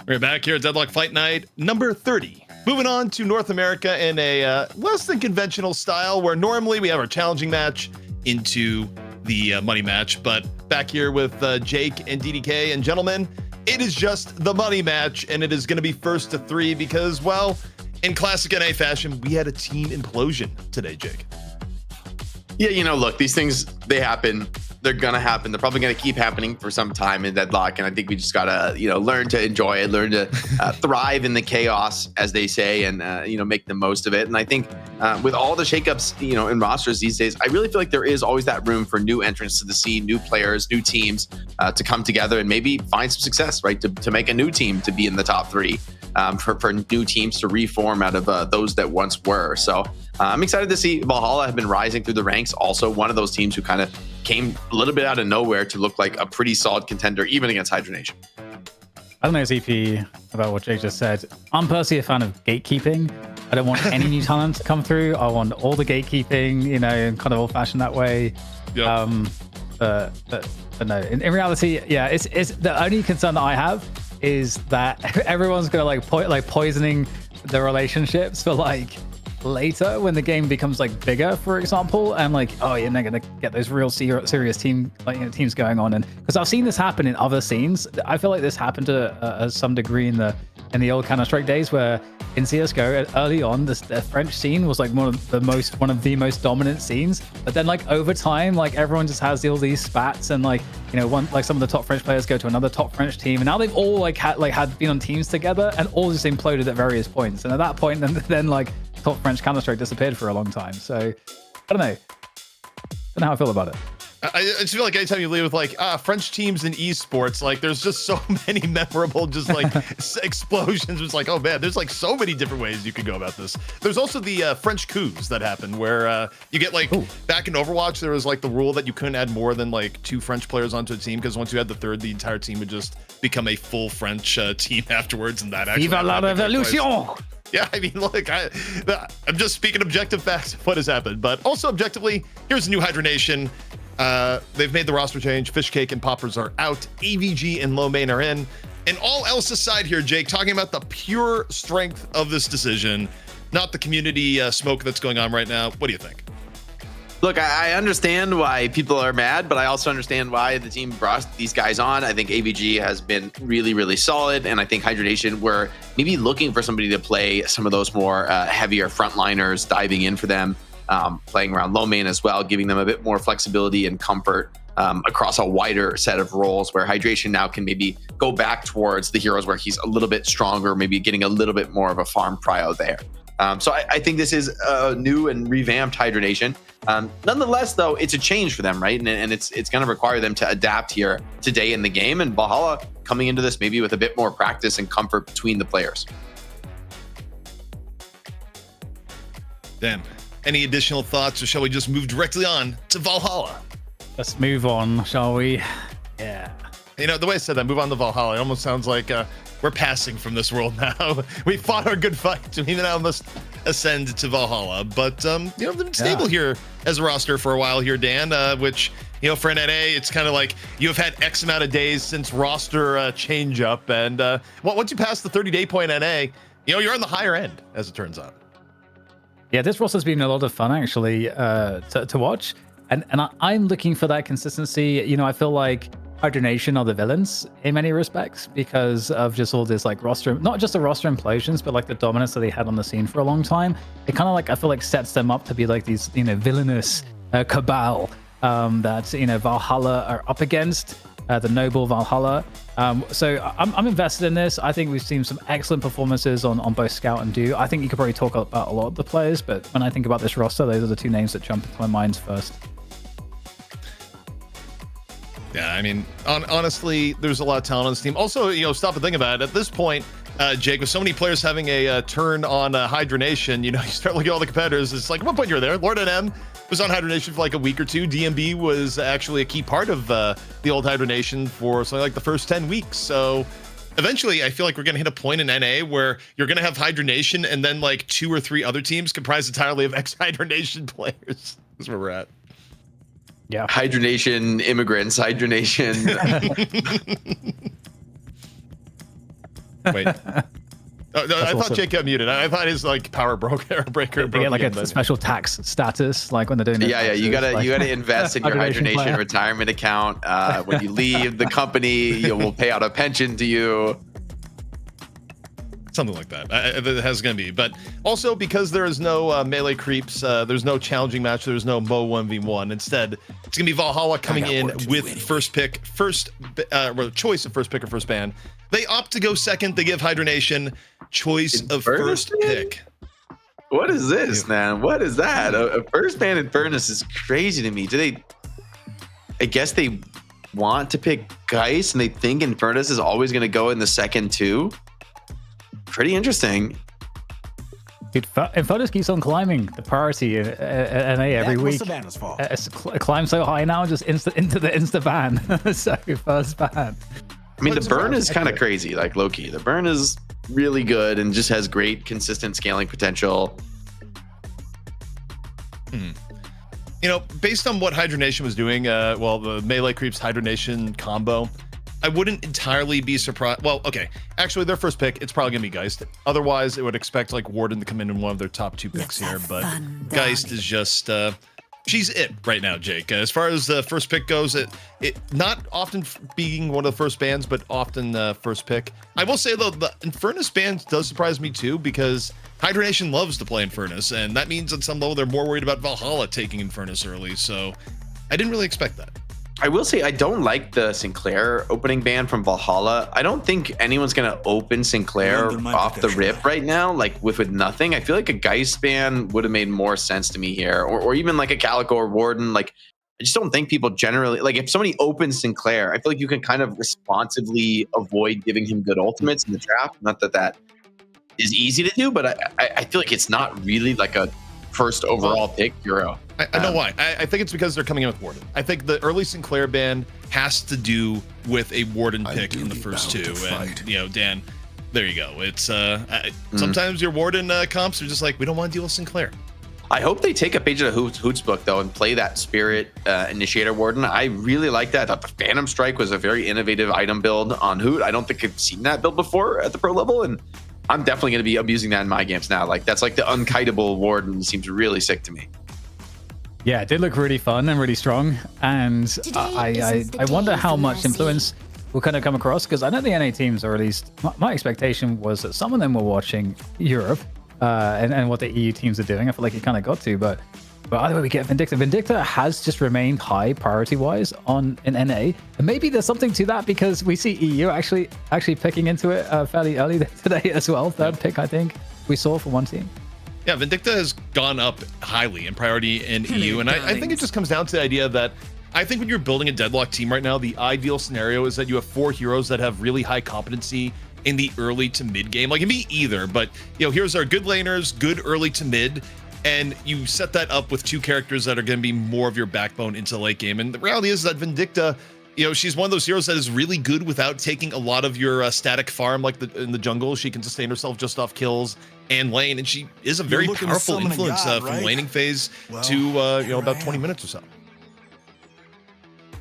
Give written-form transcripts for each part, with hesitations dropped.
We're back here at Deadlock Fight Night, number 30. Moving on to North America in a less than conventional style, where normally we have our challenging match into the money match. But back here with Jake and DDK, and gentlemen, it is just the money match, and it is going to be first to 3 because, well, in classic NA fashion, we had a team implosion today, Jake. Yeah, you know, look, these things, they happen. They're going to happen. They're probably going to keep happening for some time in Deadlock. And I think we just got to, learn to enjoy it, learn to thrive in the chaos, as they say, and, make the most of it. And I think with all the shakeups, in rosters these days, I really feel like there is always that room for new entrants to the scene, new players, new teams to come together and maybe find some success, right? To make a new team to be in the top 3. For new teams to reform out of those that once were. So I'm excited to see Valhalla have been rising through the ranks. Also, one of those teams who kind of came a little bit out of nowhere to look like a pretty solid contender, even against Hydra Nation. I don't know, ZP, about what Jake just said. I'm personally a fan of gatekeeping. I don't want any new talent to come through. I want all the gatekeeping, and kind of old-fashioned that way. Yep. But no, in reality, yeah, it's the only concern that I have is that everyone's gonna poisoning the relationships for later when the game becomes bigger, for example, and you're not gonna get those real serious teams going on. And because I've seen this happen in other scenes, I feel like this happened to some degree in the old Counter-Strike days, where in CS:GO early on, the French scene was one of the most dominant scenes. But then over time, everyone just has all these spats, and some of the top French players go to another top French team, and now they've all had been on teams together, and all just imploded at various points. And at that point, then top French Counter-Strike disappeared for a long time. So I don't know how I feel about it. I just feel like anytime you leave with French teams in esports, there's just so many memorable explosions. It's oh man, there's so many different ways you could go about this. There's also the French coups that happen where you get back in Overwatch, there was the rule that you couldn't add more than 2 French players onto a team, because once you had the third, the entire team would just become a full French team afterwards, and that actually. Vive la revolution! Yeah, I mean, look, I'm just speaking objective facts of what has happened, but also objectively, here's a new Hydra Nation. They've made the roster change. Fishcake and Poppers are out. AVG and Low Main are in. And all else aside here, Jake, talking about the pure strength of this decision, not the community smoke that's going on right now. What do you think? Look, I understand why people are mad, but I also understand why the team brought these guys on. I think AVG has been really, really solid, and I think Hydra Nation were maybe looking for somebody to play some of those more heavier frontliners, diving in for them, playing around low main as well, giving them a bit more flexibility and comfort across a wider set of roles, where Hydration now can maybe go back towards the heroes where he's a little bit stronger, maybe getting a little bit more of a farm prio there. So I think this is a new and revamped Hydra Nation. Nonetheless, though, it's a change for them, right? And it's going to require them to adapt here today in the game. And Valhalla coming into this maybe with a bit more practice and comfort between the players. Dan, any additional thoughts, or shall we just move directly on to Valhalla? Let's move on, shall we? Yeah. The way I said that, move on to Valhalla, it almost sounds like we're passing from this world now. We fought our good fight. We now must ascend to Valhalla. But, they've been stable here as a roster for a while here, Dan, which, for an NA, it's kind of like you have had X amount of days since roster change up. And once you pass the 30-day point NA, you're on the higher end, as it turns out. Yeah, this roster's been a lot of fun, actually, to watch. And I'm looking for that consistency. I feel like Hydra Nation are the villains in many respects because of just all this roster, not just the roster implosions, but the dominance that they had on the scene for a long time. It kind of I feel sets them up to be these, villainous cabal that, Valhalla are up against, the noble Valhalla. So I'm invested in this. I think we've seen some excellent performances on both Scout and Do. I think you could probably talk about a lot of the players, but when I think about this roster, those are the 2 names that jump into my mind first. Yeah, I mean, honestly, there's a lot of talent on this team. Also, stop and think about it. At this point, Jake, with so many players having a turn on Hydra Nation, you start looking at all the competitors. It's at one point you're there. Lord NM was on Hydra Nation for a week or 2. DMB was actually a key part of the old Hydra Nation for something like the first 10 weeks. So eventually, I feel like we're going to hit a point in NA where you're going to have Hydra Nation and then 2 or 3 other teams comprised entirely of ex-Hydra Nation players. That's where we're at. Yeah. Hydra Nation immigrants, Hydra Nation. Wait. Oh, no, I thought awesome. Jake got muted. I thought his like power breaker breaker. They get like broke a again, special tax status, like when they're doing. Yeah, you gotta invest in your Hydra Nation player. retirement account. When you leave the company, you will pay out a pension to you. Something like that. It has going to be. But also because there is no melee creeps, there's no challenging match, there's no Mo 1v1. Instead, it's going to be Valhalla coming in with choice of first pick or first ban. They opt to go second. They give Hydra Nation choice of first pick. What is this, man? What is that? A first ban in Furnace is crazy to me. I guess they want to pick Geist and they think Infernus is always going to go in the second too. Pretty interesting. Dude, Infernus keeps on climbing the priority in NA every week. It climbs so high now, just into the insta ban. So first ban. I mean, the burn is kind of crazy, like Loki. The burn is really good and just has great consistent scaling potential. You know, based on what Hydra Nation was doing, the melee creeps Hydra Nation combo, I wouldn't entirely be surprised. Well, okay, actually, their first pick, it's probably gonna be Geist. Otherwise, it would expect like Warden to come in one of their top 2 picks here. But Geist is just she's it right now, Jake. As far as the first pick goes, it not often being one of the first bans, but often first pick. I will say though, the Infernus ban does surprise me too, because Hydra Nation loves to play Infernus, and that means on some level they're more worried about Valhalla taking Infernus early. So I didn't really expect that. I will say I don't like the Sinclair opening ban from Valhalla. I don't think anyone's gonna open Sinclair off the rip right now, like with nothing. I feel like a Geist ban would have made more sense to me here, or even like a Calico or Warden. Like, I just don't think people generally like if somebody opens Sinclair, I feel like you can kind of responsibly avoid giving him good ultimates in the draft. Not that that is easy to do, but I feel like it's not really like a first overall pick hero. I know why. I think it's because they're coming in with Warden. I think the early Sinclair ban has to do with a Warden pick in the first 2. And, you know, Dan, there you go. It's sometimes your Warden comps are just like, we don't want to deal with Sinclair. I hope they take a page of the Hoot's book, though, and play that Spirit Initiator Warden. I really like that. I thought the Phantom Strike was a very innovative item build on Hoot. I don't think I've seen that build before at the pro level, and I'm definitely going to be abusing that in my games now. Like, that's like the unkiteable Warden. Seems really sick to me. Yeah, it did look really fun and really strong, and I wonder how much influence will kind of come across, because I know the NA teams, or at least my expectation was that some of them were watching Europe and what the EU teams are doing. I feel like it kind of got to, but either way, we get Vindicta. Vindicta has just remained high priority-wise in NA, and maybe there's something to that, because we see EU actually picking into it fairly early today as well. Third pick, I think, we saw for one team. Yeah, Vindicta has gone up highly in priority in EU, and I think it just comes down to the idea that I think when you're building a Deadlock team right now, the ideal scenario is that you have 4 heroes that have really high competency in the early to mid game. Like, it can be either, but you know, here's our good laners, good early to mid, and you set that up with 2 characters that are going to be more of your backbone into the late game. And the reality is that Vindicta, you know, she's one of those heroes that is really good without taking a lot of your static farm, like in the jungle. She can sustain herself just off kills and lane, and she is a very powerful influence from laning phase to you know, about 20 minutes or so.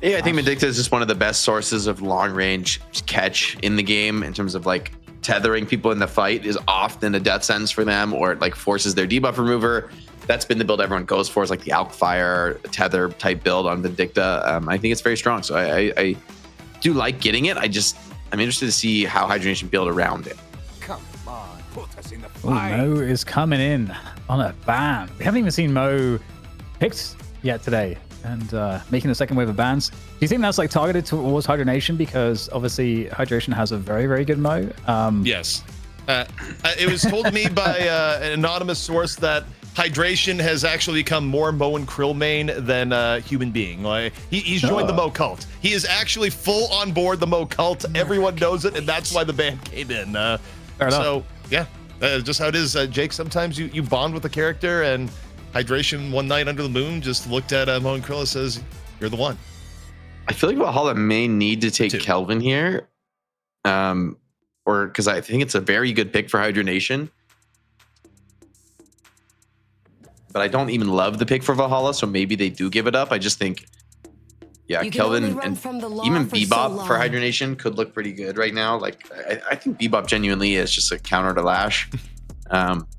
Yeah, I think Vindicta is just one of the best sources of long range catch in the game, in terms of like tethering people in the fight is often a death sentence for them, or it like forces their debuff remover. That's been the build everyone goes for, is like the Alkfire tether type build on Vindicta. I think it's very strong, so I do like getting it. I'm interested to see how Hydra Nation build around it. Come on, put us in the Ooh, Mo is coming in on a ban. We haven't even seen Mo picked yet today, and making the second wave of bans. Do you think that's like targeted towards Hydra Nation, because obviously Hydra Nation has a very, very good Mo? Yes. It was told to me by an anonymous source that Hydration has actually become more Mo and Krill main than human being. Like, he's joined the Mo cult. He is actually full on board the Mo cult. Everyone knows it, and that's why the ban came in. So yeah, just how it is, Jake. Sometimes you bond with a character, and Hydration one night under the moon just looked at Mo and Krill and says, "You're the one." I feel like Valhalla may need to take Kelvin here, or because I think it's a very good pick for Hydra Nation. But I don't even love the pick for Valhalla, so maybe they do give it up. I just think Yeah, You can only Kelvin run and from the law even for so Bebop for long. Hydra Nation could look pretty good right now. Like I think Bebop genuinely is just a counter to Lash.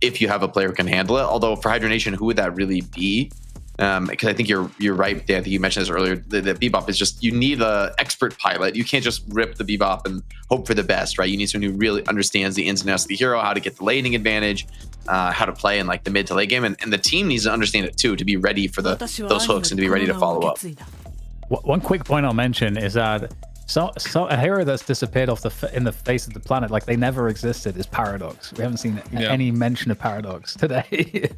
If you have a player who can handle it. Although for Hydra Nation, who would that really be? Because I think you're right, Dan. I think you mentioned this earlier. The Bebop is just, you need a expert pilot. You can't just rip the Bebop and hope for the best, right? You need someone who really understands the ins and outs of the hero, how to get the laning advantage, how to play in like the mid to late game, and the team needs to understand it too, to be ready for those hooks and to be ready to follow up. One quick point I'll mention is that so a hero that's disappeared off in the face of the planet, like they never existed, is Paradox. We haven't seen any mention of Paradox today.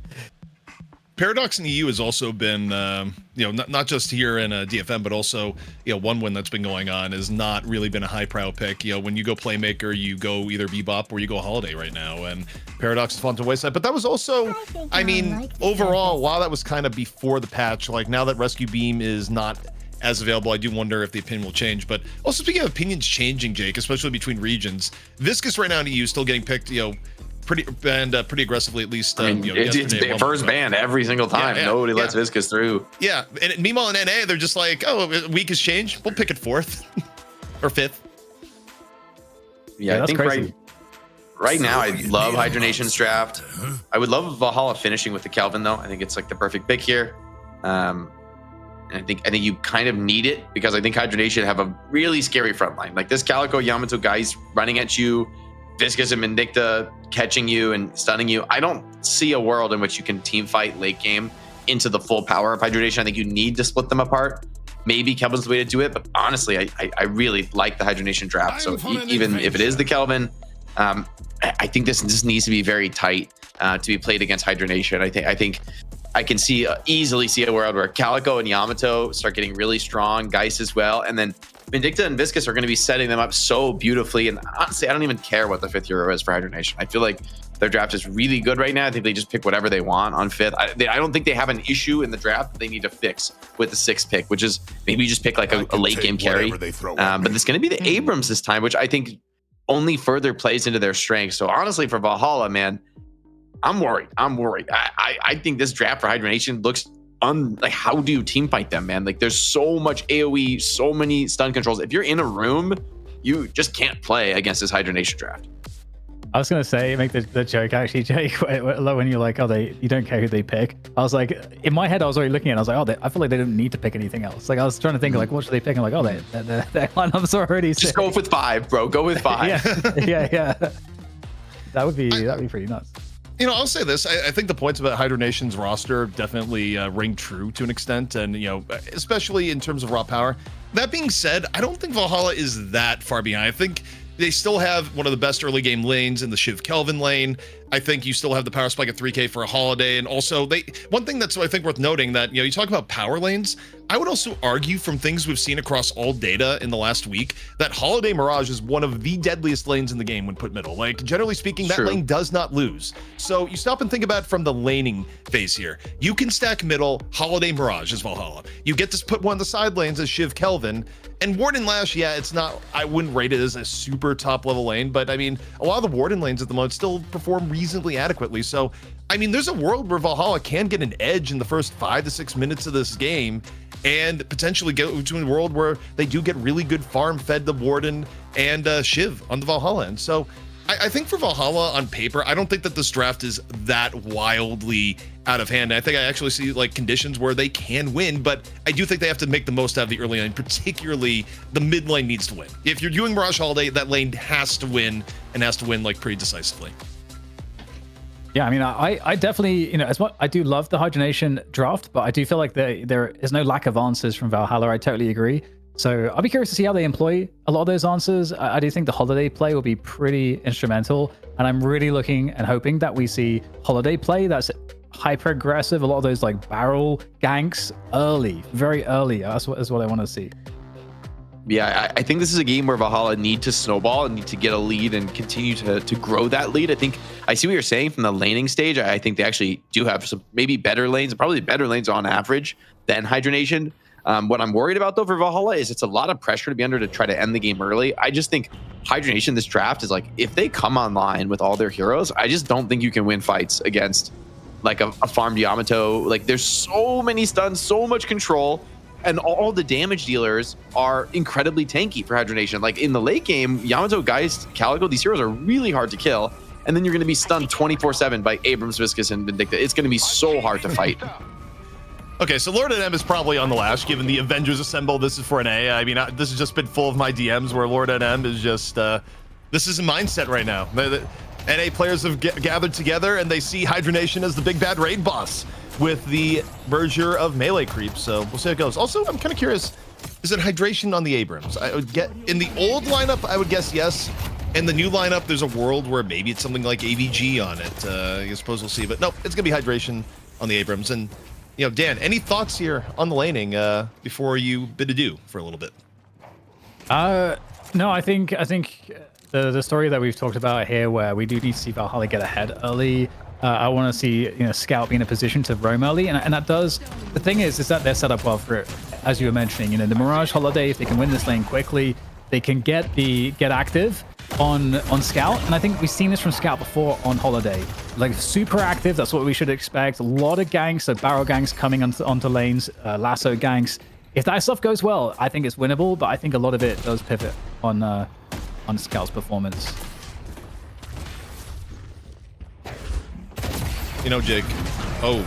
Paradox in the EU has also been, not just here in DFN, but also, one win that's been going on has not really been a high prio pick. When you go Playmaker, you go either Bebop or you go Holiday right now, and Paradox has fallen to the wayside. But that was also, overall, while that was kind of before the patch, like now that Rescue Beam is not as available, I do wonder if the opinion will change. But also, speaking of opinions changing, Jake, especially between regions, Viscous right now in the EU is still getting picked, pretty aggressively, at least. It's first ban every single time. Nobody lets Viscous through. Yeah, and meanwhile in NA, they're just like, oh, week has changed. We'll pick it 4th or 5th. Yeah, I think crazy. right now, I love Hydra Nation's draft. I would love Valhalla finishing with the Kelvin though. I think it's like the perfect pick here. And I think you kind of need it, because I think Hydra Nation have a really scary front line. Like this Calico Yamato guys running at you, Viscous and Vindicta catching you and stunning you. I don't see a world in which you can team fight late game into the full power of Hydra Nation. I think you need to split them apart. Maybe Kelvin's the way to do it, but honestly, I really like the Hydra Nation draft. So even if it is the Kelvin, I think this needs to be very tight to be played against Hydra Nation. I think I can easily see a world where Calico and Yamato start getting really strong, Geist as well, and then Vindicta and Viscous are going to be setting them up so beautifully. And honestly, I don't even care what the 5th hero is for Hydra Nation. I feel like their draft is really good right now. I think they just pick whatever they want on 5th. I don't think they have an issue in the draft that they need to fix with the 6th pick, which is maybe you just pick like a late game carry. But it's going to be the Abrams this time, which I think only further plays into their strength. So honestly, for Valhalla, man, I'm worried. I think this draft for Hydra Nation looks like, how do you team fight them, man? Like there's so much AoE, so many stun controls. If you're in a room, you just can't play against this Hydra Nation draft. I was gonna say, make the joke actually, Jake, when you're like, you don't care who they pick. I was like, in my head, I was already looking at it. I was like, I feel like they don't need to pick anything else. Like I was trying to think, like, what should they pick? And like, their lineups are already just go with 5, bro. Go with 5. yeah. That would be pretty nuts. I'll say this. I think the points about Hydra Nation's roster definitely ring true to an extent, and especially in terms of raw power. That being said, I don't think Valhalla is that far behind. I think they still have one of the best early game lanes in the Shiv Kelvin lane. I think you still have the power spike at 3K for a Holiday, and also one thing that's I think worth noting that you talk about power lanes. I would also argue from things we've seen across all data in the last week that Holiday Mirage is one of the deadliest lanes in the game when put middle. Like generally speaking, that lane does not lose. So you stop and think about it from the laning phase here. You can stack middle, Holiday Mirage is Valhalla. You get to put one of the side lanes as Shiv Kelvin. And Warden Lash, it's not, I wouldn't rate it as a super top level lane, but I mean, a lot of the Warden lanes at the moment still perform reasonably adequately. So, I mean, there's a world where Valhalla can get an edge in the first 5 to 6 minutes of this game and potentially go to a world where they do get really good farm fed the Warden and Shiv on the Valhalla end. So I think for Valhalla on paper, I don't think that this draft is that wildly out of hand. I think I actually see like conditions where they can win, but I do think they have to make the most out of the early lane, particularly the mid lane needs to win. If you're doing Mirage Holiday, that lane has to win and has to win like pretty decisively. Yeah, I mean, I definitely, as much I do love the Hydra Nation draft, but I do feel like there is no lack of answers from Valhalla. I totally agree. So I'll be curious to see how they employ a lot of those answers. I do think the Holiday play will be pretty instrumental, and I'm really looking and hoping that we see Holiday play that's hyper aggressive. A lot of those like barrel ganks early, very early. That's what I want to see. Yeah, I think this is a game where Valhalla need to snowball and need to get a lead and continue to grow that lead. I think I see what you're saying from the laning stage. I think they actually do have some maybe better lanes, probably better lanes on average than Hydra Nation. What I'm worried about though for Valhalla is it's a lot of pressure to be under to try to end the game early. I just think Hydra Nation, this draft is like, if they come online with all their heroes, I just don't think you can win fights against like a farmed Yamato. Like there's so many stuns, so much control. and all the damage dealers are incredibly tanky for Hydra Nation. Like in the late game, Yamato, Geist, Calico, these heroes are really hard to kill. And then you're going to be stunned 24/7 by Abrams, Viscous, and Vindicta. It's going to be so hard to fight. Okay, so Lord NM is probably on the lash, given the Avengers Assemble. This is for an A. I mean, this has just been full of my DMs where Lord NM is just, this is a mindset right now. The NA players have gathered together and they see Hydra Nation as the big bad raid boss with the merger of melee creep. So we'll see how it goes. Also, I'm kind of curious, is it hydration on the Abrams? I would get, in the old lineup, I would guess yes. In the new lineup, there's a world where maybe it's something like AVG on it. I suppose we'll see, but no, it's gonna be hydration on the Abrams. And you know, Dan, any thoughts here on the laning before you bid adieu for a little bit? No, I think the story that we've talked about here, where we do need to see Valhalla get ahead early. I want to see Scout be in a position to roam early, and that does. The thing is that they're set up well for it, as you were mentioning. The Mirage Holiday, if they can win this lane quickly, they can get active on Scout, and I think we've seen this from Scout before on Holiday. Like super active, that's what we should expect. A lot of ganks, so barrel ganks coming onto lanes, lasso ganks. If that stuff goes well, I think it's winnable, but I think a lot of it does pivot on Scout's performance. Jake. Oh,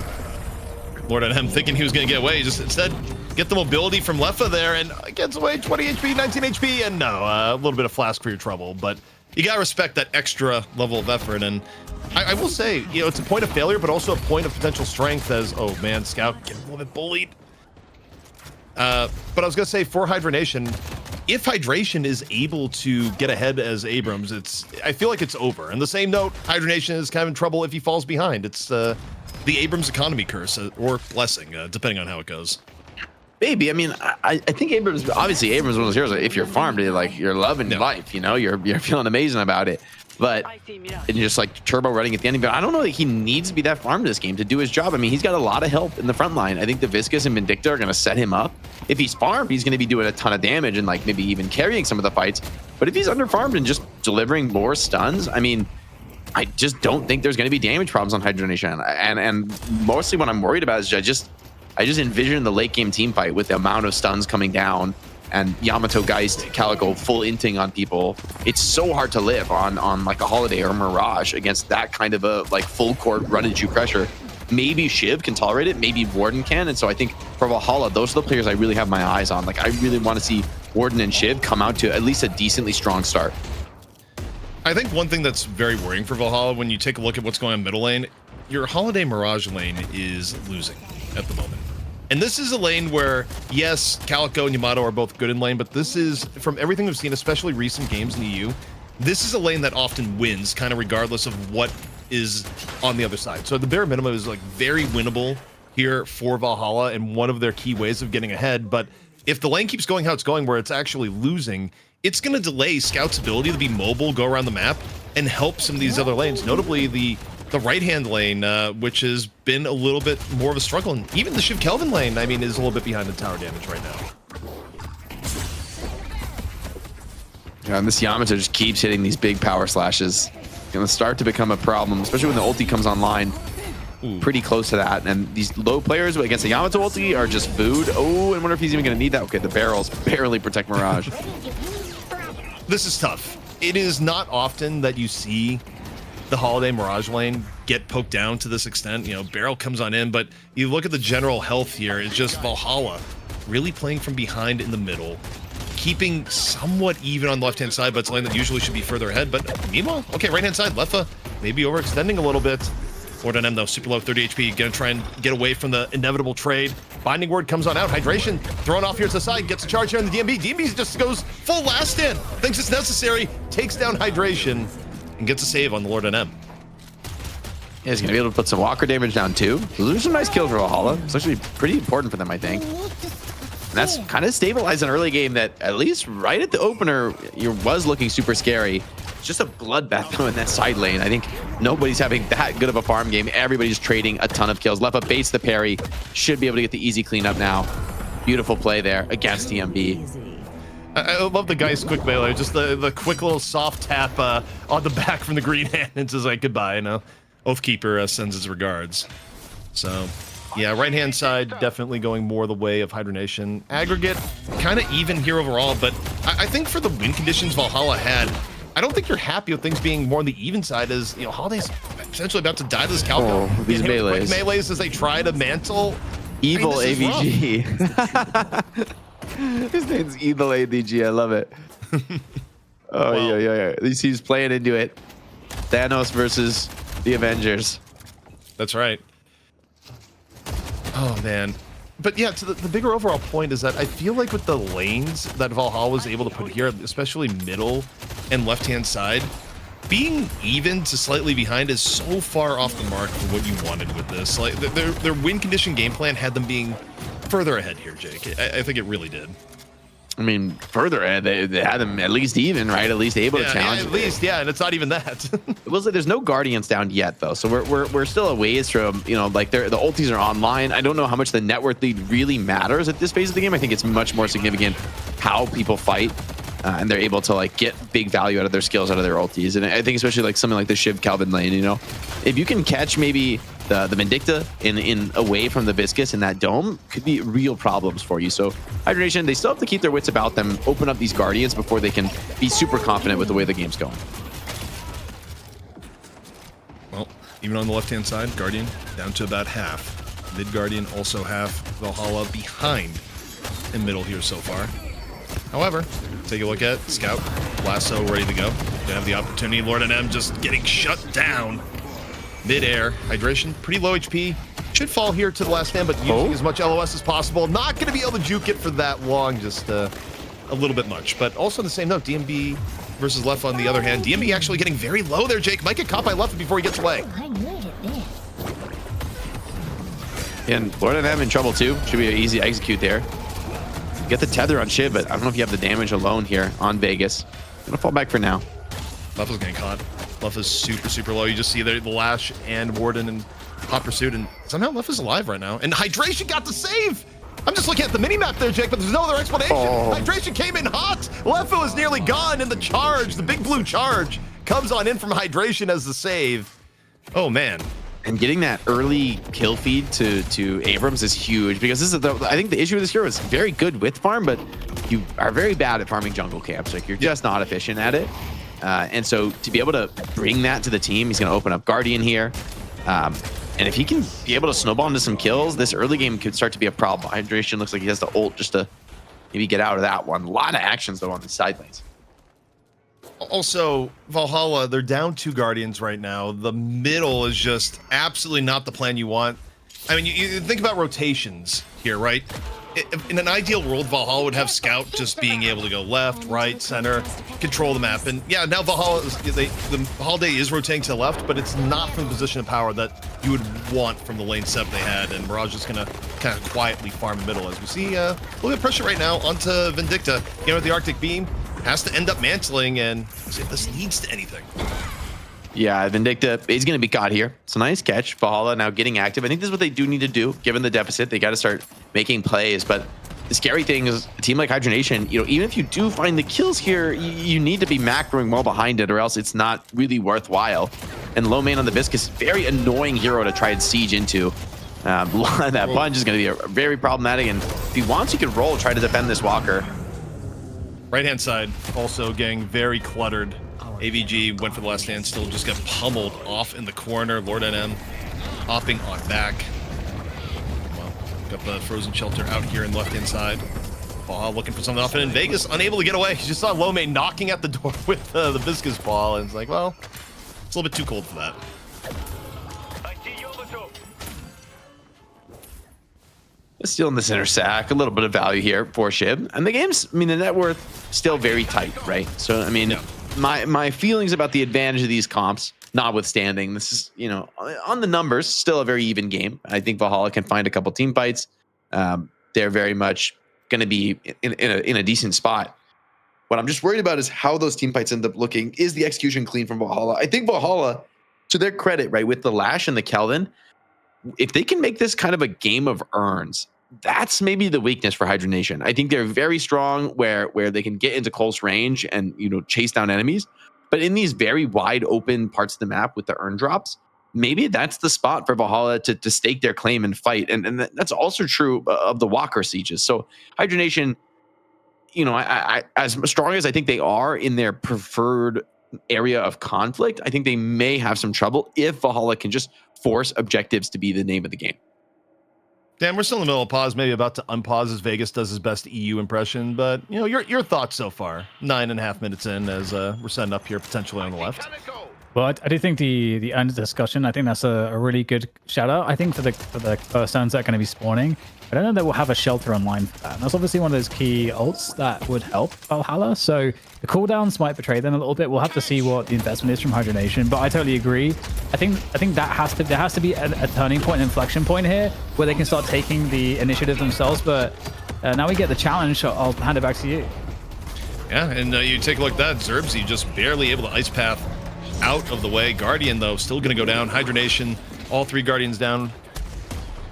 Lord NM thinking he was going to get away. He just instead get the mobility from Leffa there and gets away. 20 HP, 19 HP, and no, a little bit of flask for your trouble. But you got to respect that extra level of effort. And I will say, it's a point of failure, but also a point of potential strength as, oh man, Scout getting a little bit bullied. But I was going to say, for Hydra Nation, if Hydration is able to get ahead as Abrams, I feel like it's over. And the same note, Hydra Nation is kind of in trouble if he falls behind. It's the Abrams economy curse, or blessing, depending on how it goes. Maybe. I mean, I think Abrams, obviously Abrams is one of those heroes, if you're farmed, like you're loving life, you're feeling amazing about it. But and just like turbo running at the end of it, I don't know that he needs to be that farmed in this game to do his job. I mean, he's got a lot of help in the front line. I think the Viscous and Vindicta are going to set him up. If he's farmed, he's going to be doing a ton of damage and like maybe even carrying some of the fights. But if he's under farmed and just delivering more stuns, I mean, I just don't think there's going to be damage problems on Hydra Nation. And mostly what I'm worried about is I just envision the late game team fight with the amount of stuns coming down and Yamato, Geist, Calico full inting on people. It's so hard to live on like a Holiday or Mirage against that kind of a like full court run and shoot pressure. Maybe Shiv can tolerate it, maybe Warden can. And so I think for Valhalla, those are the players I really have my eyes on. Like I really want to see Warden and Shiv come out to at least a decently strong start. I think one thing that's very worrying for Valhalla, when you take a look at what's going on middle lane, your Holiday Mirage lane is losing at the moment. And this is a lane where, yes, Calico and Yamato are both good in lane, but this is, from everything we've seen, especially recent games in the EU, this is a lane that often wins, kind of regardless of what is on the other side. So the bare minimum is like very winnable here for Valhalla and one of their key ways of getting ahead. But if the lane keeps going how it's going, where it's actually losing, it's going to delay Scout's ability to be mobile, go around the map, and help some of these other lanes, notably the right-hand lane, which has been a little bit more of a struggle. And even the Shiv Kelvin lane, I mean, is a little bit behind in tower damage right now. Yeah, and this Yamato just keeps hitting these big power slashes. Going to start to become a problem, especially when the ulti comes online. Ooh. Pretty close to that. And these low players against the Yamato ulti are just food. Oh, I wonder if he's even going to need that. Okay, the barrels barely protect Mirage. This is tough. It is not often that you see the Holiday Mirage lane get poked down to this extent. Barrel comes on in, but you look at the general health here, it's just Valhalla really playing from behind in the middle, keeping somewhat even on the left-hand side, but it's a lane that usually should be further ahead. But meanwhile, okay, right-hand side, Leffa maybe overextending a little bit. Lord NM though, super low, 30 HP, gonna try and get away from the inevitable trade. Binding Word comes on out, Hydration thrown off here to the side, gets a charge here in the DMB. DMB just goes full last in, thinks it's necessary, takes down Hydration, and gets a save on the Lord NM. Yeah, he's going to be able to put some walker damage down too. Those are some nice kills for Valhalla. It's actually pretty important for them, I think. And that's kind of stabilized an early game that, at least right at the opener, was looking super scary. It's just a bloodbath though in that side lane. I think nobody's having that good of a farm game. Everybody's trading a ton of kills. Leffa baits the parry. Should be able to get the easy cleanup now. Beautiful play there against DMB. I love the guy's quick melee, just the quick little soft tap on the back from the green hand and says like goodbye. Oathkeeper sends his regards. So Yeah, right-hand side definitely going more the way of Hydra Nation. Aggregate, kind of even here overall, but I think for the win conditions Valhalla had, I don't think you're happy with things being more on the even side as, you know, Holiday's essentially about to die to this Calco. Oh, these melees. Melees as they try to mantle. Evil I mean, AVG. His name's Evil AVG. I love it. Oh, Well, yeah. He's playing into it. Thanos versus the Avengers. That's right. Oh, man. But yeah, to the bigger overall point is that I feel like with the lanes that Valhalla was able to put here, especially middle and left-hand side, being even to slightly behind is so far off the mark for what you wanted with this. Like their win condition game plan had them being further ahead here, Jake. I think it really did. I mean, further ahead, they had them at least even, right? At least able to challenge. Yeah, at least, yeah, and it's not even that. We'll say there's no Guardians down yet, though, so we're still a ways from, you know, like the ultis are online. I don't know how much the net worth lead really matters at this phase of the game. I think it's much more significant how people fight, and they're able to like get big value out of their skills, out of their ultis. And I think especially like something like the Shiv Calvin lane, you know, if you can catch maybe the Vindicta in away from the Viscus in that dome, could be real problems for you. So Hydra Nation, they still have to keep their wits about them, open up these Guardians before they can be super confident with the way the game's going. Well, even on the left-hand side, Guardian down to about half. Mid Guardian also half. Valhalla behind in middle here so far. However, take a look at Scout, Lasso ready to go. Gonna have the opportunity. Lord NM just getting shut down mid-air. Hydration, pretty low HP. Should fall here to the last stand, but using as much LOS as possible. Not going to be able to juke it for that long, just a little bit much. But also on the same note, DMB versus Left on the other hand. DMB actually getting very low there, Jake. Might get caught by Left before he gets away. And Lord NM in trouble too. Should be an easy execute there. Get the tether on Shiv, but I don't know if you have the damage alone here on Vegas. Gonna fall back for now. Left is getting caught. Left is super, super low. You just see the Lash and Warden in hot pursuit, and somehow Left is alive right now. And Hydration got the save! I'm just looking at the mini-map there, Jake, but there's no other explanation. Oh. Hydration came in hot! Leffa was nearly gone, and the charge, the big blue charge, comes on in from Hydration as the save. Oh, man. And getting that early kill feed to Abrams is huge, because this is I think the issue with this hero is very good with farm, but you are very bad at farming jungle camps. Like, you're just not efficient at it. And so to be able to bring that to the team, he's going to open up Guardian here. And if he can be able to snowball into some kills, this early game could start to be a problem. Hydration looks like he has the ult just to maybe get out of that one. A lot of actions, though, on the side lanes. Also, Valhalla, they're down 2 Guardians right now. The middle is just absolutely not the plan you want. I mean, you think about rotations here, right? In an ideal world, Valhalla would have Scout just being able to go left, right, center, control the map. And yeah, now Valhalla, the Holiday is rotating to the left, but it's not from the position of power that you would want from the lane set they had. And Mirage is going to kind of quietly farm the middle as we see a little bit of pressure right now onto Vindicta. You know, with the Arctic Beam, has to end up mantling, and see if this leads to anything. Yeah, Vindicta is going to be caught here. It's a nice catch. Valhalla now getting active. I think this is what they do need to do, given the deficit. They got to start making plays. But the scary thing is a team like Hydra Nation, you know, even if you do find the kills here, you need to be macroing well behind it, or else it's not really worthwhile. And low main on the Viscus, very annoying hero to try and siege into. That bunch is going to be very problematic. And if he wants, he can roll, try to defend this Walker. Right-hand side also getting very cluttered. AVG went for the last stand, still just got pummeled off in the corner. Lord NM hopping on back. Well, got the frozen shelter out here in the left-hand side. Ball looking for something off, and in Vegas, unable to get away. He just saw Lome knocking at the door with the Viscous ball, and it's like, well, it's a little bit too cold for that. Still in the center sack, a little bit of value here for Shib. And the game's, I mean, the net worth still very tight, right? So, I mean, my feelings about the advantage of these comps, notwithstanding, this is, you know, on the numbers, still a very even game. I think Valhalla can find a couple team fights. They're very much going to be in a decent spot. What I'm just worried about is how those team fights end up looking. Is the execution clean from Valhalla? I think Valhalla, to their credit, right, with the Lash and the Kelvin, if they can make this kind of a game of urns, that's maybe the weakness for Hydra Nation. I think they're very strong where they can get into close range and, you know, chase down enemies. But in these very wide open parts of the map with the urn drops, maybe that's the spot for Valhalla to stake their claim and fight. And that's also true of the Walker sieges. So Hydra Nation, you know, I as strong as I think they are in their preferred area of conflict, I think they may have some trouble if Valhalla can just force objectives to be the name of the game. Dan, we're still in the middle of pause, maybe about to unpause as Vegas does his best EU impression, but you know, your thoughts so far, 9.5 minutes in as we're setting up here potentially on the left. Well, I do think the end discussion, I think that's a really good shout out. I think for the first turns that are going to be spawning, I don't know that we'll have a shelter online for that. And that's obviously one of those key ults that would help Valhalla. So the cooldowns might betray them a little bit. We'll have to see what the investment is from Hydra Nation, but I totally agree. I think that there has to be a turning point, an inflection point here where they can start taking the initiative themselves. But now we get the challenge. I'll hand it back to you. Yeah, and you take a look at that. Zerbzy just barely able to ice path out of the way. Guardian, though, still going to go down. Hydra Nation, all 3 Guardians down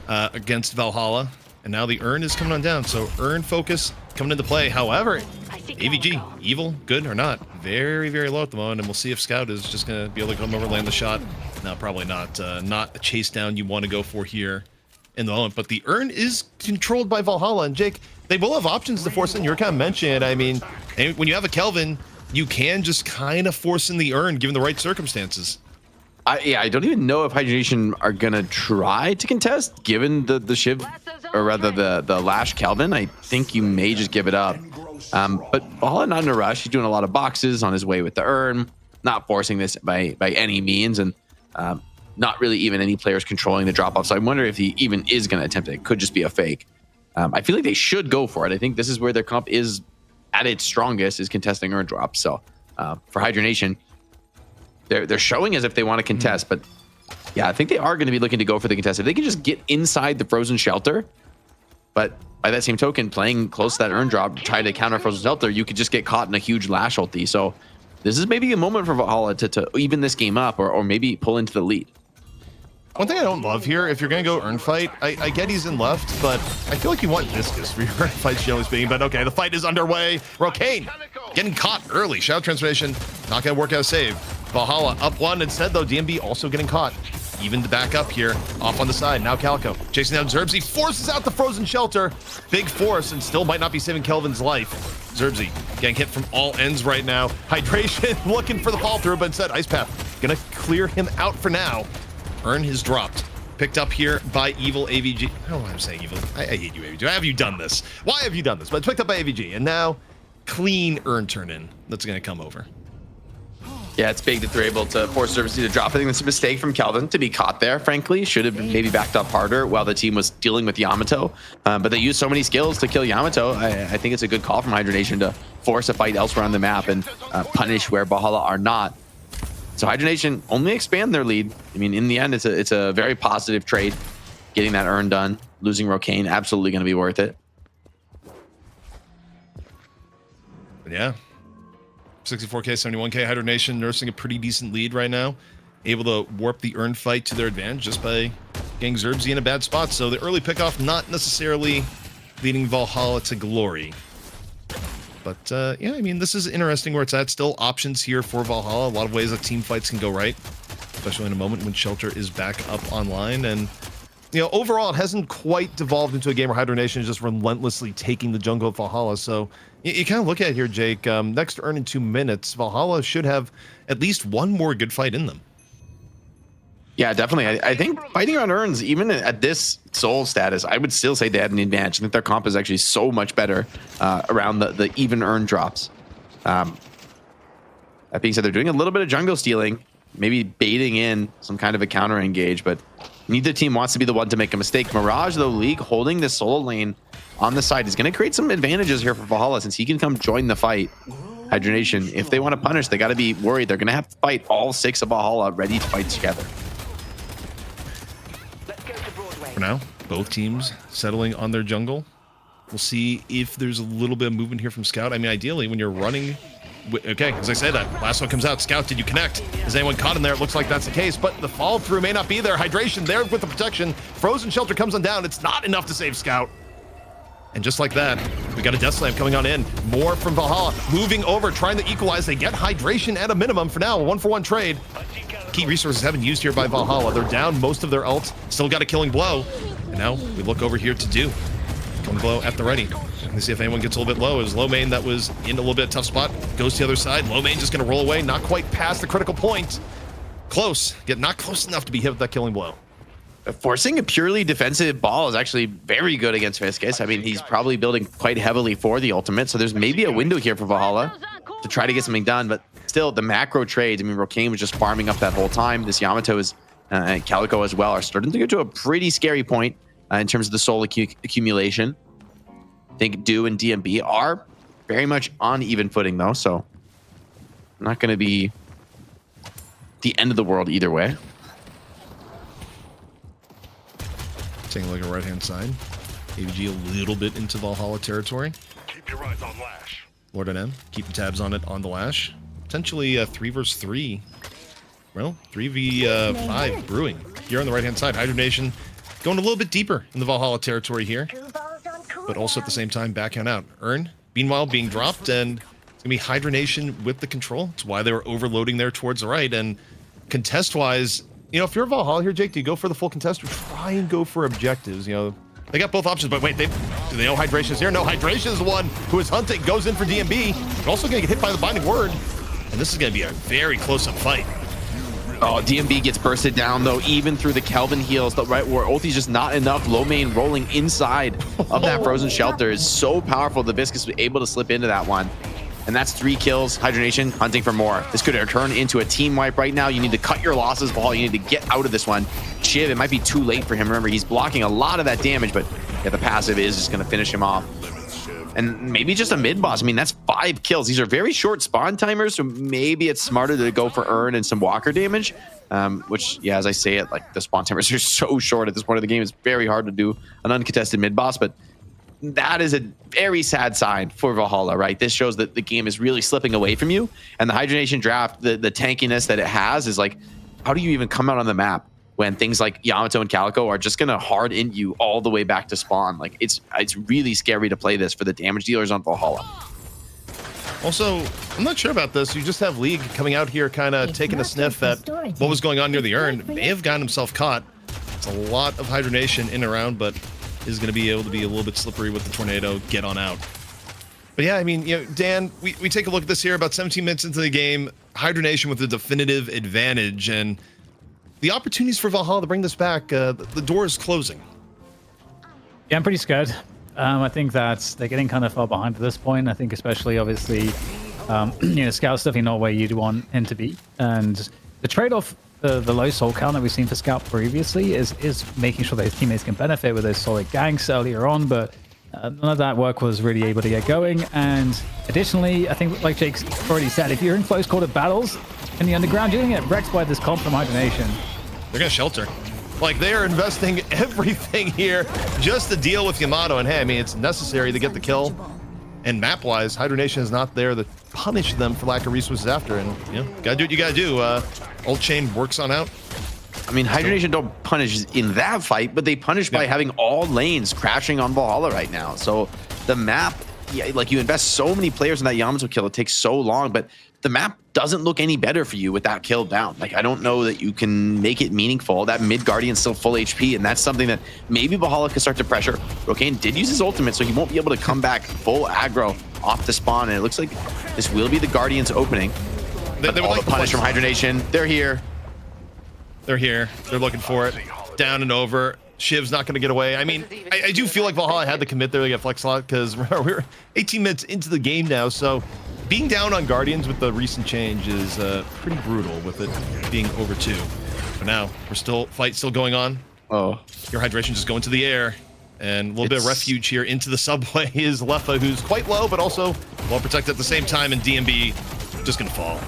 against Valhalla. And now the Urn is coming on down. So Urn focus coming into play. However, AVG, evil, good or not, very, very low at the moment. And we'll see if Scout is just going to be able to come over and land the shot. No, probably not. Not a chase down you want to go for here in the moment. But the Urn is controlled by Valhalla. And Jake, they will have options to force in. You were kind of mentioned. I mean, when you have a Kelvin, you can just kind of force in the Urn given the right circumstances. I don't even know if Hydra Nation are gonna try to contest given the Shiv, or rather the Lash Kelvin. I think you may just give it up. But Valhalla not in a rush. He's doing a lot of boxes on his way with the Urn, not forcing this by any means, and not really even any players controlling the drop off. So I wonder if he even is gonna attempt it. It could just be a fake. I feel like they should go for it. I think this is where their comp is at its strongest, is contesting Urn drops. So for Hydra Nation, they're showing as if they want to contest, but yeah, I think they are going to be looking to go for the contest. If they can just get inside the frozen shelter, but by that same token, playing close to that Urn drop, try to counter frozen shelter, you could just get caught in a huge Lash ulti. So this is maybe a moment for Valhalla to even this game up, or maybe pull into the lead. One thing I don't love here, if you're going to go Urn fight, I get he's in left, but I feel like you want Viscous for your Urn fight, generally speaking. But okay, the fight is underway. Rocane getting caught early. Shadow Transformation, not going to work out a save. Valhalla up 1 instead, though. DMB also getting caught. Even to back up here, off on the side. Now Calico chasing down Zerbzy, forces out the frozen shelter. Big force, and still might not be saving Kelvin's life. Zerbzy getting hit from all ends right now. Hydration looking for the fall through, but instead Ice Path gonna clear him out for now. Urn has dropped. Picked up here by Evil AVG. I don't know why I'm saying Evil. I hate you, AVG. Why have you done this? Why have you done this? But it's picked up by AVG, and now clean Urn turn in. That's gonna come over. Yeah, it's big that they're able to force Zerbzy to drop. I think that's a mistake from Kelvin to be caught there, frankly. Should have maybe backed up harder while the team was dealing with Yamato. But they used so many skills to kill Yamato. I think it's a good call from Hydra Nation to force a fight elsewhere on the map and punish where Valhalla are not. So Hydra Nation only expand their lead. I mean, in the end, it's a very positive trade. Getting that Urn done, losing Rocane, absolutely going to be worth it. Yeah. 64K, 71K, Hydra Nation nursing a pretty decent lead right now. Able to warp the Urn fight to their advantage just by getting Zerbzy in a bad spot. So the early pickoff not necessarily leading Valhalla to glory. But yeah, I mean, this is interesting where it's at. Still options here for Valhalla. A lot of ways that team fights can go right, especially in a moment when Shelter is back up online. And, you know, overall, it hasn't quite devolved into a game where Hydra Nation is just relentlessly taking the jungle of Valhalla. So you kind of look at it here, Jake. Next Urn in 2 minutes, Valhalla should have at least one more good fight in them. Yeah, definitely. I think fighting on Urns, even at this soul status, I would still say they had an advantage. I think their comp is actually so much better around the even Urn drops. That being said, they're doing a little bit of jungle stealing, maybe baiting in some kind of a counter engage, but neither team wants to be the one to make a mistake. Mirage, though, League holding this solo lane on the side is going to create some advantages here for Valhalla since he can come join the fight. Hydra Nation, if they want to punish, they got to be worried. They're going to have to fight all 6 of Valhalla ready to fight together. For now, both teams settling on their jungle. We'll see if there's a little bit of movement here from Scout. I mean, ideally, when you're running... Okay, as I say that, last one comes out. Scout, did you connect? Is anyone caught in there? It looks like that's the case, but the fall through may not be there. Hydration there with the protection. Frozen Shelter comes on down. It's not enough to save Scout. And just like that, we got a Death Slam coming on in. More from Valhalla, moving over, trying to equalize. They get Hydration at a minimum for now. A 1-for-1 trade. key resources have been used here by Valhalla. They're down most of their ults, still got a killing blow. And now we look over here to do. Killing blow at the ready. Let's see if anyone gets a little bit low. As low main that was in a little bit tough spot goes to the other side. Low main just going to roll away, not quite past the critical point. Close, yet not close enough to be hit with that killing blow. Forcing a purely defensive ball is actually very good against Viscus. I mean, he's probably building quite heavily for the ultimate, so there's maybe a window here for Valhalla to try to get something done, but still, the macro trades, I mean, Rokane was just farming up that whole time. This Yamato is, and Calico as well, are starting to get to a pretty scary point in terms of the soul accumulation. I think Do and DMB are very much on even footing, though, so not going to be the end of the world either way. Taking a look at right-hand side. AVG a little bit into Valhalla territory. Keep your eyes on Lash. Lord NM keeping tabs on it on the Lash. Potentially 3 versus 3. Well, 3v5 brewing here on the right-hand side. Hydra Nation going a little bit deeper in the Valhalla territory here, but also at the same time backing out. Earn, meanwhile, being dropped, and it's going to be Hydra Nation with the control. It's why they were overloading there towards the right. And contest-wise, you know, if you're Valhalla here, Jake, do you go for the full contest or try and go for objectives? You know, they got both options, but wait, do they know Hydration's here? No, Hydration is the one who is hunting, goes in for DMB, but also going to get hit by the Binding Word. And this is going to be a very close-up fight. Oh, DMB gets bursted down, though, even through the Kelvin heals. The right where ulti's just not enough. Low main rolling inside of that frozen shelter is so powerful. The Viscus was able to slip into that one. And that's 3 kills. Hydra Nation hunting for more. This could turn into a team wipe right now. You need to cut your losses, Paul. You need to get out of this one. Shiv, it might be too late for him. Remember, he's blocking a lot of that damage, but yeah, the passive is just going to finish him off. And maybe just a mid-boss. I mean, that's 5 kills. These are very short spawn timers, so maybe it's smarter to go for Earn and some walker damage, which, yeah, as I say it, like, the spawn timers are so short at this point of the game. It's very hard to do an uncontested mid-boss, but that is a very sad sign for Valhalla, right? This shows that the game is really slipping away from you, and the Hydra Nation draft, the tankiness that it has is like, how do you even come out on the map when things like Yamato and Calico are just gonna hard in you all the way back to spawn? Like, it's really scary to play this for the damage dealers on Valhalla. Also, I'm not sure about this. You just have League coming out here kind of taking a sniff at what was going on near the Urn. May have gotten himself caught. It's a lot of Hydra Nation in and around, but is going to be able to be a little bit slippery with the tornado. Get on out. But yeah, I mean, you know, Dan, we take a look at this here about 17 minutes into the game. Hydra Nation with the definitive advantage, and the opportunities for Valhalla to bring this back, the door is closing. Yeah, I'm pretty scared. I think that they're getting kind of far behind at this point. I think especially, obviously, you know, Scout's definitely not where you'd want him to be. And the trade-off, the low soul count that we've seen for Scout previously is making sure that his teammates can benefit with those solid ganks earlier on, but none of that work was really able to get going. And additionally, I think, like Jake's already said, if you're in close quarter battles in the underground, you're going to get wrecked by this comp from Hydra Nation. They're going to shelter. Like, they are investing everything here just to deal with Yamato. And hey, I mean, it's necessary to get the kill. And map-wise, Hydra Nation is not there to punish them for lack of resources after. And, you know, gotta do what you gotta do. Ult Chain works on out. I mean, Hydra Nation don't punish in that fight, but they punish by having all lanes crashing on Valhalla right now. So the map, yeah, like, you invest so many players in that Yamato kill, it takes so long, but the map doesn't look any better for you with that kill down. Like, I don't know that you can make it meaningful. That mid Guardian's still full HP, and that's something that maybe Valhalla could start to pressure. Rokane did use his ultimate, so he won't be able to come back full aggro off the spawn, and it looks like this will be the Guardian's opening. They all like the punish from Hydra Nation. They're here. They're here. They're looking for it. Down and over. Shiv's not going to get away. I mean, I do feel like Valhalla had to commit there to get flex slot, because we're 18 minutes into the game now, so being down on Guardians with the recent change is pretty brutal, with it being over 2. But now, fight still going on. Oh. Your Hydration just going to the air. And a little bit of refuge here into the subway is Leffa, who's quite low, but also well protected at the same time, and DMB just going to fall.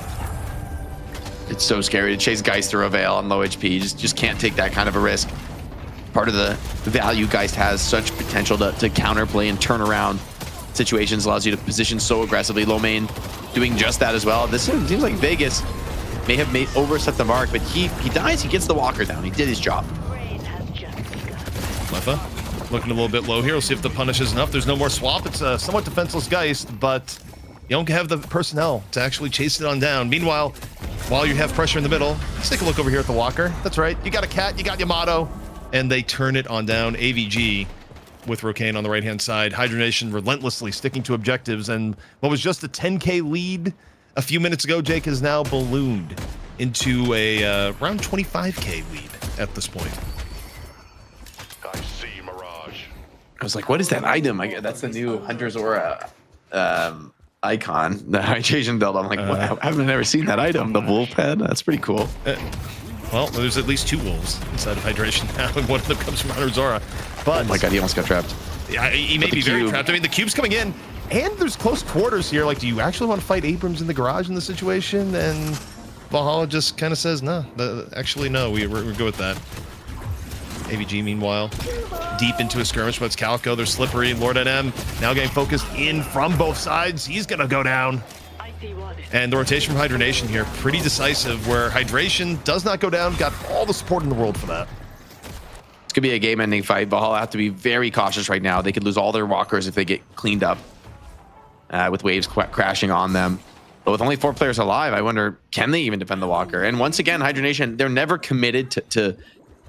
It's so scary to chase Geist through a veil on low HP. Just can't take that kind of a risk. Part of the value Geist has such potential to counterplay and turn around situations, allows you to position so aggressively. Low main doing just that as well. This seems like Vegas may have overset the mark, but he dies, he gets the walker down. He did his job. Leffa looking a little bit low here. We'll see if the punish is enough. There's no more swap. It's a somewhat defenseless Geist, but you don't have the personnel to actually chase it on down. Meanwhile, while you have pressure in the middle, let's take a look over here at the Walker. That's right. You got a cat, you got Yamato, and they turn it on down. AVG with Rokane on the right-hand side. Hydra Nation relentlessly sticking to objectives, and what was just a 10K lead a few minutes ago, Jake, has now ballooned into a around 25K lead at this point. I see Mirage. I was like, what is that item? That's the new Hunter's Aura icon, the hydration belt. I'm like, what? I've never seen that item. The wolf head. That's pretty cool. Well, there's at least 2 wolves inside of Hydration now, and one of them comes from Hunter's Aura. But Oh my god, he almost got trapped. yeah, he may But the be very cube. trapped. I mean, the cube's coming in, and there's close quarters here. Like, do you actually want to fight Abrams in the garage in this situation? And Valhalla just kind of says, no, actually, no, we're good with that. AVG, meanwhile, deep into a skirmish, but it's Calico. They're slippery. Lord NM now getting focused in from both sides. He's going to go down. And the rotation from Hydra Nation here, pretty decisive, where Hydration does not go down. Got all the support in the world for that. It's gonna be a game-ending fight. Valhalla have to be very cautious right now. They could lose all their walkers if they get cleaned up with waves crashing on them. But with only 4 players alive, I wonder, can they even defend the walker? And once again, Hydra Nation, they're never committed to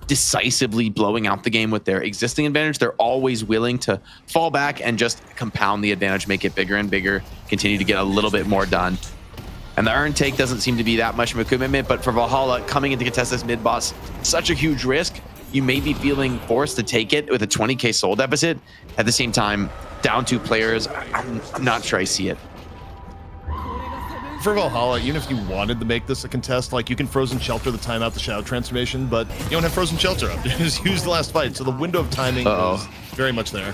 decisively blowing out the game with their existing advantage. They're always willing to fall back and just compound the advantage, make it bigger and bigger, continue to get a little bit more done. And the earn take doesn't seem to be that much of a commitment, but for Valhalla, coming in to contest this mid-boss, such a huge risk. You may be feeling forced to take it with a 20K soul deficit. At the same time, down 2 players, I'm not sure I see it. For Valhalla, even if you wanted to make this a contest, like, you can Frozen Shelter the timeout, the Shadow transformation, but you don't have Frozen Shelter up. Just use the last fight, so the window of timing is very much there.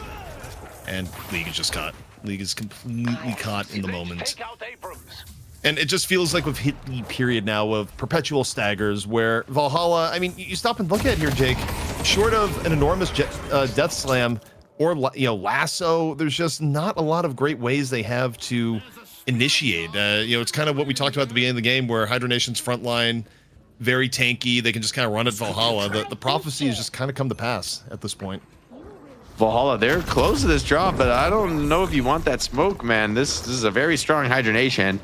And League is just caught. League is completely caught in the moment. Take out Abrams. And it just feels like we've hit the period now of perpetual staggers where Valhalla, I mean, you stop and look at it here, Jake, short of an enormous death slam or, lasso, there's just not a lot of great ways they have to initiate. It's kind of what we talked about at the beginning of the game, where Hydra Nation's front line, very tanky. They can just kind of run at Valhalla. The prophecy has just kind of come to pass at this point. Valhalla, they're close to this drop, but I don't know if you want that smoke, man. This is a very strong Hydra Nation.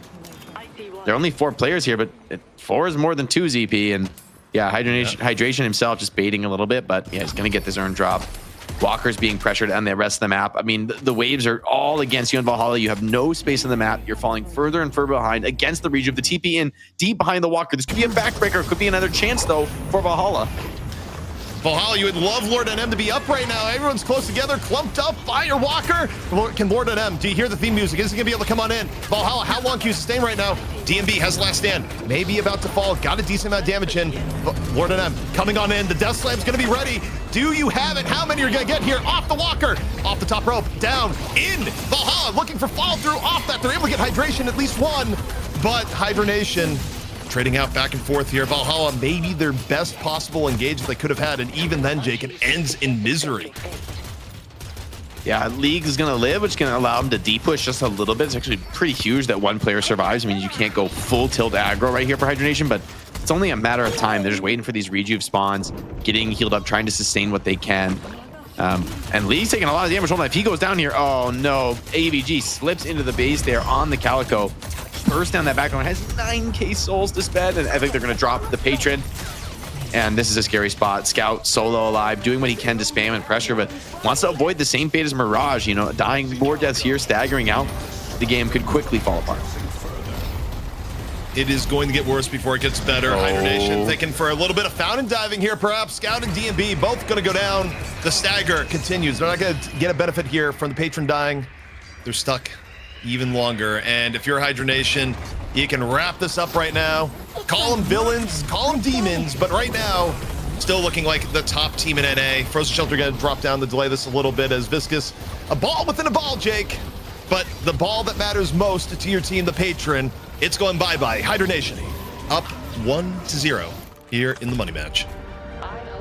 There are only 4 players here, but 4 is more than 2 ZP. And yeah, Hydration himself just baiting a little bit, but yeah, he's going to get this earn drop. Walker's being pressured on the rest of the map. I mean, the waves are all against you in Valhalla. You have no space in the map. You're falling further and further behind against the region of the TP in deep behind the Walker. This could be a backbreaker. Could be another chance, though, for Valhalla. Valhalla, you would love Lord NM to be up right now. Everyone's close together, clumped up by your Walker. Can Lord NM, do you hear the theme music? Is he gonna be able to come on in? Valhalla, how long can you sustain right now? DMB has last stand, maybe about to fall, got a decent amount of damage in. Lord NM coming on in, the Death Slam's gonna be ready. Do you have it? How many are gonna get here? Off the Walker, off the top rope, down, in. Valhalla looking for follow through off that. They're able to get Hydration, at least one, but Hydra Nation trading out back and forth here. Valhalla, maybe their best possible engagement they could have had, and even then, Jake, it ends in misery. Yeah, League is going to live, which is going to allow him to deep-push just a little bit. It's actually pretty huge that 1 player survives. I mean, you can't go full tilt aggro right here for Hydra Nation, but it's only a matter of time. They're just waiting for these rejuve spawns, getting healed up, trying to sustain what they can. And Lee's taking a lot of damage. Hold on, if he goes down here, oh no, AVG slips into the base there on the Calico. Burst down that background, has 9K souls to spend, and I think they're going to drop the Patron. And this is a scary spot. Scout solo alive, doing what he can to spam and pressure, but wants to avoid the same fate as Mirage. Dying more deaths here, staggering out. The game could quickly fall apart. It is going to get worse before it gets better. Hydra Nation thinking for a little bit of fountain diving here, perhaps. Scout and DMB both going to go down. The stagger continues. They're not going to get a benefit here from the patron dying. They're stuck even longer. And if you're Hydra Nation, you can wrap this up right now. Call them villains, call them demons, but right now, still looking like the top team in NA. Frozen Shelter going to drop down to delay this a little bit as Viscous, a ball within a ball, Jake. But the ball that matters most to your team, the patron, it's going bye-bye. Hydra Nation up 1-0 here in the money match.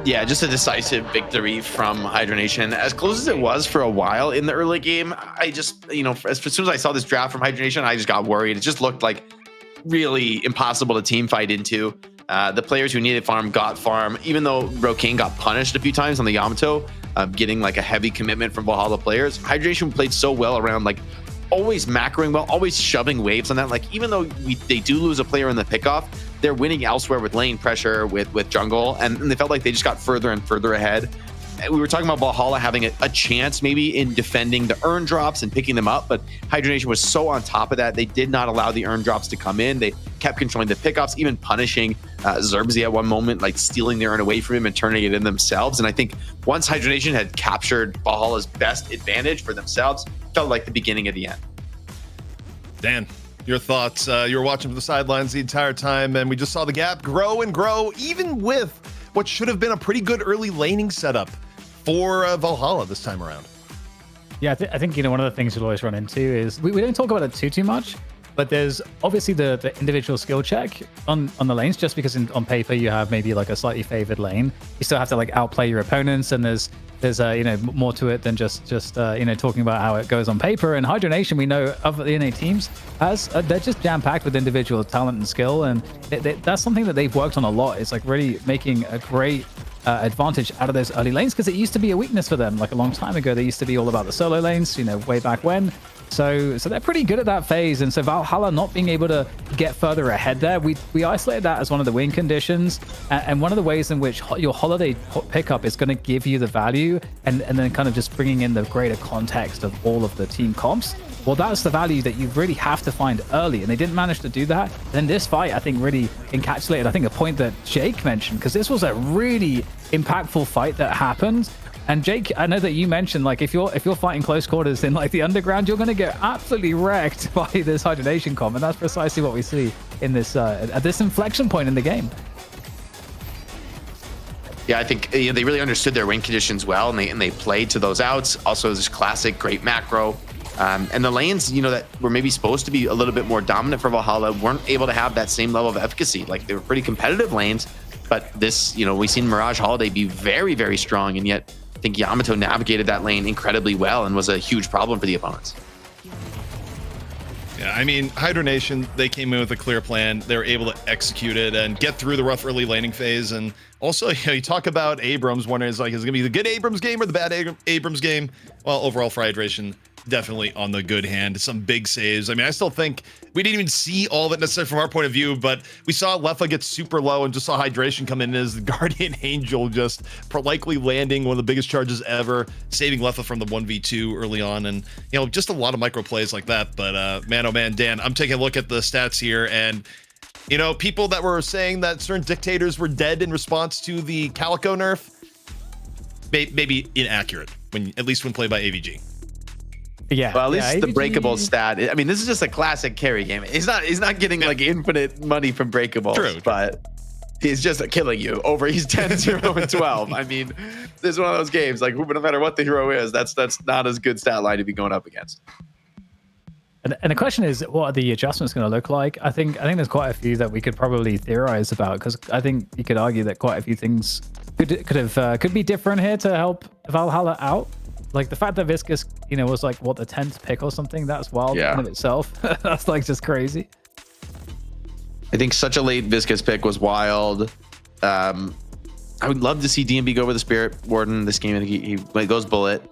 Yeah, just a decisive victory from Hydra Nation. As close as it was for a while in the early game, I just, as soon as I saw this draft from Hydra Nation, I just got worried. It just looked like really impossible to team fight into. The players who needed farm got farm, even though Rokane got punished a few times on the Yamato, getting like a heavy commitment from Valhalla players. Hydra Nation played so well around like always macroing well, always shoving waves on that. Like even though they do lose a player in the pickoff, they're winning elsewhere with lane pressure, with jungle, and they felt like they just got further and further ahead. We were talking about Valhalla having a chance maybe in defending the earn drops and picking them up, but Hydra Nation was so on top of that. They did not allow the earn drops to come in. They kept controlling the pickoffs, even punishing Zerbzi at one moment, like stealing the earn away from him and turning it in themselves. And I think once Hydra Nation had captured Valhalla's best advantage for themselves, felt like the beginning of the end. Dan, your thoughts? You were watching from the sidelines the entire time, and we just saw the gap grow and grow, even with what should have been a pretty good early laning setup for Valhalla this time around. Yeah, I think, one of the things you'll always run into is we don't talk about it too much, but there's obviously the individual skill check on the lanes, just because on paper you have maybe like a slightly favored lane. You still have to like outplay your opponents, and there's more to it than just talking about how it goes on paper. And Hydra Nation, we know of the NA teams, they're just jam-packed with individual talent and skill, and that's something that they've worked on a lot. It's like really making a great advantage out of those early lanes, because it used to be a weakness for them. Like a long time ago, they used to be all about the solo lanes, way back when. So they're pretty good at that phase, and so Valhalla not being able to get further ahead there, we isolated that as one of the win conditions, and one of the ways in which your holiday pickup is going to give you the value, and then kind of just bringing in the greater context of all of the team comps. Well, that's the value that you really have to find early, and they didn't manage to do that. Then this fight, I think, really encapsulated, I think, a point that Jake mentioned, because this was a really impactful fight that happened. And Jake, I know that you mentioned, like, if you're fighting close quarters in like the underground, you're going to get absolutely wrecked by this Hydra Nation comp, and that's precisely what we see in this at this inflection point in the game. Yeah, I think they really understood their win conditions well, and they played to those outs. Also, this classic great macro. And the lanes, that were maybe supposed to be a little bit more dominant for Valhalla weren't able to have that same level of efficacy. Like, they were pretty competitive lanes, but this, we've seen Mirage Holiday be very, very strong, and yet I think Yamato navigated that lane incredibly well and was a huge problem for the opponents. Yeah, I mean, Hydra Nation, they came in with a clear plan. They were able to execute it and get through the rough early laning phase. And also, you talk about Abrams, wondering, is it going to be the good Abrams game or the bad Abrams game? Well, overall for Hydra Nation, definitely on the good hand. Some big saves. I mean, I still think we didn't even see all of it necessarily from our point of view, but we saw Leffa get super low and just saw Hydration come in as the Guardian Angel, just likely landing one of the biggest charges ever, saving Leffa from the 1v2 early on. And, just a lot of micro plays like that. But man, oh man, Dan, I'm taking a look at the stats here, and people that were saying that certain dictators were dead in response to the Calico nerf, maybe inaccurate, at least when played by AVG. Yeah. Well, at least the AVG... breakable stat. I mean, this is just a classic carry game. He's not getting like infinite money from breakables. True. But he's just killing you over. He's 10, 0, and 12. I mean, this is one of those games. Like, no matter what the hero is, that's not as good stat line to be going up against. And the question is, what are the adjustments going to look like? I think there's quite a few that we could probably theorize about, because I think you could argue that quite a few things could be different here to help Valhalla out. Like the fact that Viscous, was like the 10th pick or something, that's wild in of itself. That's like just crazy. I think such a late Viscous pick was wild. I would love to see DMB go with the Spirit Warden this game. I think he goes Bullet.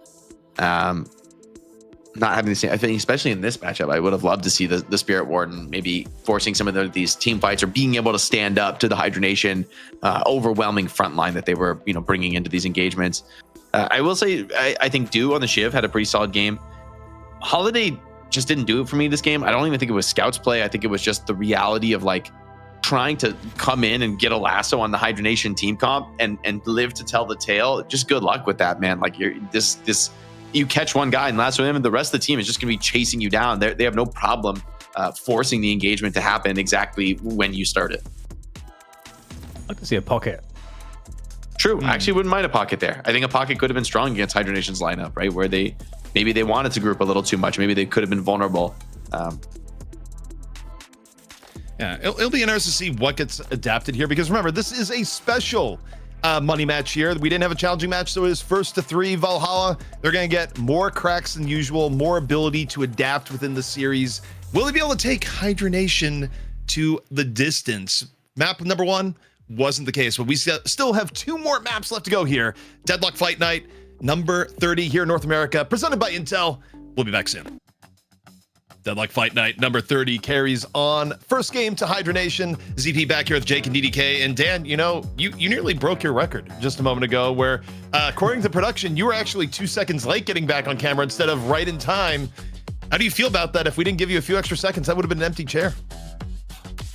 Not having the same, I think, especially in this matchup, I would have loved to see the Spirit Warden maybe forcing some of these team fights, or being able to stand up to the Hydra Nation overwhelming front line that they were, bringing into these engagements. I will say, I think Do on the Shiv had a pretty solid game. Holiday just didn't do it for me this game. I don't even think it was Scout's play. I think it was just the reality of like trying to come in and get a lasso on the Hydra Nation team comp and live to tell the tale. Just good luck with that, man. Like you catch one guy and lasso him, and the rest of the team is just going to be chasing you down. They have no problem forcing the engagement to happen exactly when you start it. I'd like to see a pocket. True. I actually wouldn't mind a pocket there. I think a pocket could have been strong against Hydra Nation's lineup, right? Where maybe they wanted to group a little too much. Maybe they could have been vulnerable. Yeah, it'll be interesting to see what gets adapted here, because remember, this is a special money match here. We didn't have a challenging match, so it is first to 3 Valhalla. They're going to get more cracks than usual, more ability to adapt within the series. Will they be able to take Hydra Nation to the distance? Map number 1 wasn't the case, but we still have 2 more maps left to go here. Deadlock Fight Night, number 30 here in North America, presented by Intel. We'll be back soon. Deadlock Fight Night number 30 carries on. First game to Hydra Nation. ZP back here with Jake and DDK. And Dan, you know, you nearly broke your record just a moment ago where, according to production, you were actually 2 seconds late getting back on camera instead of right in time. How do you feel about that? If we didn't give you a few extra seconds, that would have been an empty chair.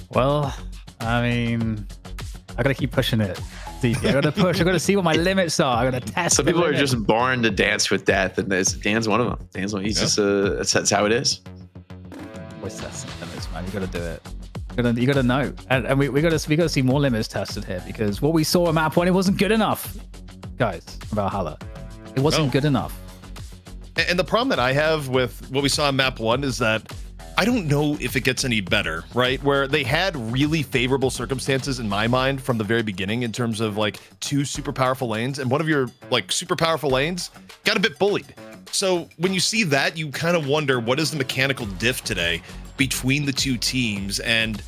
Well, I mean, I got to keep pushing it. I got to push. I got to see what my limits are. I got to test. Some people are just born to dance with death, and Dan's one of them. Dan's one. He's just that's how it is. Always testing limits, man. You got to do it. You got to know, and we got to see more limits tested here, because what we saw in map 1, it wasn't good enough, guys. Valhalla, it wasn't good enough. And the problem that I have with what we saw in map 1 is that I don't know if it gets any better, right? Where they had really favorable circumstances in my mind from the very beginning in terms of like 2 super powerful lanes, and one of your like super powerful lanes got a bit bullied. So when you see that, you kind of wonder, what is the mechanical diff today between the 2 teams? And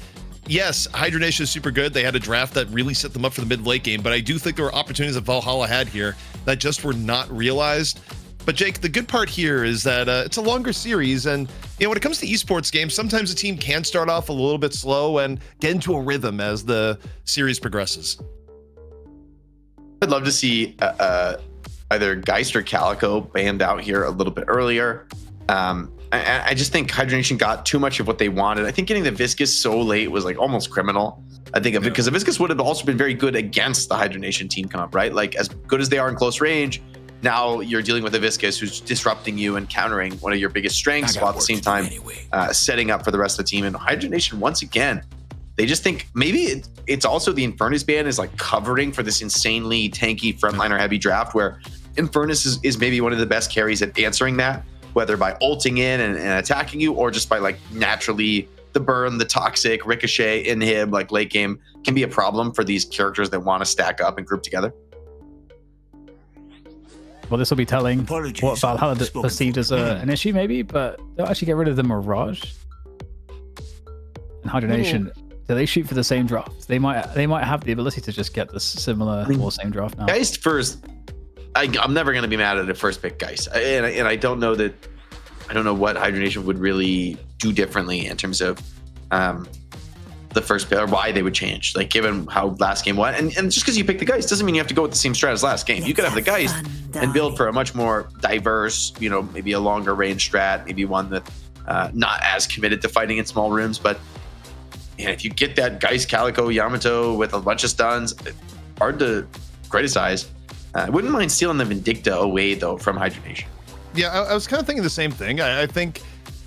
yes, Hydra Nation is super good. They had a draft that really set them up for the mid-late game, but I do think there were opportunities that Valhalla had here that just were not realized. But Jake, the good part here is that it's a longer series, and you know, when it comes to esports games, sometimes a team can start off a little bit slow and get into a rhythm as the series progresses. I'd love to see either Geist or Calico banned out here a little bit earlier. I just think Hydra Nation got too much of what they wanted. I think getting the Viscous so late was like almost criminal. I think because the Viscous would have also been very good against the Hydra Nation team come up, right? Like, as good as they are in close range, now you're dealing with a Viscous who's disrupting you and countering one of your biggest strengths, while at the same time setting up for the rest of the team. And Hydra Nation, once again, they just think maybe it's also the Infernus ban is like covering for this insanely tanky frontliner heavy draft, where Infernus is maybe one of the best carries at answering that, whether by ulting in and attacking you, or just by like naturally the burn, the toxic ricochet in him, like late game can be a problem for these characters that want to stack up and group together. Well, this will be telling what Valhalla perceived as an issue, maybe, but they'll actually get rid of the Mirage. And Hydra Nation, do they shoot for the same draft? They might have the ability to just get this similar or same draft now. Geist first, I'm never going to be mad at a first pick Geist, and I don't know what Hydra Nation would really do differently in terms of the first pick, or why they would change, like given how last game went. And just because you pick the Geist doesn't mean you have to go with the same strat as last game. You could have the Geist and build for a much more diverse, you know, maybe a longer range strat, maybe one that not as committed to fighting in small rooms. But man, if you get that Geist Calico Yamato with a bunch of stuns, hard to criticize. I wouldn't mind stealing the Vindicta away though from Hydra Nation. Yeah, I was kind of thinking the same thing. I think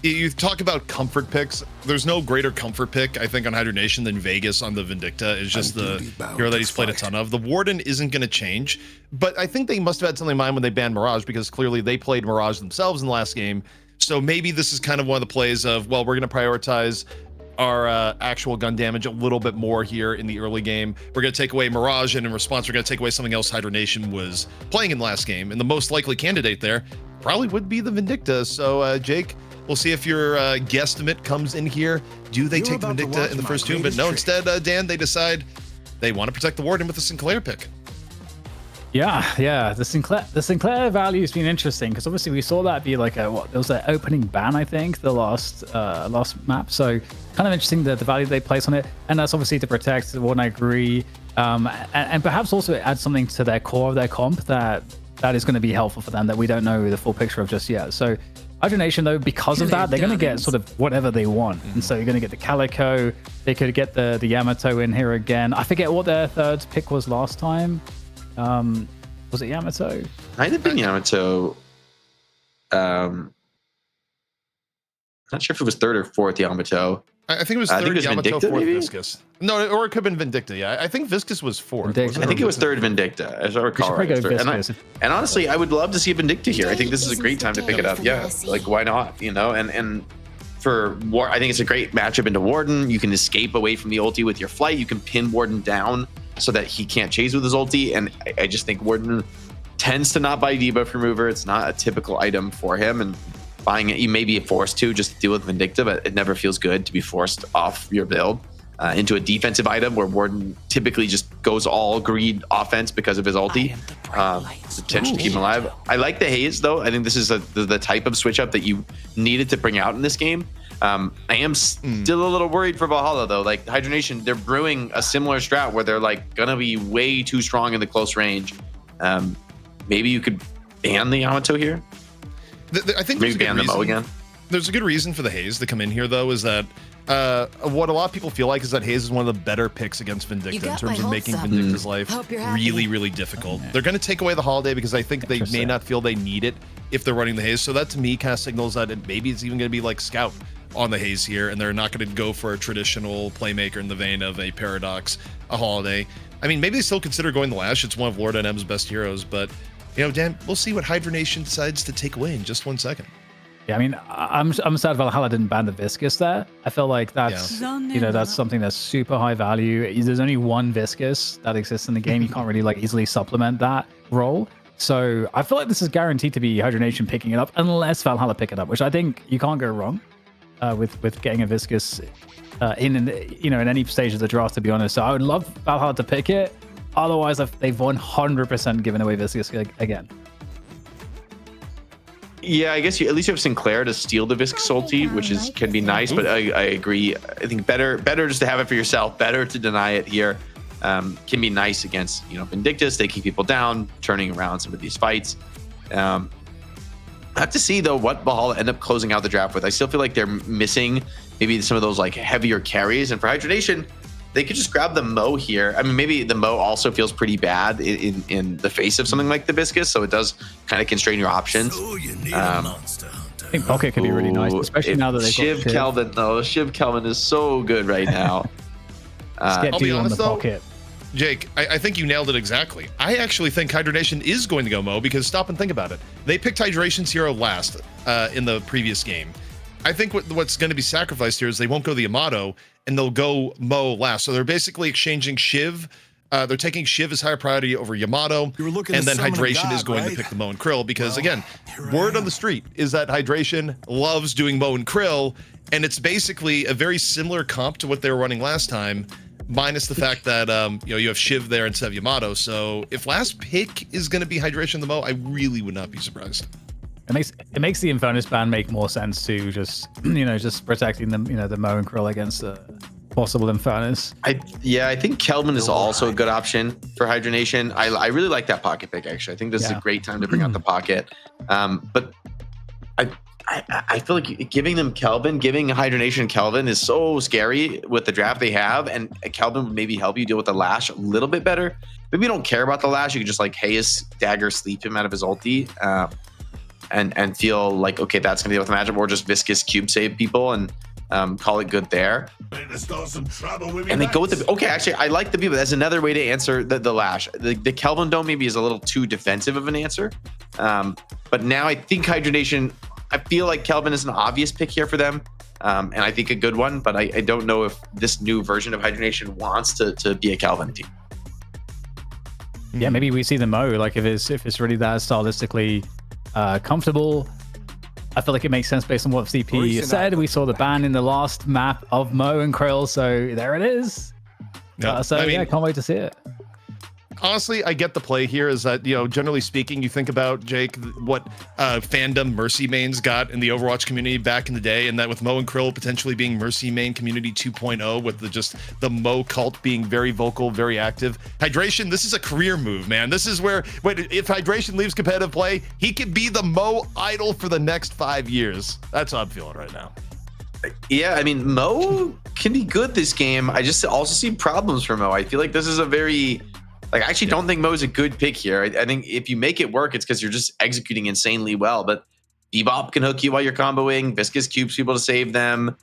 you talk about comfort picks. There's no greater comfort pick, I think, on Hydra Nation than Vegas on the Vindicta. It's just the hero that he's played a ton of. The Warden isn't going to change, but I think they must have had something in mind when they banned Mirage, because clearly they played Mirage themselves in the last game. So maybe this is kind of one of the plays of, well, we're going to prioritize our actual gun damage a little bit more here in the early game. We're going to take away Mirage, and in response, we're going to take away something else Hydra Nation was playing in the last game. And the most likely candidate there probably would be the Vindicta. So, Jake, we'll see if your guesstimate comes in here. Do they take the Vindicta in the first tomb? But no, instead, Dan, they decide they want to protect the Warden with the Sinclair pick. Yeah. The Sinclair value has been interesting, because obviously we saw that be like there was an opening ban, I think, the last map. So kind of interesting the value they place on it, and that's obviously to protect the Warden. I agree, and perhaps also add something to their core of their comp that is going to be helpful for them that we don't know the full picture of just yet. So Hydra Nation, though, because of that, they're going to get sort of whatever they want. And so you're going to get the Calico. They could get the Yamato in here again. I forget what their third pick was last time. Was it Yamato? Might have been Yamato. Not sure if it was third or fourth Yamato. I think it was third Yamato, Vindicta, fourth maybe? Viscous. No, or it could have been Vindicta. Yeah, I think Viscous was fourth. Vindicta. I think it was third Vindicta, as I recall. Right. And honestly, I would love to see a Vindicta here. I think this is a great time to pick it up. Yeah, like why not? You know, and for War, I think it's a great matchup into Warden. You can escape away from the ulti with your flight. You can pin Warden down so that he can't chase with his ulti. And I just think Warden tends to not buy debuff remover. It's not a typical item for him, and buying it, you may be forced to just deal with Vindicta, but it never feels good to be forced off your build into a defensive item where Warden typically just goes all greed offense because of his ulti. Potential to keep him alive. I like the haze though. I think this is the type of switch up that you needed to bring out in this game. I am still a little worried for Valhalla though. Like Hydra Nation, they're brewing a similar strat where they're like gonna be way too strong in the close range. Maybe you could ban the Yamato here. I think Maybe ban the Mo again. There's a good reason for the Haze to come in here, though, is that what a lot of people feel like is that Haze is one of the better picks against Vindicta in terms of making Vindicta's life really, really difficult. They're going to take away the Holiday because I think they may not feel they need it if they're running the Haze. So that to me kind of signals that maybe it's even going to be like Scout on the Haze here, and they're not going to go for a traditional playmaker in the vein of a Paradox, a Holiday. I mean, maybe they still consider going the Lash. It's one of Lord NM's best heroes, but, you know, Dan, we'll see what Hydra Nation decides to take away in just 1 second. Yeah, I mean, I'm sad Valhalla didn't ban the Viscous there. I feel like that's you know, that's something that's super high value. There's only one Viscous that exists in the game. You can't really like easily supplement that role. So I feel like this is guaranteed to be Hydra Nation picking it up unless Valhalla pick it up, which I think you can't go wrong with getting a Viscous in any stage of the draft, to be honest. So I would love Valhalla to pick it. Otherwise, they've 100% given away Viscous again. Yeah, I guess at least you have Sinclair to steal the Viscous ulti, which can be nice, but I agree. I think better just to have it for yourself, better to deny it here. Can be nice against, Vindictus, taking people down, turning around some of these fights. I have to see, though, what Valhalla end up closing out the draft with. I still feel like they're missing maybe some of those like heavier carries, and for Hydra Nation, they could just grab the Mo here. I mean, maybe the Mo also feels pretty bad in the face of something like the Viscous, so it does kind of constrain your options. So you need a monster hunter. I think Pocket could be really nice, especially now that they've got Shiv Kelvin, though. Shiv Kelvin is so good right now. I'll be honest, though, Pocket. Jake, I think you nailed it exactly. I actually think Hydra Nation is going to go Mo, because stop and think about it. They picked Hydra Nation's hero last in the previous game. I think what's going to be sacrificed here is they won't go the Yamato, and they'll go Mo last. So they're basically exchanging Shiv. They're taking Shiv as higher priority over Yamato, and then Hydration is going to pick the Mo and Krill, because again, word on the street is that Hydration loves doing Mo and Krill, and it's basically a very similar comp to what they were running last time, minus the fact that you have Shiv there instead of Yamato. So if last pick is going to be Hydration the Mo, I really would not be surprised. It makes the Infernus ban make more sense to just just protecting them, the Mo and Krill against a possible Infernus. I think Kelvin is also a good option for Hydra Nation. I really like that pocket pick, actually. I think this is a great time to bring out the pocket. But I feel like giving Hydra Nation Kelvin is so scary with the draft they have, and Kelvin would maybe help you deal with the Lash a little bit better. Maybe you don't care about the Lash. You can just like Haze Dagger sleep him out of his ulti. And feel like, okay, that's gonna deal with the matchup, or just Viscous cube save people and call it good there. And they go with the, okay, actually, I like the people. That's another way to answer the Lash. The Kelvin Dome maybe is a little too defensive of an answer. But now I think Hydra Nation, I feel like Kelvin is an obvious pick here for them. And I think a good one, but I don't know if this new version of Hydra Nation wants to be a Kelvin team. Yeah, maybe we see the Mo, like if it's really that stylistically comfortable. I feel like it makes sense based on what CP said. We saw the ban in the last map of Mo and Krill, so there it is. Yeah, I can't wait to see it. Honestly, I get the play here is that, generally speaking, you think about, Jake, what fandom Mercy mains got in the Overwatch community back in the day, and that with Mo and Krill potentially being Mercy main community 2.0, with the Mo cult being very vocal, very active. Hydration, this is a career move, man. This is where, if Hydration leaves competitive play, he could be the Mo idol for the next 5 years. That's how I'm feeling right now. Yeah, I mean, Mo can be good this game. I just also see problems for Mo. I feel like this is a very... I actually don't think Mo's a good pick here. I think if you make it work, it's because you're just executing insanely well. But Bebop can hook you while you're comboing. Viscous cubes people to save them.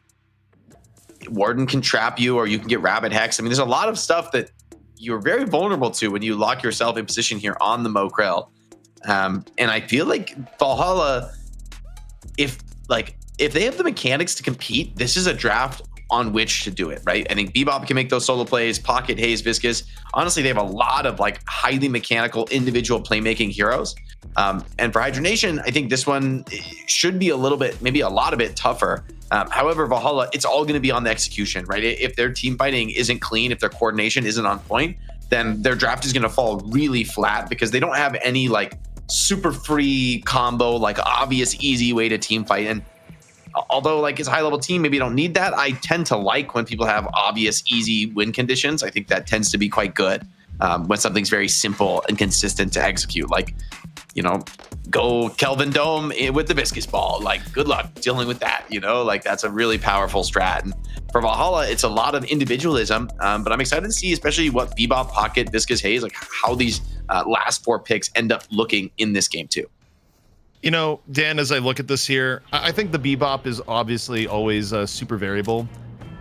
Warden can trap you, or you can get Rabbit Hex. I mean, there's a lot of stuff that you're very vulnerable to when you lock yourself in position here on the Mo Krill. And I feel like Valhalla, if they have the mechanics to compete, this is a draft on which to do it, right? I think Bebop can make those solo plays, Pocket, Haze, Viscous. Honestly, they have a lot of highly mechanical individual playmaking heroes. And for Hydra Nation, I think this one should be a lot of it tougher. However, Valhalla, it's all going to be on the execution, right? If their team fighting isn't clean, if their coordination isn't on point, then their draft is going to fall really flat, because they don't have any super free combo, obvious easy way to team fight. And although like it's a high level team, maybe you don't need that. I tend to like when people have obvious, easy win conditions. I think that tends to be quite good when something's very simple and consistent to execute. Like, you know, go Kelvin Dome with the Viscous Ball. Like, good luck dealing with that. You know, like that's a really powerful strat. And for Valhalla, it's a lot of individualism, but I'm excited to see, especially what Bebop, Pocket, Viscous Haze, like how these last 4 picks end up looking in this game too. You know, Dan, as I look at this here, I think the Bebop is obviously always super variable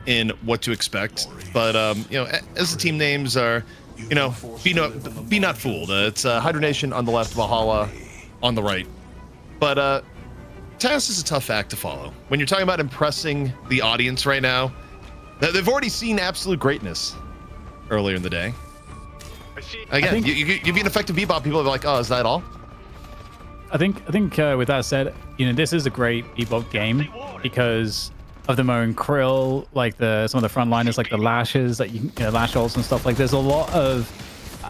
in what to expect. But, you know, as the team names are, you know, be not fooled. It's Hydra Nation on the left, Valhalla on the right. But TAS is a tough act to follow. When you're talking about impressing the audience right now, they've already seen absolute greatness earlier in the day. Again, you be an effective Bebop, people are like, oh, is that all? I think with that said, you know, this is a great Bebop game because of the Mo and Krill, like some of the frontliners, like the lashes that you know, lash ults and stuff. Like there's a lot of,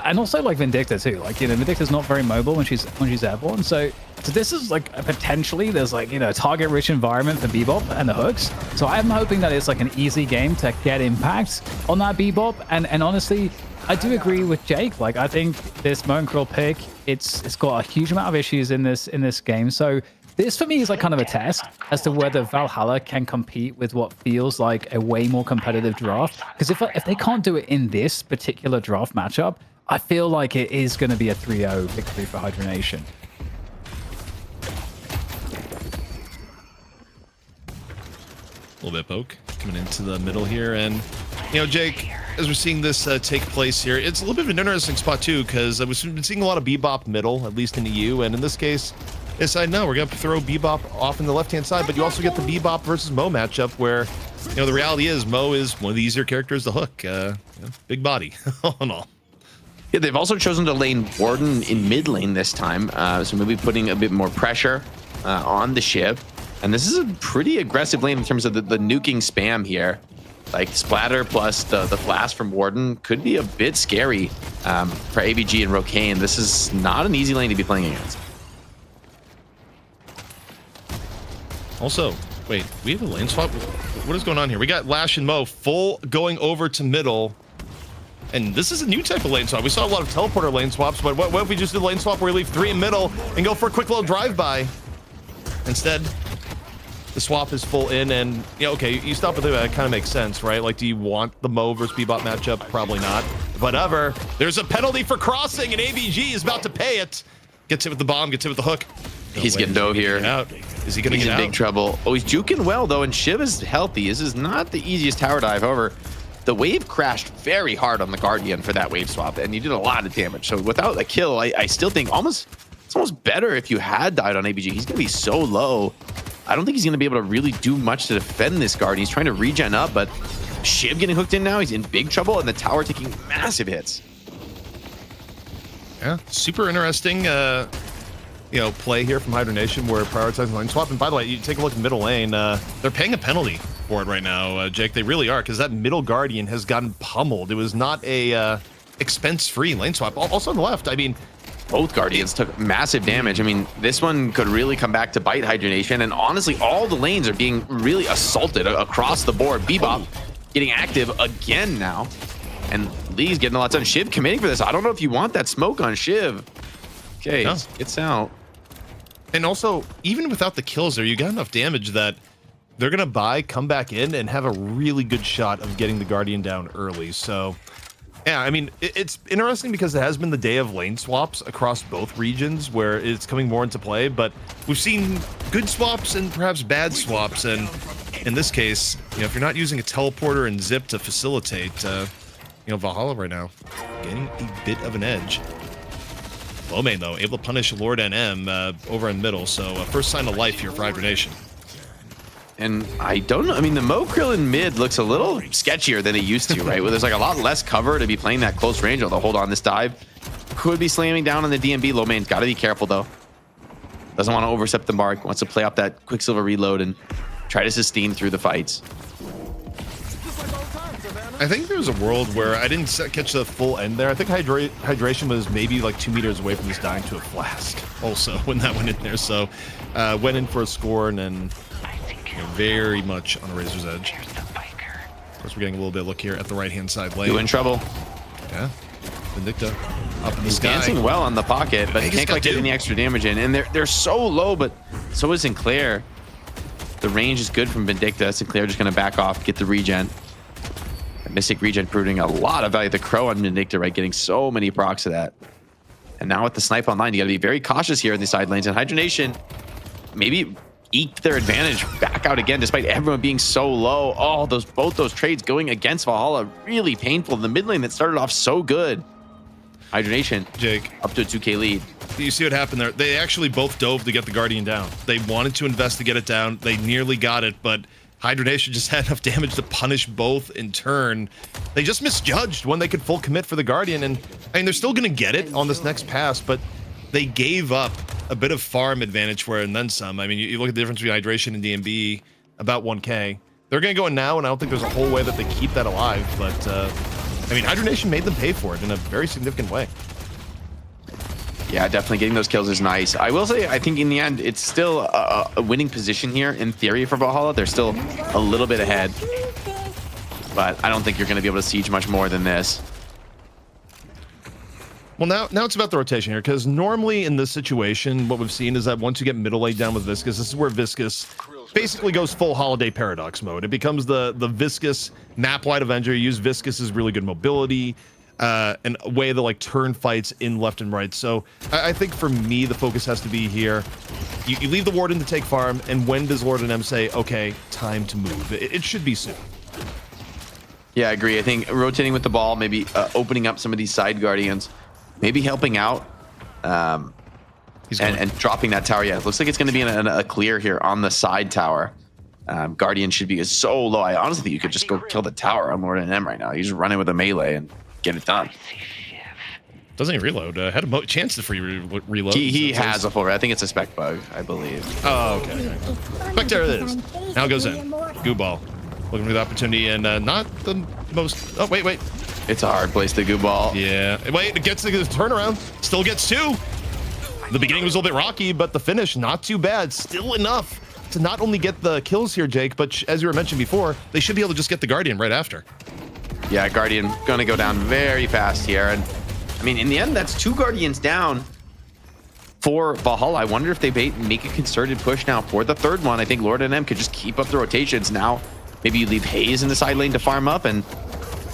and also like Vindicta too. Like, you know, Vindicta's not very mobile when she's airborne. So this is like potentially there's like, you know, a target rich environment for Bebop and the hooks. So I'm hoping that it's like an easy game to get impact on that Bebop. And honestly, I do agree with Jake. Like, I think this Mo and Krill pick, it's got a huge amount of issues in this game. So this for me is like kind of a test as to whether Valhalla can compete with what feels like a way more competitive draft. Because if they can't do it in this particular draft matchup, I feel like it is going to be a 3-0 victory for Hydra Nation. A little bit poke coming into the middle here, and you know, Jake, as we're seeing this take place here, it's a little bit of an interesting spot too, because we've been seeing a lot of Bebop middle, at least in EU, and in this case, they decided no, we're gonna throw Bebop off in the left-hand side, but you also get the Bebop versus Mo matchup, where you know the reality is Mo is one of the easier characters to hook, you know, big body, all in all. Yeah, they've also chosen to lane Warden in mid lane this time, so maybe putting a bit more pressure on the Shiv. And this is a pretty aggressive lane in terms of the nuking spam here. Like Splatter plus the flash from Warden could be a bit scary for AVG and Rokane. This is not an easy lane to be playing against. Also, wait, we have a lane swap? What is going on here? We got Lash and Mo full going over to middle. And this is a new type of lane swap. We saw a lot of teleporter lane swaps, but what if we just did a lane swap where we leave 3 in middle and go for a quick little drive-by? Instead, the swap is full in, and you know, okay, you stop with it, that kind of makes sense, right? Like, do you want the Mo versus Bebop matchup? Probably not. Whatever. There's a penalty for crossing, and AVG is about to pay it. Gets hit with the bomb, gets hit with the hook. He's getting no here. Out. Is he gonna get out? He's in big trouble. Oh, he's juking well though, and Shiv is healthy. This is not the easiest tower dive. However, the wave crashed very hard on the Guardian for that wave swap, and he did a lot of damage. So without a kill, I still think it's almost better if you had died on ABG. He's gonna be so low. I don't think he's gonna be able to really do much to defend this Guardian. He's trying to regen up, but Shiv getting hooked in now. He's in big trouble, and the tower taking massive hits. Yeah, super interesting. You know, play here from Hydra Nation. We're prioritizing lane swap. And by the way, you take a look at middle lane. They're paying a penalty for it right now, Jake. They really are, because that middle Guardian has gotten pummeled. It was not a expense-free lane swap. Also on the left, I mean, both Guardians took massive damage. I mean, this one could really come back to bite Hydra Nation. And honestly, all the lanes are being really assaulted across the board. Bebop getting active again now. And Lee's getting a lot done. Shiv committing for this. I don't know if you want that smoke on Shiv. Okay, no. It's out. And also, even without the kills there, you got enough damage that they're going to come back in, and have a really good shot of getting the Guardian down early. So, yeah, I mean, it's interesting because it has been the day of lane swaps across both regions where it's coming more into play, but we've seen good swaps and perhaps bad swaps. And in this case, you know, if you're not using a teleporter and zip to facilitate, you know, Valhalla right now getting a bit of an edge. Low main, though, able to punish Lord NM over in middle, so first sign of life here for Hydra Nation. And I don't know, I mean, the Mo Krill in mid looks a little sketchier than it used to, right? Where there's like a lot less cover to be playing that close range, although hold on, this dive could be slamming down on the DMB. Low main's got to be careful, though. Doesn't want to overstep the mark, wants to play up that Quicksilver reload and try to sustain through the fights. I think there was a world where I didn't catch the full end there. I think Hydration was maybe like 2 meters away from just dying to a flask also when that went in there. So went in for a score, and then very much on a razor's edge. Of course, we're getting a little bit of look here at the right-hand side lane. You in trouble. Yeah. Vindicta up in the He's sky. dancing well on the pocket, but Vegas can't got quite get two. any extra damage in. And they're so low, but so is Sinclair. The range is good from Vindicta. Sinclair just going to back off, get the regen. Mystic regen proving a lot of value. The Crow on Vindicta, right? Getting so many procs of that. And now with the snipe online, you got to be very cautious here in the side lanes. And Hydra Nation maybe eked their advantage back out again, despite everyone being so low. Oh, both those trades going against Valhalla, really painful. The mid lane that started off so good. Hydra Nation, Jake, up to a 2K lead. you see what happened there? They actually both dove to get the Guardian down. They wanted to invest to get it down. They nearly got it, but Hydra Nation just had enough damage to punish both in turn. They just misjudged when they could full commit for the Guardian, and I mean, they're still going to get it on this next pass, but they gave up a bit of farm advantage for it and then some. I mean, you look at the difference between Hydration and DMB, about 1K. They're going to go in now, and I don't think there's a whole way that they keep that alive, but I mean, Hydra Nation made them pay for it in a very significant way. Yeah, definitely getting those kills is nice. I will say, I think in the end, it's still a winning position here in theory for Valhalla. They're still a little bit ahead, but I don't think you're going to be able to siege much more than this. Well, now it's about the rotation here, because normally in this situation, what we've seen is that once you get middle laid down with Viscous, this is where Viscous basically goes full Holiday Paradox mode. It becomes the Viscous map-wide Avenger. You use Viscous's really good mobility, and a way to like turn fights in left and right. So I think for me, the focus has to be here. You leave the Warden to take farm, and when does Lord and M say, okay, time to move? It should be soon. Yeah, I agree. I think rotating with the ball, maybe opening up some of these side Guardians, maybe helping out, and dropping that tower. Yeah, it looks like it's going to be a clear here on the side tower. Guardian should be so low. I honestly think you could just go kill the tower on Lord and M right now. You just run in with a melee and get it done. Doesn't he reload? Had a chance to free reload. He has a full. I think it's a spec bug, I believe. Oh, okay. Spectre it is. Now goes in. Goo ball. Looking for the opportunity, and not the most. Oh, wait. It's a hard place to goo ball. Yeah. Wait, it gets the turnaround. Still gets two. The beginning was a little bit rocky, but the finish, not too bad. Still enough to not only get the kills here, Jake, but as you were mentioned before, they should be able to just get the Guardian right after. Yeah, Guardian going to go down very fast here. And I mean, in the end, that's 2 Guardians down for Valhalla. I wonder if they make a concerted push now for the third one. I think Lord and M could just keep up the rotations now. Maybe you leave Hayes in the side lane to farm up, and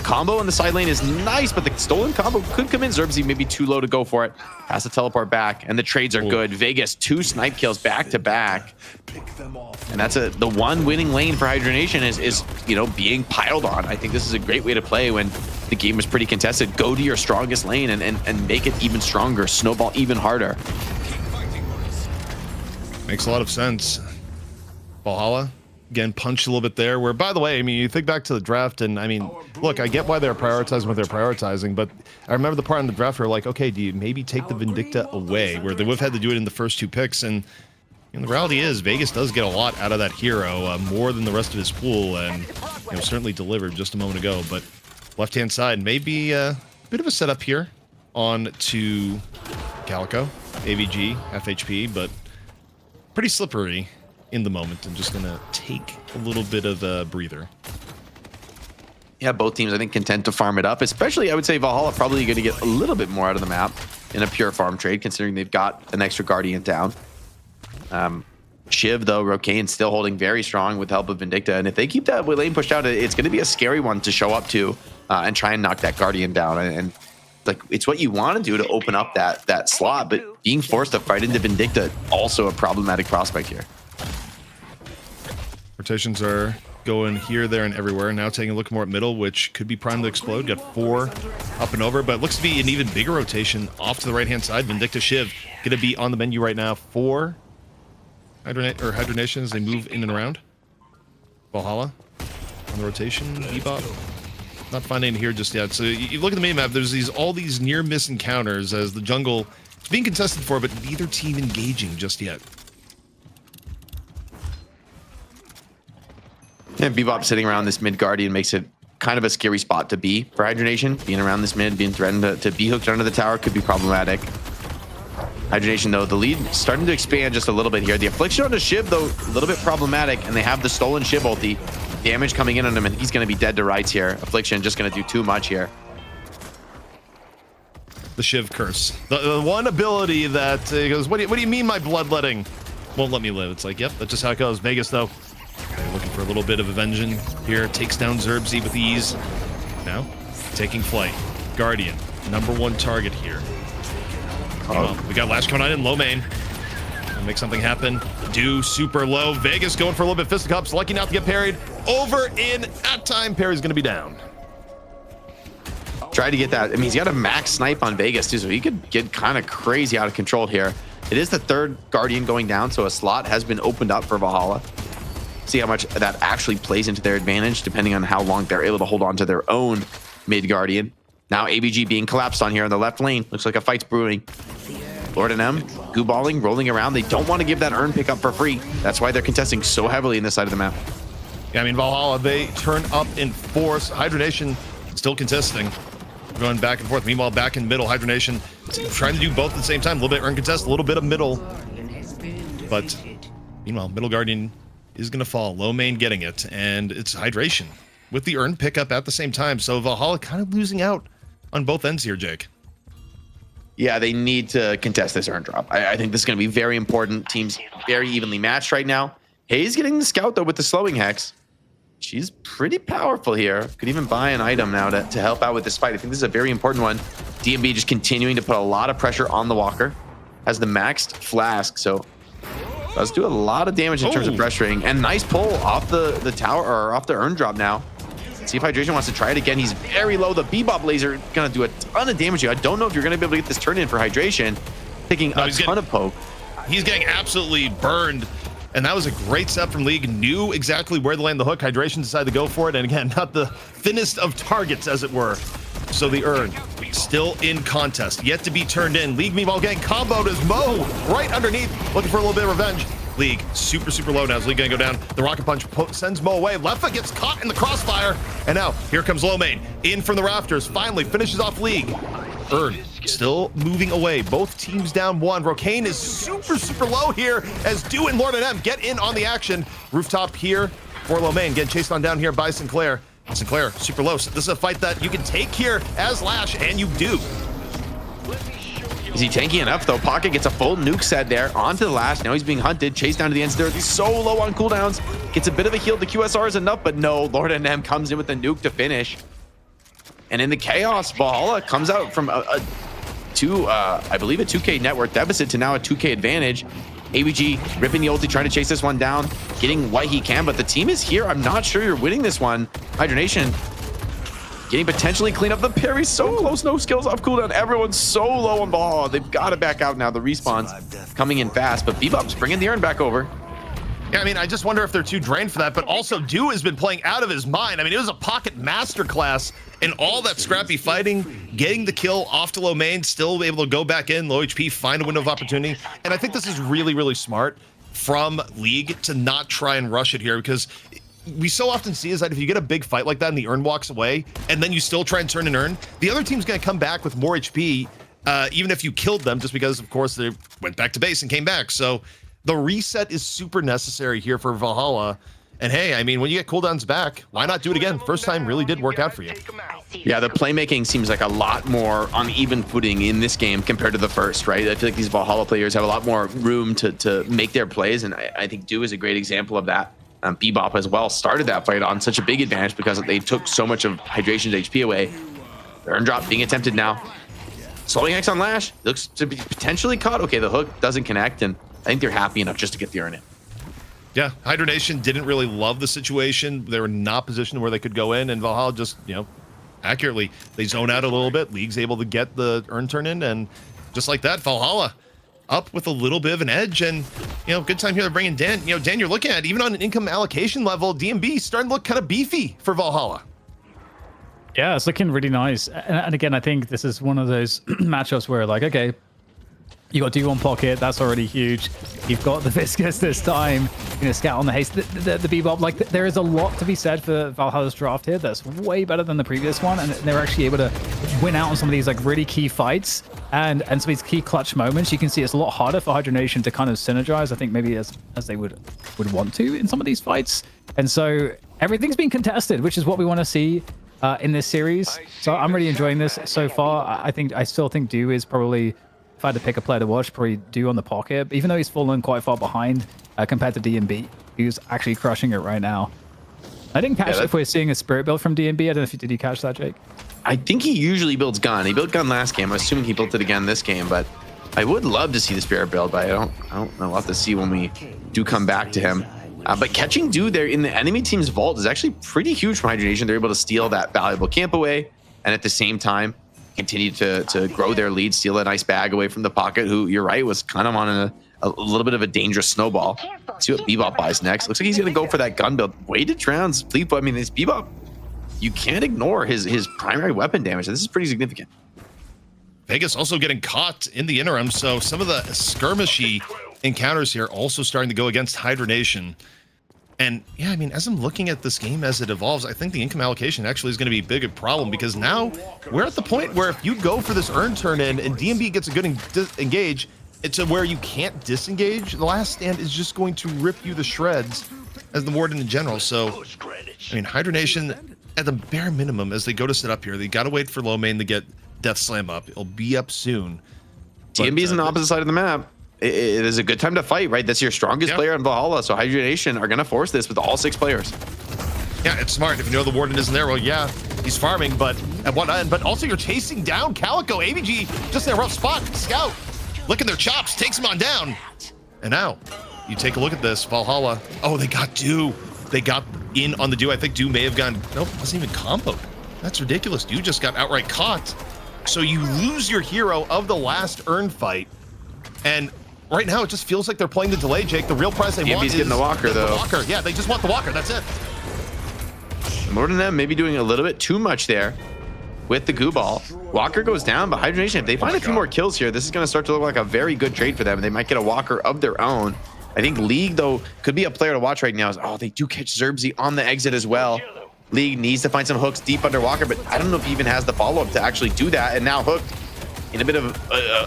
combo in the side lane is nice, but the stolen combo could come in. Zerbzy maybe too low to go for it. Has to teleport back, and the trades are good. Vegas 2 snipe kills back to back. And that's the one winning lane for Hydra Nation is being piled on. I think this is a great way to play when the game is pretty contested. Go to your strongest lane and make it even stronger. Snowball even harder. Makes a lot of sense. Valhalla, again, punched a little bit there, where, by the way, I mean, you think back to the draft, and I mean, look, I get why they're prioritizing what they're prioritizing, but I remember the part in the draft where like, okay, do you maybe take the Vindicta away, where they would have had to do it in the first 2 picks, and the reality is Vegas does get a lot out of that hero, more than the rest of his pool, and certainly delivered just a moment ago. But left-hand side, maybe a bit of a setup here on to Calico, AVG, FHP, but pretty slippery in the moment. I'm just going to take a little bit of a breather. Yeah, both teams, I think, content to farm it up. Especially, I would say Valhalla probably going to get a little bit more out of the map in a pure farm trade, considering they've got an extra Guardian down. Shiv, though, Rokane still holding very strong with the help of Vindicta. And if they keep that lane pushed out, it's going to be a scary one to show up to and try and knock that Guardian down. And like, it's what you want to do to open up that slot, but being forced to fight into Vindicta, also a problematic prospect here. Rotations are going here, there, and everywhere. Now taking a look more at middle, which could be primed to explode. Got 4 up and over, but looks to be an even bigger rotation off to the right-hand side. Vindicta Shiv going to be on the menu right now for Hydra Nation as they move in and around. Valhalla on the rotation. Bebop not finding it here just yet. So you look at the main map, there's all these near-miss encounters as the jungle is being contested for, but neither team engaging just yet. Yeah, Bebop sitting around this mid Guardian makes it kind of a scary spot to be for Hydra Nation. Being around this mid, being threatened to be hooked under the tower could be problematic. Hydra Nation, though, the lead starting to expand just a little bit here. The Affliction on the Shiv, though, a little bit problematic, and they have the stolen Shiv ulti. Damage coming in on him, and he's going to be dead to rights here. Affliction just going to do too much here. The Shiv curse. The one ability that goes, what do you mean my bloodletting won't let me live? It's like, yep, that's just how it goes. Vegas, though, looking for a little bit of avenging here. Takes down Zerbzy with ease. Now, taking flight. Guardian, #1 target here. Well, we got Lash coming on in, low main. Make something happen. Do super low. Vegas going for a little bit fisticuffs. Lucky not to get parried. Over in at time. Parry's going to be down. Try to get that. I mean, he's got a max snipe on Vegas, too, so he could get kind of crazy out of control here. It is the 3rd Guardian going down, so a slot has been opened up for Valhalla. See how much that actually plays into their advantage, depending on how long they're able to hold on to their own mid Guardian. Now AVG being collapsed on here in the left lane. Looks like a fight's brewing. Lord and M, goo-balling, rolling around. They don't want to give that urn pickup for free. That's why they're contesting so heavily in this side of the map. Yeah, I mean, Valhalla, they turn up in force. Hydra Nation still contesting. Going back and forth. Meanwhile, back in middle, Hydra Nation trying to do both at the same time. A little bit urn contest, a little bit of middle. But meanwhile, middle Guardian is going to fall. Low main getting it. And it's Hydration with the urn pickup at the same time. So Valhalla kind of losing out on both ends here, Jake. Yeah, they need to contest this urn drop. I think this is going to be very important. Teams very evenly matched right now. Hayes getting the scout, though, with the slowing hex. She's pretty powerful here. Could even buy an item now to help out with this fight. I think this is a very important one. DMB just continuing to put a lot of pressure on the Walker. Has the maxed flask, so does do a lot of damage in terms of pressuring. And nice pull off the tower, or off the urn drop now. See if Hydration wants to try it again. He's very low. The Bebop laser gonna do a ton of damage here. I don't know if you're gonna be able to get this turn in for Hydration. Taking a ton of poke. He's getting absolutely burned. And that was a great step from League. Knew exactly where to land the hook. Hydration decided to go for it. And again, not the thinnest of targets, as it were. So the urn still in contest, yet to be turned in. League meanwhile getting comboed as Mo right underneath, looking for a little bit of revenge. League super low now. Is League gonna go down? The rocket punch sends Mo away. Leffa gets caught in the crossfire, and now here comes low main in from the rafters. Finally finishes off League. Urn still moving away. Both teams down 1. Rocane is super low here as Do and Lord and M get in on the action. Rooftop here for low main, getting chased on down here by Sinclair. Sinclair super low. So this is a fight that you can take here as Lash, and you do. Is he tanky enough, though? Pocket gets a full nuke set there onto the Lash. Now he's being hunted, chased down to the end. He's so low on cooldowns. Gets a bit of a heal. The QSR is enough, but no. Lord and M comes in with the nuke to finish. And in the chaos, Valhalla comes out from I believe a 2K net worth deficit to now a 2K advantage. ABG ripping the ulti, trying to chase this one down, getting what he can, but the team is here. I'm not sure you're winning this one. Hydra Nation getting potentially clean up the parry. So close, no skills off cooldown. Everyone's so low on Valhalla. They've got to back out now. The respawn's coming in fast, but Bebop's bringing the urn back over. Yeah, I mean, I just wonder if they're too drained for that, but also Do has been playing out of his mind. I mean, it was a pocket masterclass in all that scrappy fighting, getting the kill off to low main, still able to go back in, low HP, find a window of opportunity. And I think this is really smart from League to not try and rush it here, because we so often see is that if you get a big fight like that and the urn walks away, and then you still try and turn an urn, the other team's going to come back with more HP, even if you killed them, just because, of course, they went back to base and came back. So the reset is super necessary here for Valhalla. And hey, I mean, when you get cooldowns back, why not do it again? First time really did work out for you. Yeah, the playmaking seems like a lot more on even footing in this game compared to the first, right? I feel like these Valhalla players have a lot more room to make their plays, and I think Do is a great example of that. Bebop as well started that fight on such a big advantage because they took so much of Hydration's HP away. The urn drop being attempted now. Slowing X on Lash, looks to be potentially caught. Okay, the hook doesn't connect, and I think they're happy enough just to get the urn in. Yeah, Hydra Nation didn't really love the situation. They were not positioned where they could go in, and Valhalla just, accurately, they zone out a little bit. League's able to get the urn turn in, and just like that, Valhalla up with a little bit of an edge. And, good time here to bring in Dan. Dan, you're looking at, even on an income allocation level, DMB starting to look kind of beefy for Valhalla. Yeah, it's looking really nice. And again, I think this is one of those matchups where, like, okay, you got D1 pocket, that's already huge. You've got the Viscous this time. You're gonna scout on the haste, the Bebop. Like, there is a lot to be said for Valhalla's draft here. That's way better than the previous one, and they're actually able to win out on some of these like really key fights and some of these key clutch moments, you can see it's a lot harder for Hydra Nation to kind of synergize, I think, maybe as they would want to in some of these fights. And so everything's been contested, which is what we want to see in this series. So I'm really enjoying this so far. I still think Do is probably, if I had to pick a player to watch, probably Do on the pocket, even though he's fallen quite far behind compared to DMB, who's actually crushing it right now. I didn't catch if we're seeing a spirit build from DMB. I don't know if did you catch that, Jake? I think he usually builds gun. He built gun last game. I'm assuming he built it again this game, but I would love to see the spirit build, but I don't know. We'll have to see when we do come back to him. But catching Do there in the enemy team's vault is actually pretty huge for Hydra Nation. They're able to steal that valuable camp away, and at the same time continue to grow their lead, steal a nice bag away from the pocket, who, you're right, was kind of on a little bit of a dangerous snowball. See what Bebop buys next. Looks like he's going to go for that gun build. Weighted rounds, Fleetfoot. I mean, this Bebop, you can't ignore his primary weapon damage. This is pretty significant. Vegas also getting caught in the interim, so some of the skirmishy encounters here also starting to go against Hydra Nation. And yeah, I mean, as I'm looking at this game as it evolves, I think the income allocation actually is going to be a big problem, because now we're at the point where if you go for this earn turn in and DMB gets a good engage, it's where you can't disengage. The last stand is just going to rip you to shreds as the Warden in general. So, I mean, Hydra Nation, at the bare minimum, as they go to set up here, they got to wait for low main to get Death Slam up. It'll be up soon. DMB is on the opposite side of the map. It is a good time to fight, right? That's your strongest player in Valhalla. So Hydra Nation are going to force this with all 6 players. Yeah, it's smart. If you know the Warden isn't there, well, yeah, he's farming, but at one end. But also you're chasing down Calico. AVG just in a rough spot. Scout, licking their chops, takes him on down. And now you take a look at this. Valhalla. Oh, they got Do. They got in on the Do. I think Do may have gone, nope, wasn't even comboed. That's ridiculous. Do just got outright caught. So you lose your hero of the last earn fight. And right now, it just feels like they're playing the delay, Jake. The real prize they want is getting the Walker, though. The Walker. Yeah, they just want the Walker. That's it. More than them, maybe doing a little bit too much there with the goo ball. Walker goes down, but Hydra Nation, if they find a few more kills here, this is going to start to look like a very good trade for them. They might get a Walker of their own. I think League, though, could be a player to watch right now. Oh, they do catch Zerbzy on the exit as well. League needs to find some hooks deep under Walker, but I don't know if he even has the follow-up to actually do that. And now Hooked in a bit of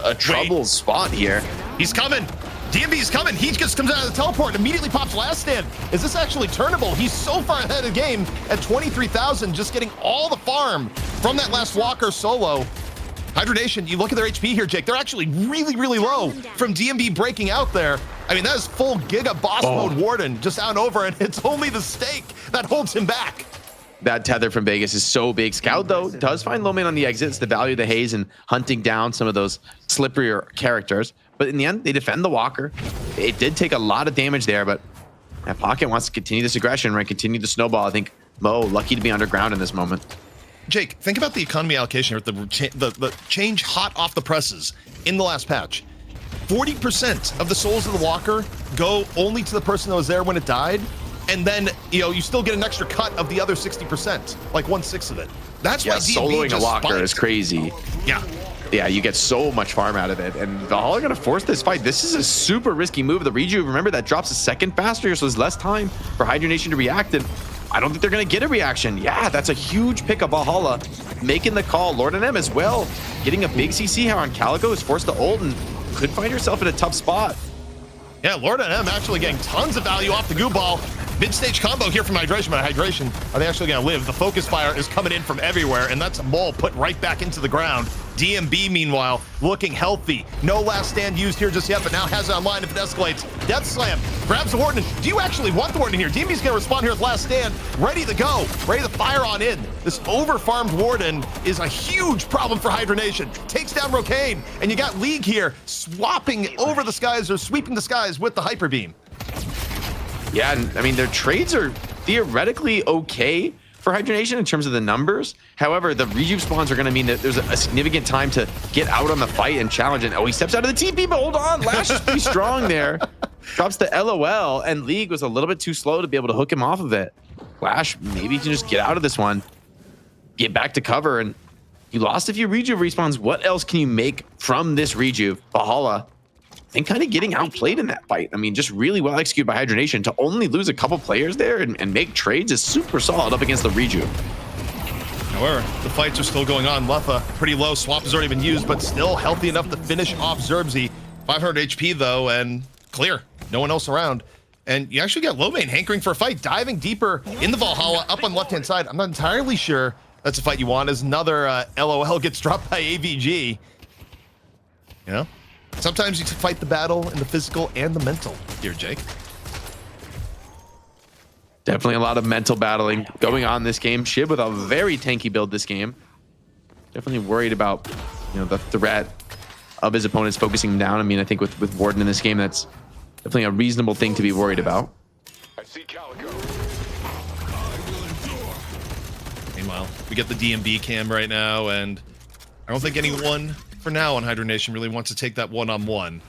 a trouble spot here. He's coming. DMB's coming. He just comes out of the teleport and immediately pops last stand. Is this actually turnable? He's so far ahead of the game at 23,000, just getting all the farm from that last Walker solo. Hydra Nation, you look at their HP here, Jake. They're actually really, really low from DMB breaking out there. I mean, that is full Giga boss mode Warden just out and over, and it's only the stake that holds him back. That tether from Vegas is so big. Scout, though, does find low man on the exits, the value of the haze and hunting down some of those slipperier characters. But in the end, they defend the Walker. It did take a lot of damage there, but that Pocket wants to continue this aggression, right? Continue the snowball. I think Mo, lucky to be underground in this moment. Jake, think about the economy allocation here, the change hot off the presses in the last patch. 40% of the souls of the Walker go only to the person that was there when it died. And then, you know, you still get an extra cut of the other 60%, like 1/6 of it. That's why DMB soloing just a Walker spiked. is crazy. Yeah, you get so much farm out of it. And Valhalla are going to force this fight. This is a super risky move. The Rejuve, remember, that drops a second faster, so there's less time for Hydra Nation to react. And I don't think they're going to get a reaction. Yeah, that's a huge pick of Valhalla making the call. Lord and M as well, getting a big CC here on Calico, is forced to ult and could find herself in a tough spot. Yeah, Lord and M actually getting tons of value off the goo ball. Mid-stage combo here from Hydration, but Hydration, are they actually going to live? The focus fire is coming in from everywhere, and that's a mole put right back into the ground. DMB, meanwhile, looking healthy. No last stand used here just yet, but now has it online if it escalates. Death Slam, grabs the Warden. Do you actually want the Warden here? DMB's going to respond here with last stand. Ready to go, ready to fire on in. This over-farmed Warden is a huge problem for Hydra Nation. Takes down Rocane, and you got League here swapping over the skies, or sweeping the skies with the Hyper Beam. Yeah, and I mean, their trades are theoretically okay for Hydra Nation in terms of the numbers. However, the Rejuve spawns are going to mean that there's a significant time to get out on the fight and challenge. And oh, he steps out of the TP, but hold on, Lash is pretty strong there. Drops the LOL, and League was a little bit too slow to be able to hook him off of it. Lash maybe can just get out of this one, get back to cover, and you lost a few Rejuve respawns. What else can you make from this Rejuve? Valhalla, and kind of getting outplayed in that fight. I mean, just really well executed by Hydra Nation. To only lose a couple players there and make trades is super solid up against the Rejuve. However, the fights are still going on. Leffa pretty low. Swap has already been used, but still healthy enough to finish off Zerbzy. 500 HP though, and clear. No one else around. And you actually got Lomane hankering for a fight, diving deeper in the Valhalla up on the left-hand side. I'm not entirely sure that's a fight you want, as another LOL gets dropped by AVG. You know, sometimes you fight the battle in the physical and the mental here, Jake. Definitely a lot of mental battling going on this game. Shib with a very tanky build this game. Definitely worried about, you know, the threat of his opponents focusing him down. I mean, I think with Warden in this game, that's definitely a reasonable thing to be worried about. I see Calico. Meanwhile, we get the DMB cam right now, and I don't think anyone for now on Hydra Nation really wants to take that one-on-one.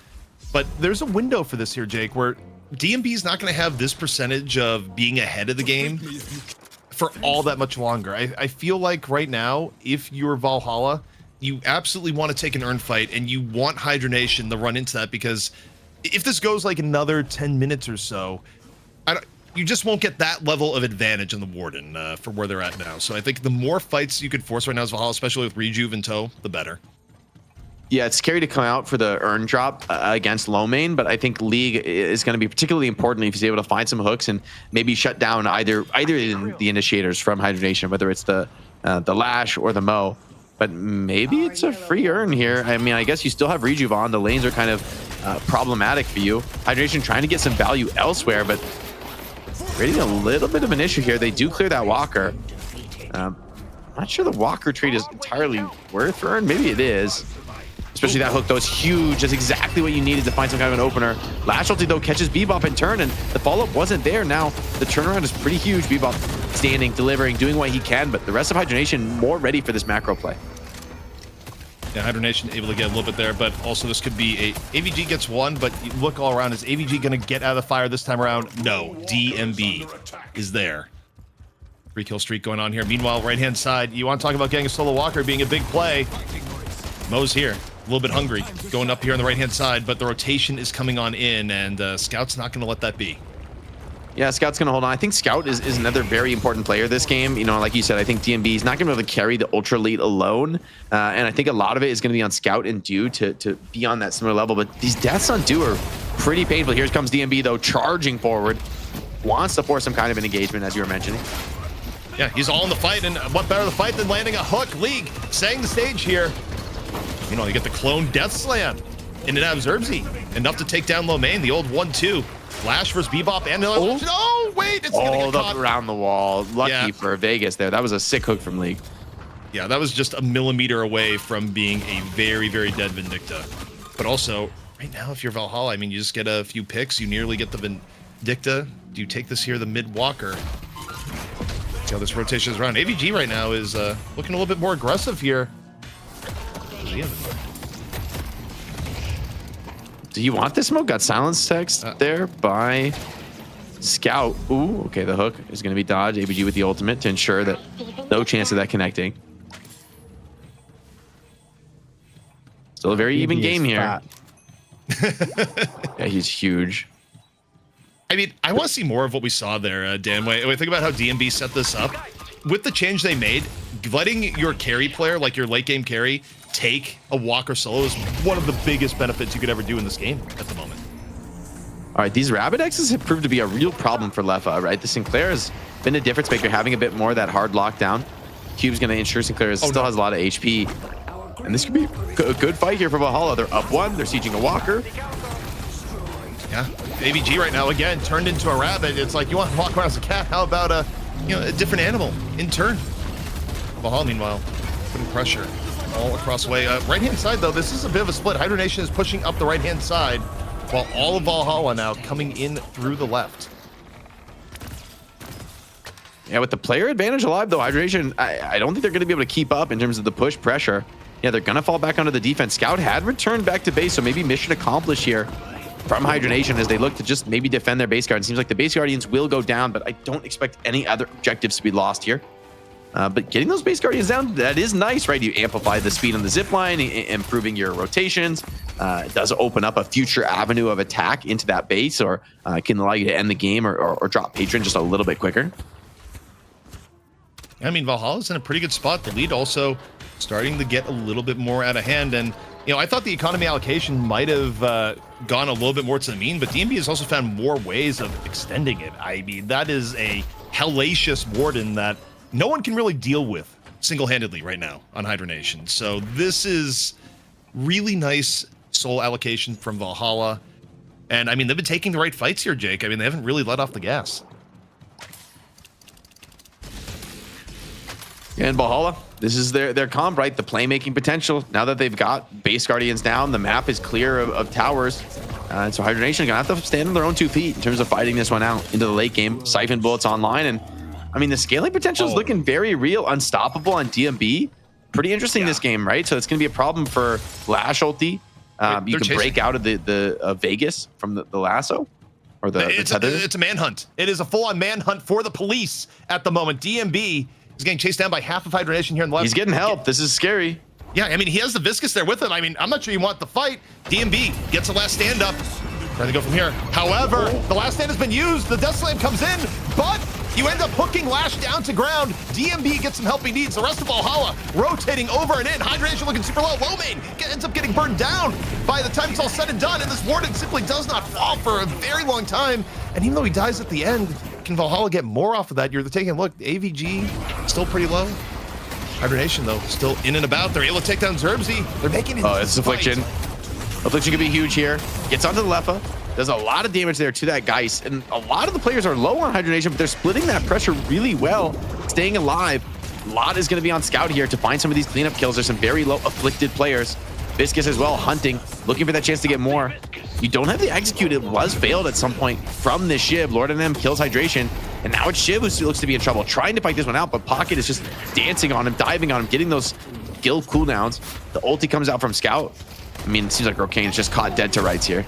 But there's a window for this here, Jake, where DMB is not going to have this percentage of being ahead of the game for all that much longer. I feel like right now, if you're Valhalla, you absolutely want to take an earned fight, and you want Hydra Nation to run into that, because if this goes like another 10 minutes or so, you just won't get that level of advantage on the Warden for where they're at now. So I think the more fights you could force right now as Valhalla, especially with Rejuve in tow, the better. Yeah, it's scary to come out for the earn drop against Lomane, but I think League is going to be particularly important if he's able to find some hooks and maybe shut down either the initiators from Hydra Nation, whether it's the Lash or the Mo. But maybe it's a free earn here. I mean, I guess you still have Rejuve on. The lanes are kind of problematic for you. Hydra Nation trying to get some value elsewhere, but creating a little bit of an issue here. They do clear that Walker. I'm not sure the Walker trade is entirely worth earn. Maybe it is. Especially that hook, though, is huge. That's exactly what you needed to find some kind of an opener. Lash ulti, though, catches Bebop in turn, and the follow-up wasn't there. Now, the turnaround is pretty huge. Bebop standing, delivering, doing what he can, but the rest of Hydra Nation more ready for this macro play. Yeah, Hydra Nation able to get a little bit there, but also this could be a... AVG gets one, but you look all around. Is AVG going to get out of the fire this time around? No. DMB is there. 3-kill streak going on here. Meanwhile, right-hand side, you want to talk about getting a solo walker being a big play. Mo's here. A little bit hungry going up here on the right-hand side, but the rotation is coming on in, and Scout's not going to let that be. Yeah, Scout's going to hold on. I think Scout is another very important player this game. You know, like you said, I think DMB is not going to be able to carry the Ultra Elite alone, and I think a lot of it is going to be on Scout and Dew to be on that similar level, but these deaths on Dew are pretty painful. Here comes DMB, though, charging forward. Wants to force some kind of an engagement, as you were mentioning. Yeah, he's all in the fight, and what better the fight than landing a hook? League setting the stage here. You know, you get the clone death slam in and out of Zerbzy. Enough to take down Lomane, the old 1-2. Flash versus Bebop and another. Oh, wait, it's gonna get caught. Up around the wall. Lucky for Vegas there. That was a sick hook from League. Yeah, that was just a millimeter away from being a very, very dead Vindicta. But also, right now, if you're Valhalla, I mean, you just get a few picks. You nearly get the Vindicta. Do you take this here, the mid walker? See how this rotation is around. AVG right now is looking a little bit more aggressive here. Do you want this smoke? Got silence text there by Scout. Ooh, okay, the hook is going to be dodged. ABG with the ultimate to ensure that no chance of that connecting. Still a very even game here. Yeah, he's huge. I mean, I want to see more of what we saw there, Dan. When think about how DMB set this up, with the change they made, letting your carry player, like your late game carry, take a walker solo is one of the biggest benefits you could ever do in this game at the moment. All right, these Rabbit X's have proved to be a real problem for Leffa, right? The Sinclair has been a difference maker, having a bit more of that hard lockdown. Cube's going to ensure Sinclair still has a lot of HP. And this could be a good fight here for Valhalla. They're up one, they're sieging a walker. Yeah, AVG right now, again, turned into a rabbit. It's like, you want to walk around as a cat? How about a different animal in turn? Valhalla, meanwhile, putting pressure all across the way. Right-hand side, though, this is a bit of a split. Hydra Nation is pushing up the right-hand side, while all of Valhalla now coming in through the left. Yeah, with the player advantage alive, though, Hydra Nation, I don't think they're going to be able to keep up in terms of the push pressure. Yeah, they're going to fall back onto the defense. Scout had returned back to base, so maybe mission accomplished here from Hydra Nation as they look to just maybe defend their base guard. It seems like the base guardians will go down, but I don't expect any other objectives to be lost here. But getting those base guardians down, that is nice, right? You amplify the speed on the zip line, improving your rotations. It does open up a future avenue of attack into that base, or can allow you to end the game or drop Patron just a little bit quicker. I mean, Valhalla's in a pretty good spot. The lead also starting to get a little bit more out of hand. And, you know, I thought the economy allocation might have gone a little bit more to the mean, but DMB has also found more ways of extending it. I mean, that is a hellacious Warden that no one can really deal with single-handedly right now on Hydra Nation. So this is really nice soul allocation from Valhalla. And, I mean, they've been taking the right fights here, Jake. I mean, they haven't really let off the gas. And Valhalla, this is their comp, right? The playmaking potential. Now that they've got base guardians down, the map is clear of towers. And so Hydra Nation are going to have to stand on their own 2 feet in terms of fighting this one out into the late game. Siphon Bullets online. And I mean, the scaling potential is looking very real. Unstoppable on DMB. Pretty interesting this game, right? So it's going to be a problem for Lash ulti. You can break out of the Vegas from the lasso. Or the tether. It's a manhunt. It is a full-on manhunt for the police at the moment. DMB is getting chased down by half of Hydra Nation here in the left. He's getting help. This is scary. Yeah, I mean, he has the Viscous there with him. I mean, I'm not sure you want the fight. DMB gets the last stand up. Trying to go from here. However, the last stand has been used. The Death Slam comes in, but you end up hooking Lash down to ground. DMB gets some help he needs. The rest of Valhalla rotating over and in. Hydra Nation looking super low. Low main ends up getting burned down by the time it's all said and done. And this Warden simply does not fall for a very long time. And even though he dies at the end, can Valhalla get more off of that? You're taking a look. AVG still pretty low. Hydra Nation, though, still in and about. They're able to take down Zerbzy. They're making it. Oh, it's Affliction. Affliction could be huge here. Gets onto the Leffa. Does a lot of damage there to that Geist. And a lot of the players are low on Hydra Nation, but they're splitting that pressure really well, staying alive. A lot is going to be on Scout here to find some of these cleanup kills. There's some very low afflicted players. Viscous as well, hunting, looking for that chance to get more. You don't have the execute. It was failed at some point from this Shiv. Lord of M kills Hydration. And now it's Shiv who looks to be in trouble, trying to fight this one out, but Pocket is just dancing on him, diving on him, getting those skill cooldowns. The ulti comes out from Scout. I mean, it seems like Rokane's just caught dead to rights here.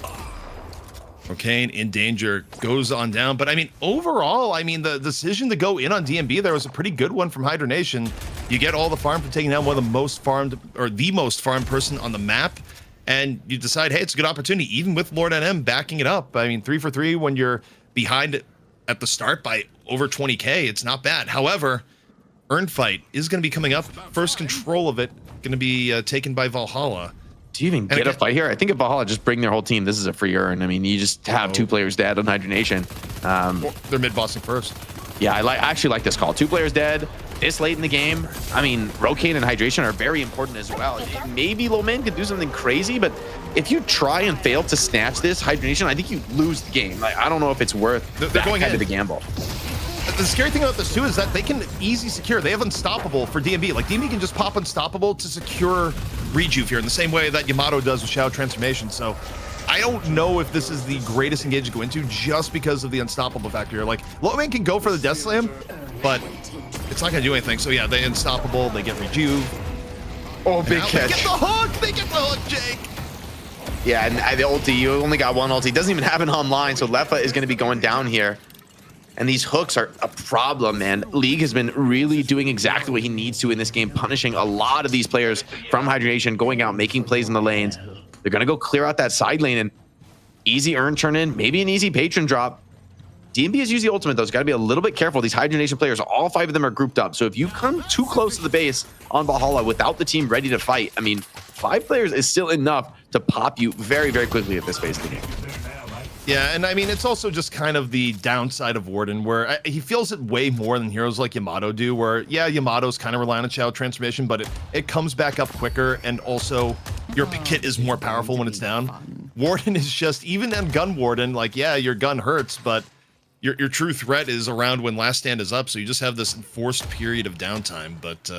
Rokane in danger, goes on down. But I mean, overall, I mean, the decision to go in on DMB there was a pretty good one from Hydra Nation. You get all the farm for taking down one of the most farmed, or the most farmed person on the map. And you decide, hey, it's a good opportunity, even with Lord NM backing it up. I mean, 3 for 3 when you're behind at the start by over 20K, it's not bad. However, Earn Fight is going to be coming up. First control of it going to be taken by Valhalla. Do you even get a fight here? I think if Valhalla just bring their whole team, this is a free earn. I mean, you just have 2 players dead on Hydra Nation. They're mid-bossing first. Yeah, I actually like this call. 2 players dead this late in the game. I mean, Rokane and Hydration are very important as well. Maybe Loman could do something crazy, but if you try and fail to snatch this Hydra Nation, I think you lose the game. Like, I don't know if it's worth that kind of a gamble. The scary thing about this too is that they can easy secure. They have Unstoppable for DMB. Like DMB can just pop Unstoppable to secure Rejuve here in the same way that Yamato does with Shadow Transformation. So I don't know if this is the greatest engage to go into just because of the Unstoppable factor here. Like Lowman can go for the Death Slam, but it's not gonna do anything. So yeah, they Unstoppable, they get Rejuve. Oh, big catch. They get the hook, they get the hook, Jake. Yeah, and the ulti, you only got 1 ulti. It doesn't even have it online, so Leffa is gonna be going down here. And these hooks are a problem, man. League has been really doing exactly what he needs to in this game, punishing a lot of these players from Hydra Nation, going out, making plays in the lanes. They're going to go clear out that side lane and easy earn turn in, maybe an easy patron drop. DMB has used the ultimate, though. It's got to be a little bit careful. These Hydra Nation players, all 5 of them are grouped up. So if you come too close to the base on Valhalla without the team ready to fight, I mean, 5 players is still enough to pop you very, very quickly at this phase of the game. Yeah, and I mean, it's also just kind of the downside of Warden, where he feels it way more than heroes like Yamato do, where, yeah, Yamato's kind of relying on Shadow Transformation, but it comes back up quicker, and also your kit is more powerful when it's down. Warden is just, even on Gun Warden, like, yeah, your gun hurts, but your true threat is around when last stand is up, so you just have this enforced period of downtime. But,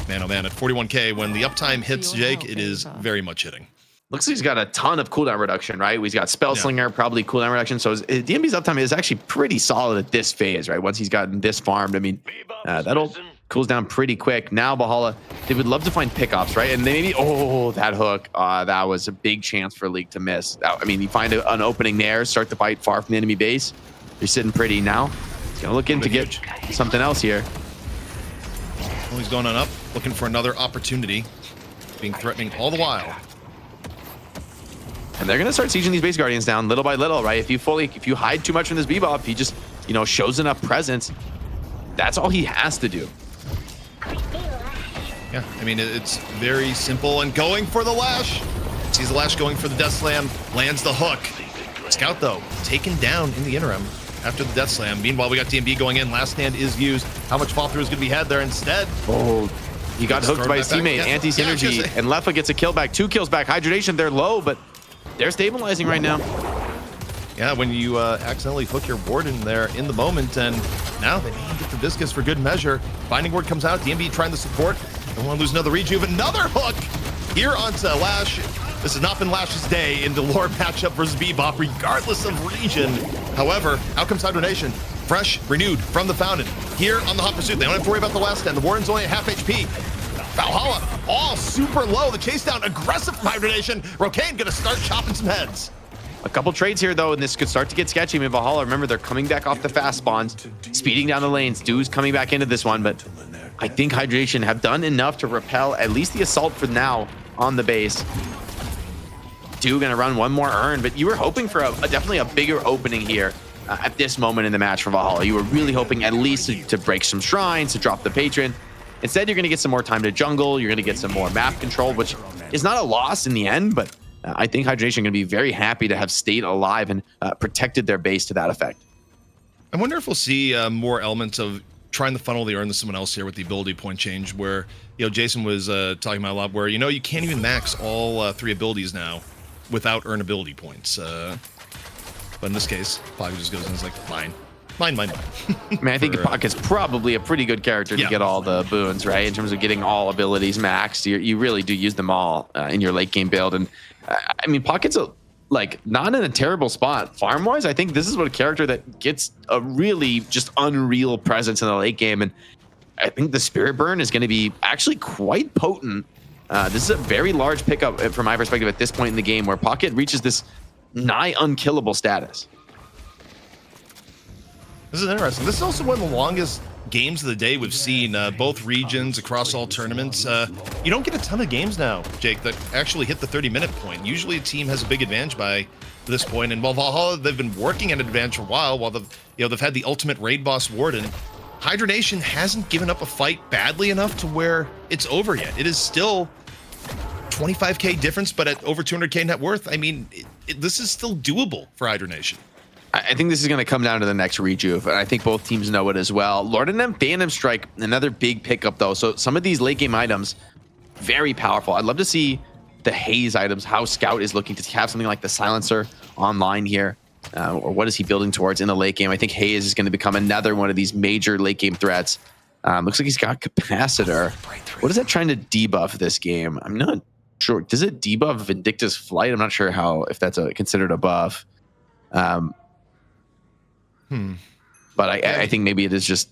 man, oh man, at 41K, when the uptime hits Jake, it is very much hitting. Looks like he's got a ton of cooldown reduction, right? He's got Spell Slinger, probably cooldown reduction. So DMB's uptime is actually pretty solid at this phase, right? Once he's gotten this farmed, I mean, that'll cools down pretty quick. Now Valhalla, they would love to find pickups, right? And they maybe, oh, that hook, that was a big chance for League to miss. I mean, you find an opening there, start the fight far from the enemy base. You're sitting pretty now. He's gonna look in to get something else here. Well, he's going on up, looking for another opportunity, being threatening all the while. And they're going to start sieging these base guardians down little by little, right? If you hide too much from this Bebop, he just, shows enough presence. That's all he has to do. Yeah, I mean, it's very simple. And going for the lash. Sees the lash going for the death slam. Lands the hook. Scout, though, taken down in the interim after the death slam. Meanwhile, we got DMB going in. Last stand is used. How much fall through is going to be had there instead? Oh, he got hooked by his teammate. Anti-synergy. And Leffa gets a kill back. 2 kills back. Hydra Nation, they're low, but they're stabilizing right now. Yeah, when you accidentally hook your warden there in the moment, and now they may get the Viscous for good measure. Binding ward comes out. DMB trying to support. Don't want to lose another rejuve. Another hook here onto Lash. This has not been Lash's day in the lore matchup versus Bebop, regardless of region. However, out comes Hydra Nation. Fresh, renewed from the Fountain. Here on the hot pursuit, they don't have to worry about the last stand. The Warden's only at half HP. Valhalla, all super low. The chase down, aggressive from Hydra Nation. Rokane gonna start chopping some heads. A couple trades here, though, and this could start to get sketchy. I mean, Valhalla, remember, they're coming back off the fast spawns, speeding down the lanes. Dew's coming back into this one, but I think Hydra Nation have done enough to repel at least the assault for now on the base. Dew gonna run one more urn, but you were hoping for definitely a bigger opening here at this moment in the match for Valhalla. You were really hoping at least to break some shrines, to drop the patron. Instead, you're gonna get some more time to jungle. You're gonna get some more map control, which is not a loss in the end, but I think Hydra Nation are going to be very happy to have stayed alive and protected their base to that effect. I wonder if we'll see more elements of trying to funnel the urn to someone else here with the ability point change, where, you know, Jason was talking about a lot, where, you know, you can't even max all 3 abilities now without earn ability points. But in this case, Pocket just goes and is like, fine. Mine. I mean, I think Pocket's probably a pretty good character to get all the boons, right? In terms of getting all abilities maxed, you really do use them all in your late game build. And I mean, Pocket's not in a terrible spot farm wise. I think this is what a character that gets a really just unreal presence in the late game. And I think the Spirit Burn is going to be actually quite potent. This is a very large pickup from my perspective at this point in the game, where Pocket reaches this nigh unkillable status. This is interesting. This is also one of the longest games of the day we've seen, both regions across all tournaments. You don't get a ton of games now, Jake, that actually hit the 30-minute point. Usually a team has a big advantage by this point, and while Valhalla, they've been working at an advantage for a while, while they've had the ultimate raid boss Warden, Hydra Nation hasn't given up a fight badly enough to where it's over yet. It is still 25k difference, but at over 200k net worth. I mean, this is still doable for Hydra Nation. I think this is going to come down to the next rejuve, and I think both teams know it as well. Lord and them Phantom Strike, another big pickup though. So some of these late game items, very powerful. I'd love to see the Haze items, how Scout is looking to have something like the Silencer online here, or what is he building towards in the late game. I think Haze is going to become another one of these major late game threats. Looks like he's got Capacitor. What is that trying to debuff this game? I'm not sure. Does it debuff Vindicta's Flight? I'm not sure if that's considered a buff. But I think maybe it is just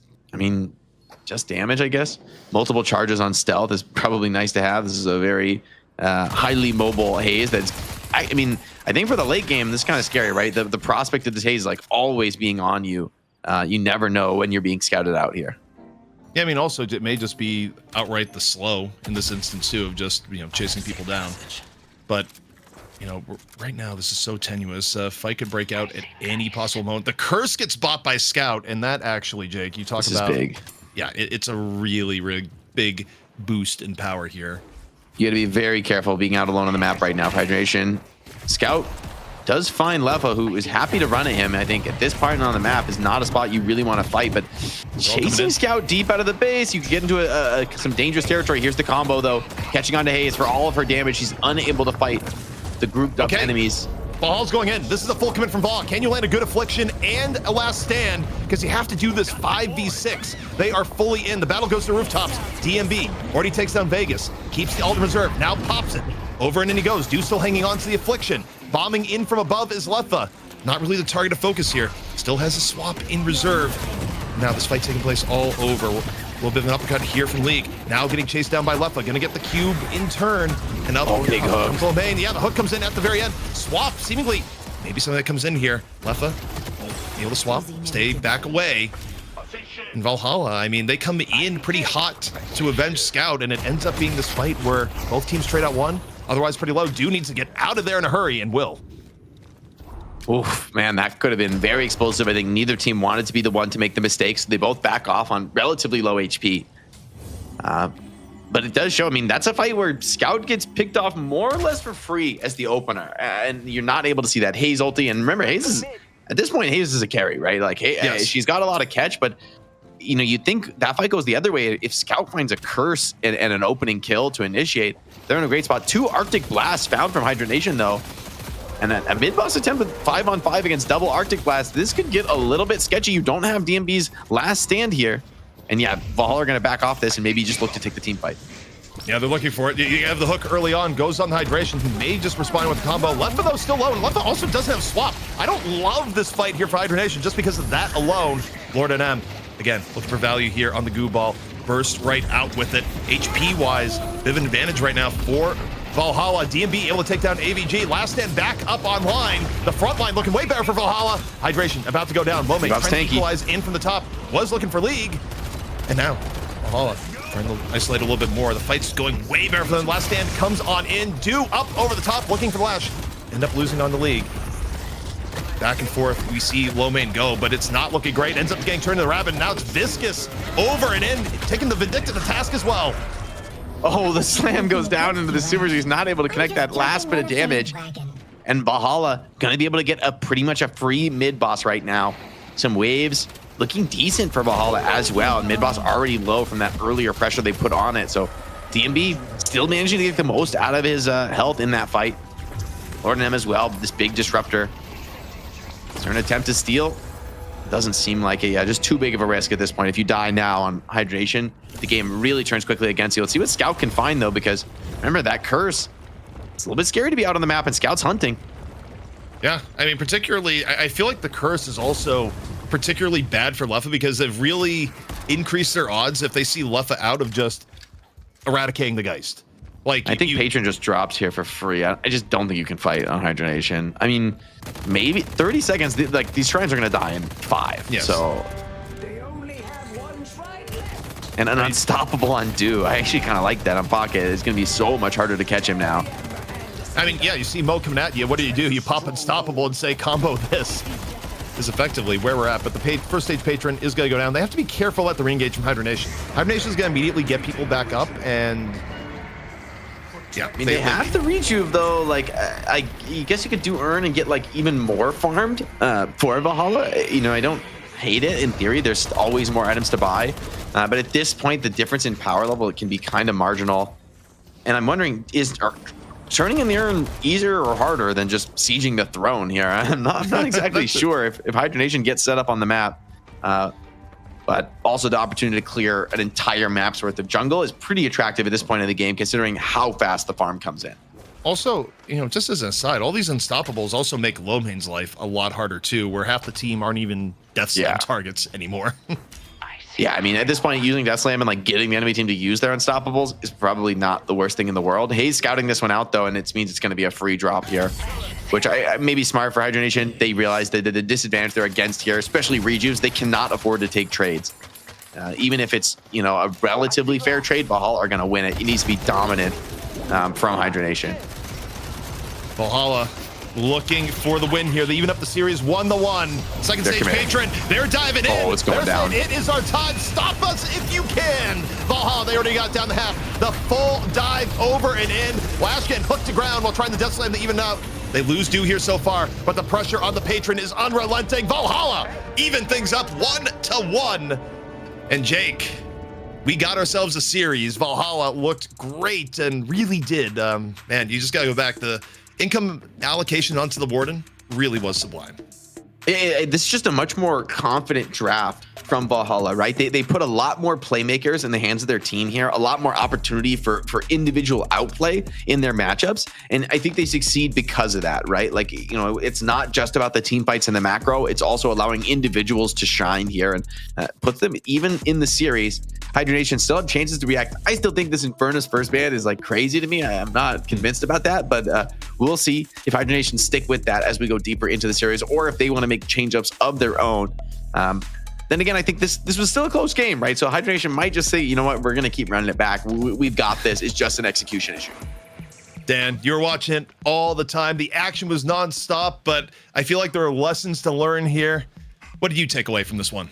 damage, I guess. Multiple charges on stealth is probably nice to have. This is a very highly mobile Haze that's, I think for the late game, this is kind of scary, right? The prospect of this Haze is like always being on you. You never know when you're being scouted out here. Yeah, I mean, also it may just be outright the slow in this instance too, of just, chasing people down. But right now, this is so tenuous. Fight could break out at any possible moment. The curse gets bought by Scout, and that actually, Jake, you talk about... This is big. Yeah, it's a really, really big boost in power here. You got to be very careful being out alone on the map right now, Hydra Nation. Scout does find Leffa, who is happy to run at him. I think at this part on the map is not a spot you really want to fight, but chasing Scout deep out of the base, you can get into some dangerous territory. Here's the combo, though. Catching on to Haze for all of her damage. She's unable to fight the grouped up enemies. Valhalla's going in. This is a full commit from Valhalla. Can you land a good affliction and a last stand? Because you have to do this 5v6. They are fully in. The battle goes to rooftops. DMB already takes down Vegas. Keeps the ult in reserve. Now pops it. Over and in he goes. Dew still hanging on to the affliction. Bombing in from above is Leffa. Not really the target of focus here. Still has a swap in reserve. Now this fight taking place all over. A little bit of an uppercut here from League. Now getting chased down by Leffa. Gonna get the cube in turn. Another big hook. From Main. Yeah, the hook comes in at the very end. Swap, seemingly. Maybe something that comes in here. Leffa, able to swap, stay back away. And Valhalla, they come in pretty hot to avenge Scout, and it ends up being this fight where both teams trade out one. Otherwise, pretty low. Dew needs to get out of there in a hurry, and will. Oof, man, that could have been very explosive. I think neither team wanted to be the one to make the mistakes. So they both back off on relatively low HP. But it does show, I mean, that's a fight where Scout gets picked off more or less for free as the opener. And you're not able to see that Hayes ulti. And remember, Hayes is, at this point, Hayes is a carry, right? Like, hey, Yes. she's got a lot of catch, but you know, you'd think that fight goes the other way. If Scout finds a curse and an opening kill to initiate, they're in a great spot. 2 Arctic Blasts found from Hydra Nation, though. And a mid-boss attempt with 5-on-5 against double Arctic Blast. This could get a little bit sketchy. You don't have DMB's last stand here. And yeah, Valhalla are going to back off this and maybe just look to take the team fight. Yeah, they're looking for it. You have the hook early on, goes on the hydration. He may just respond with a combo. Lefa, though, still low. And Lefa also doesn't have swap. I don't love this fight here for Hydra Nation just because of that alone. Lord NM, again, looking for value here on the goo ball. Burst right out with it. HP-wise, bit of an advantage right now for Valhalla. DMB able to take down AVG. Last stand back up online. The front line looking way better for Valhalla. Hydration about to go down. Lomate trying to equalize in from the top. Was looking for League. And now, Valhalla trying to isolate a little bit more. The fight's going way better for them. Last stand comes on in. Do up over the top, looking for the Lash. End up losing on the League. Back and forth, we see Lomane go, but it's not looking great. Ends up getting turned to the Rabbit. Now it's Viscous over and in, taking the Vindicta to task as well. Oh, the slam goes down into the supers. He's not able to connect that last bit of damage. And Valhalla gonna be able to get a pretty much a free mid boss right now. Some waves looking decent for Valhalla as well. And mid boss already low from that earlier pressure they put on it. So DMB still managing to get the most out of his health in that fight. Lord M as well, this big disruptor. Is there an attempt to steal? Doesn't seem like it. Yeah, just too big of a risk at this point. If you die now on Hydration, the game really turns quickly against you. Let's see what Scout can find, though, because remember that curse. It's a little bit scary to be out on the map, and Scout's hunting. Yeah, I mean, particularly, I feel like the curse is also particularly bad for Lefa because they've really increased their odds if they see Lefa out of just eradicating the Geist. Like, I think Patron just drops here for free. I just don't think you can fight on Hydra Nation. I mean, maybe 30 seconds. Like, these shrines are going to die in 5. Yes. So, and an unstoppable undo. I actually kind of like that on Pocket. It's going to be so much harder to catch him now. I mean, yeah, you see Mo coming at you. What do? You pop Unstoppable and say combo this. Is effectively where we're at, but the first stage Patron is going to go down. They have to be careful at the re-engage from Hydra Nation. Hydra Nation is going to immediately get people back up, and yeah, I mean, they have to rejuve though. Like, I guess you could do earn and get like even more farmed for Valhalla. You know, I don't hate it in theory. There's always more items to buy, but at this point, the difference in power level, it can be kind of marginal. And I'm wondering, are turning in the urn easier or harder than just sieging the throne here? I'm not exactly sure if Hydra Nation gets set up on the map. But also the opportunity to clear an entire map's worth of jungle is pretty attractive at this point in the game, considering how fast the farm comes in. Also, you know, just as an aside, all these Unstoppables also make Lomane's life a lot harder too, where half the team aren't even Death Slam targets anymore. Yeah, I mean, at this point, using Death Slam and like getting the enemy team to use their Unstoppables is probably not the worst thing in the world. Hayes scouting this one out though, and it means it's going to be a free drop here, which I may be smart for Hydra Nation. They realize that the disadvantage they're against here, especially rejuves, they cannot afford to take trades. Even if it's, you know, a relatively fair trade, Valhalla are going to win it. It needs to be dominant from Hydra Nation. Valhalla looking for the win here. They even up the series 1-1. Second stage Patron. They're diving in. Oh, it's going down. It is our time. Stop us if you can. Valhalla, they already got down the half. The full dive over and in. Lash getting hooked to ground while trying the Death Slam to even out. They lose due here so far, but the pressure on the Patron is unrelenting. Valhalla even things up 1-1. And Jake, we got ourselves a series. Valhalla looked great and really did. Man, you just got to go back. The income allocation onto the Warden really was sublime. This is just a much more confident draft from Valhalla, right? They put a lot more playmakers in the hands of their team here, a lot more opportunity for individual outplay in their matchups. And I think they succeed because of that, right? Like, you know, it's not just about the team fights in the macro. It's also allowing individuals to shine here and puts them even in the series. Hydra Nation still have chances to react. I still think this Infernus first ban is like crazy to me. I'm not convinced about that, but we'll see if Hydra Nation stick with that as we go deeper into the series, or if they want to make change-ups of their own. Then again, I think this was still a close game, right? So Hydra Nation might just say, you know what, we're going to keep running it back. We've got this. It's just an execution issue. Dan, you're watching it all the time. The action was nonstop, but I feel like there are lessons to learn here. What did you take away from this one?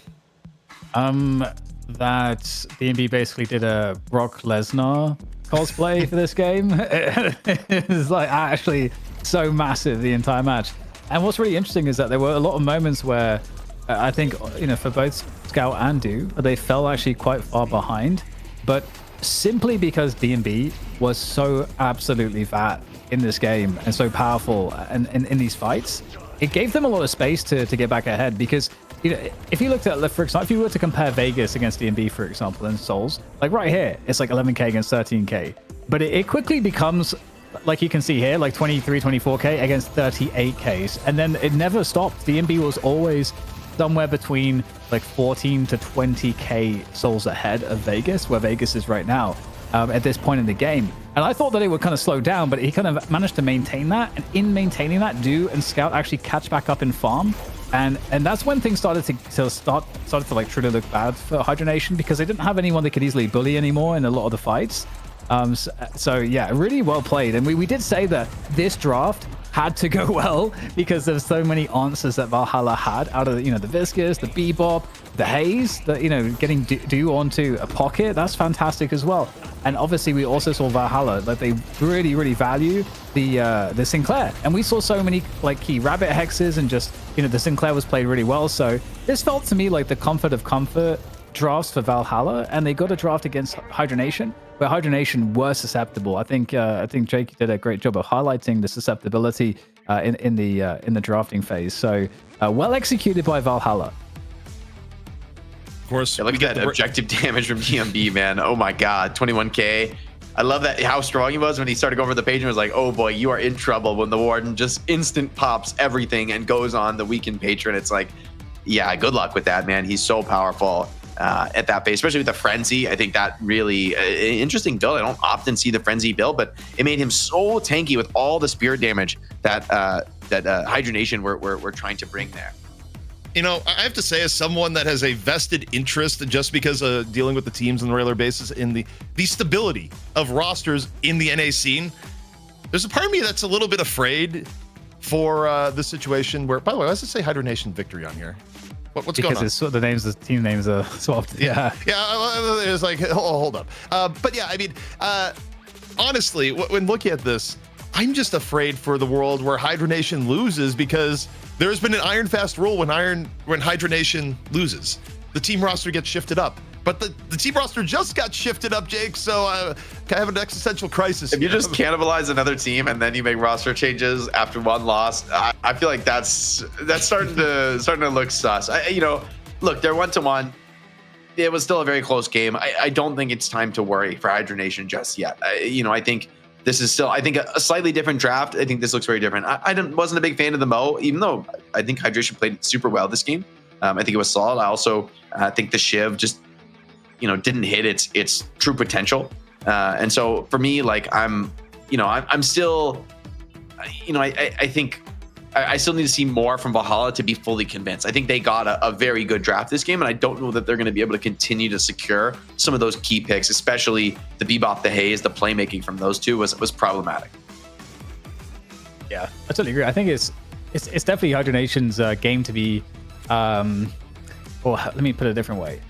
that DNB basically did a Brock Lesnar cosplay for this game. It's like actually so massive the entire match. And what's really interesting is that there were a lot of moments where I think, you know, for both Scout and Do, they fell actually quite far behind, but simply because DNB was so absolutely fat in this game and so powerful and in these fights, it gave them a lot of space to get back ahead. Because, you know, if you looked at, for example, if you were to compare Vegas against DNB, for example, and Souls, like right here, it's like 11k against 13k, but it quickly becomes, like you can see here, like 23, 24k against 38ks, and then it never stopped. DNB was always somewhere between like 14 to 20k souls ahead of Vegas, where Vegas is right now at this point in the game. And I thought that it would kind of slow down, but he kind of managed to maintain that. And in maintaining that, Do and Scout actually catch back up in farm. And that's when things started to like truly look bad for Hydra Nation, because they didn't have anyone they could easily bully anymore in a lot of the fights. So yeah, really well played. And we did say that this draft had to go well because there's so many answers that Valhalla had out of the, you know, the Viscous, the Bebop, the Haze, that, you know, getting Do onto a pocket, that's fantastic as well. And obviously we also saw Valhalla, like they really value the Sinclair, and we saw so many like key rabbit hexes, and just, you know, the Sinclair was played really well. So this felt to me like the comfort of comfort drafts for Valhalla, and they got a draft against Hydra Nation, where Hydra Nation were susceptible. I think Jake did a great job of highlighting the susceptibility in the drafting phase. So well executed by Valhalla. Of course, yeah, look at that objective damage from DMB, man. Oh my god, 21k. I love that, how strong he was when he started going over the page and was like, oh boy, you are in trouble, when the Warden just instant pops everything and goes on the weakened patron. It's like, yeah, good luck with that, man. He's so powerful at that base, especially with the Frenzy. I think that really interesting build. I don't often see the Frenzy build, but it made him so tanky with all the spirit damage that Hydra Nation were trying to bring there. You know, I have to say, as someone that has a vested interest, just because of dealing with the teams on a regular basis, in the stability of rosters in the NA scene, there's a part of me that's a little bit afraid for this situation where, by the way, why does it say Hydra Nation Victory on here? What's going on? Because the names, the team names are swapped. Yeah. It's like, hold up. But yeah, I mean, honestly, when looking at this, I'm just afraid for the world where Hydra Nation loses, because there's been an iron fast rule when Hydra Nation loses, the team roster gets shifted up. But the team roster just got shifted up, Jake. So I have an existential crisis. If you just cannibalize another team and then you make roster changes after one loss, I feel like that's starting to look sus. You know, look, they're 1-1. It was still a very close game. I don't think it's time to worry for Hydra Nation just yet. You know, I think this is still, I think, a slightly different draft. I think this looks very different. I wasn't a big fan of the Mo, even though I think Hydration played super well this game. I think it was solid. I also think the Shiv just, you know, didn't hit its true potential. And so for me, like, I'm still, you know, I think I still need to see more from Valhalla to be fully convinced. I think they got a very good draft this game, and I don't know that they're going to be able to continue to secure some of those key picks, especially the Bebop, the Haze, the playmaking from those two was problematic. Yeah, I totally agree. I think it's definitely Hydra Nation's game to be, or let me put it a different way.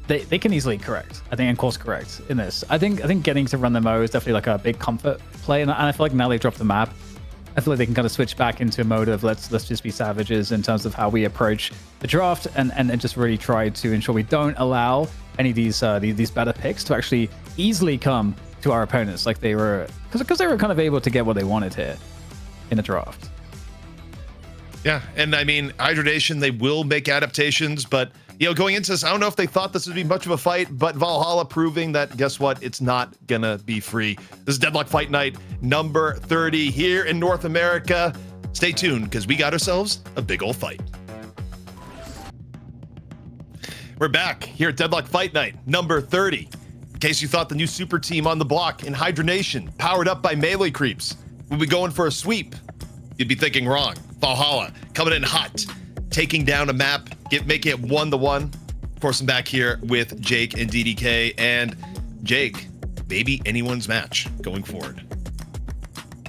They can easily correct, I think, and course correct in this. I think getting to run the Mo is definitely like a big comfort play, and I feel like now they dropped the map, I feel like they can kind of switch back into a mode of let's just be savages in terms of how we approach the draft, and just really try to ensure we don't allow any of these better picks to actually easily come to our opponents, like they were, because they were kind of able to get what they wanted here in the draft. Yeah, and I mean, Hydra Nation, they will make adaptations, but, you know, going into this, I don't know if they thought this would be much of a fight, but Valhalla proving that, guess what, it's not gonna be free. This is Deadlock Fight Night number 30 here in North America. Stay tuned, because we got ourselves a big old fight. We're back here at Deadlock Fight Night number 30. In case you thought the new super team on the block in Hydra Nation, powered up by melee creeps, would be going for a sweep, you'd be thinking wrong. Valhalla coming in hot, taking down a map, making it 1-1. Of course, I'm back here with Jake and DDK, and Jake, maybe anyone's match going forward.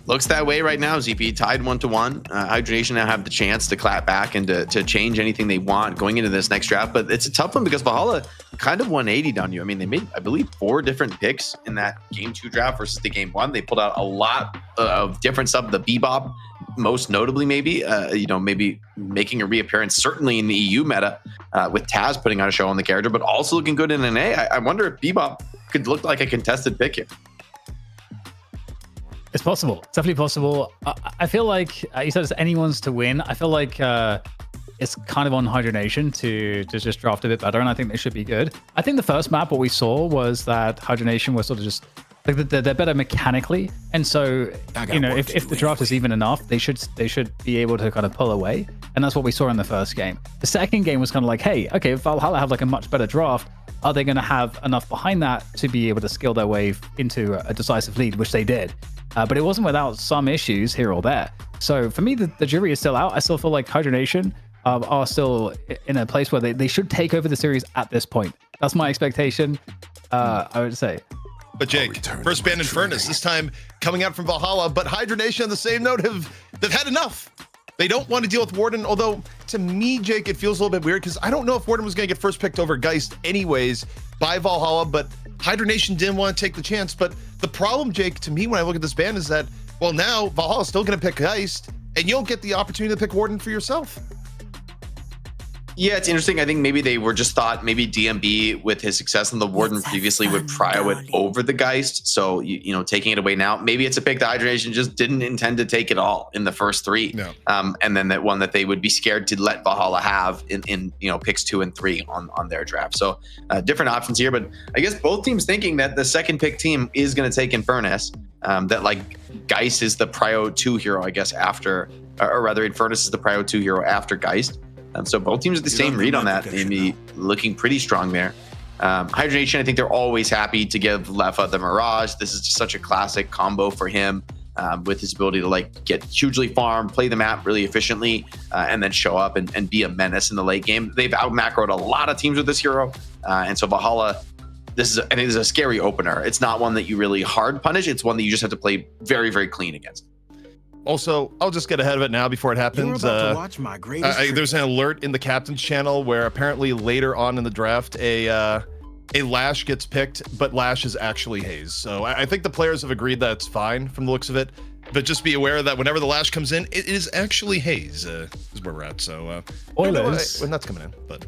Looks that way right now. ZP tied 1-1. Hydra Nation now have the chance to clap back and to change anything they want going into this next draft. But it's a tough one because Valhalla kind of 180'd on you. I mean, they made, I believe, 4 different picks in that game 2 draft versus the game 1. They pulled out a lot of different stuff. The Bebop, most notably, maybe, maybe making a reappearance, certainly in the EU meta, with Taz putting on a show on the character, but also looking good in an A. I wonder if Bebop could look like a contested pick here. It's possible. It's definitely possible. I feel like you said it's anyone's to win. I feel like it's kind of on Hydra Nation to just draft a bit better, and I think they should be good. I think the first map, what we saw was that Hydra Nation was sort of just like they're better mechanically, and so if the draft is even enough, they should be able to kind of pull away, and that's what we saw in the first game. The second game was kind of like, hey, okay, if Valhalla have like a much better draft, are they going to have enough behind that to be able to skill their way into a decisive lead, which they did. But it wasn't without some issues here or there. So for me, the jury is still out. I still feel like Hydra Nation are still in a place where they should take over the series at this point. That's my expectation, I would say. But Jake, first ban in Furnace, this time coming out from Valhalla, but Hydra Nation on the same note they've had enough. They don't want to deal with Warden, although to me, Jake, it feels a little bit weird because I don't know if Warden was going to get first picked over Geist anyways by Valhalla, but Hydra Nation didn't want to take the chance. But the problem, Jake, to me when I look at this ban is that, well, now Valhalla's still going to pick Geist, and you'll get the opportunity to pick Warden for yourself. Yeah, it's interesting. I think maybe they were just thought maybe DMB with his success in the Warden previously would prio it over the Geist. So, taking it away now, maybe it's a pick that Hydra Nation just didn't intend to take it all in the first 3. No. And then that one that they would be scared to let Valhalla have in picks 2 and 3 on their draft. So different options here, but I guess both teams thinking that the second pick team is going to take Infernus, that like Geist is the prio 2 hero, I guess, after, or rather Infernus is the prio 2 hero after Geist. So both teams are the same read on that, maybe looking pretty strong there. Hydra Nation, I think they're always happy to give Leffa the Mirage. This is just such a classic combo for him, with his ability to like get hugely farmed, play the map really efficiently, and then show up and be a menace in the late game. They've out macroed a lot of teams with this hero, and so Valhalla, I think this is a scary opener. It's not one that you really hard punish. It's one that you just have to play very, very clean against. Also, I'll just get ahead of it now before it happens. Watch my greatest there's an alert in the captain's channel where apparently later on in the draft, a Lash gets picked, but Lash is actually Haze. So I think the players have agreed that it's fine from the looks of it. But just be aware that whenever the Lash comes in, it is actually Haze, is where we're at. So Oilers. when that's coming in, but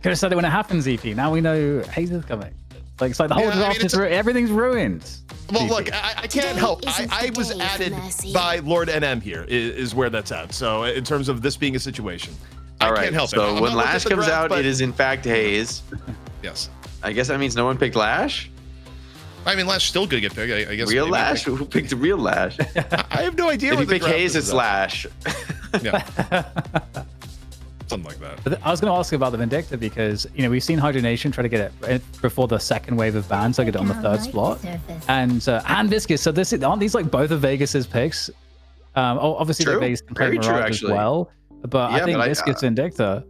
could have said it when it happens, EP. Now we know Haze is coming. Like, it's like the whole draft is everything's ruined. Well, look, I can't help. I was added by Lord NM here, is where that's at. So in terms of this being a situation, I can't help it. So when Lash comes out, it is in fact Haze. Yes. I guess that means no one picked Lash. I mean, Lash still could get picked. I guess. Real Lash? Who picked the real Lash? I have no idea. If you pick Haze, it's Lash. Yeah. Something like that. But I was going to ask about the Vindicta because, we've seen Hydra Nation try to get it before the second wave of bans, so get it on the third slot. And Viscous, so aren't these like both of Vegas's picks? Obviously, True. Vegas can play Very true, Mirage as actually. well. But I think Viscous Vindicta.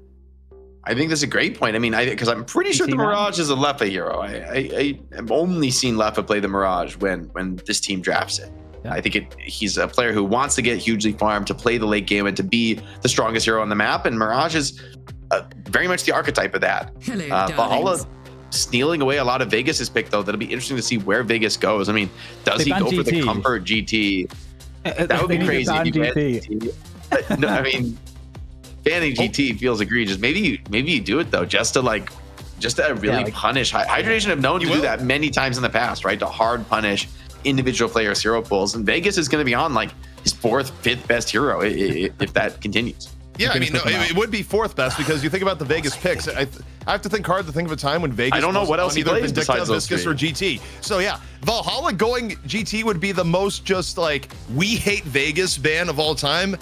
I think that's a great point. I mean, because I'm pretty sure the Mirage is a Leffa hero. I have only seen Leffa play the Mirage when this team drafts it. Yeah. I think he's a player who wants to get hugely farmed, to play the late game, and to be the strongest hero on the map. And Mirage is very much the archetype of that. Valhalla stealing away a lot of Vegas's pick, though. That'll be interesting to see where Vegas goes. I mean, does he go for the comfort GT? That would be crazy. GT. No, I mean, banning GT feels egregious. Maybe you do it though, just to really punish. Hydra Nation have known to do that many times in the past, right? To hard punish individual players' hero pools, and Vegas is going to be on like his 4th, 5th best hero if that continues. Yeah, I mean, no, it would be 4th best because you think about the Vegas picks. I have to think hard to think of a time when Vegas. I don't know what else he plays besides those Viscous or GT. So yeah, Valhalla going GT would be the most just like we hate Vegas ban of all time.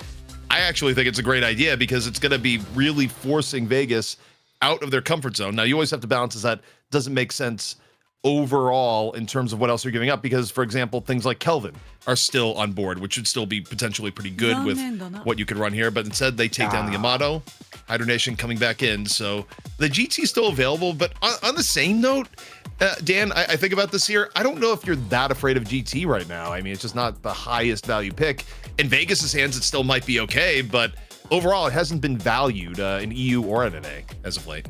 I actually think it's a great idea because it's going to be really forcing Vegas out of their comfort zone. Now you always have to balance as that doesn't make sense overall in terms of what else you're giving up, because for example things like Kelvin are still on board, which should still be potentially pretty good with what you could run here, but instead they take down the Yamato. Hydra Nation coming back in, so the GT is still available. But on the same note, Dan, I think about this here. I don't know if you're that afraid of GT right now. I mean, it's just not the highest value pick. In Vegas's hands, it still might be okay, but overall, it hasn't been valued in EU or NA as of late.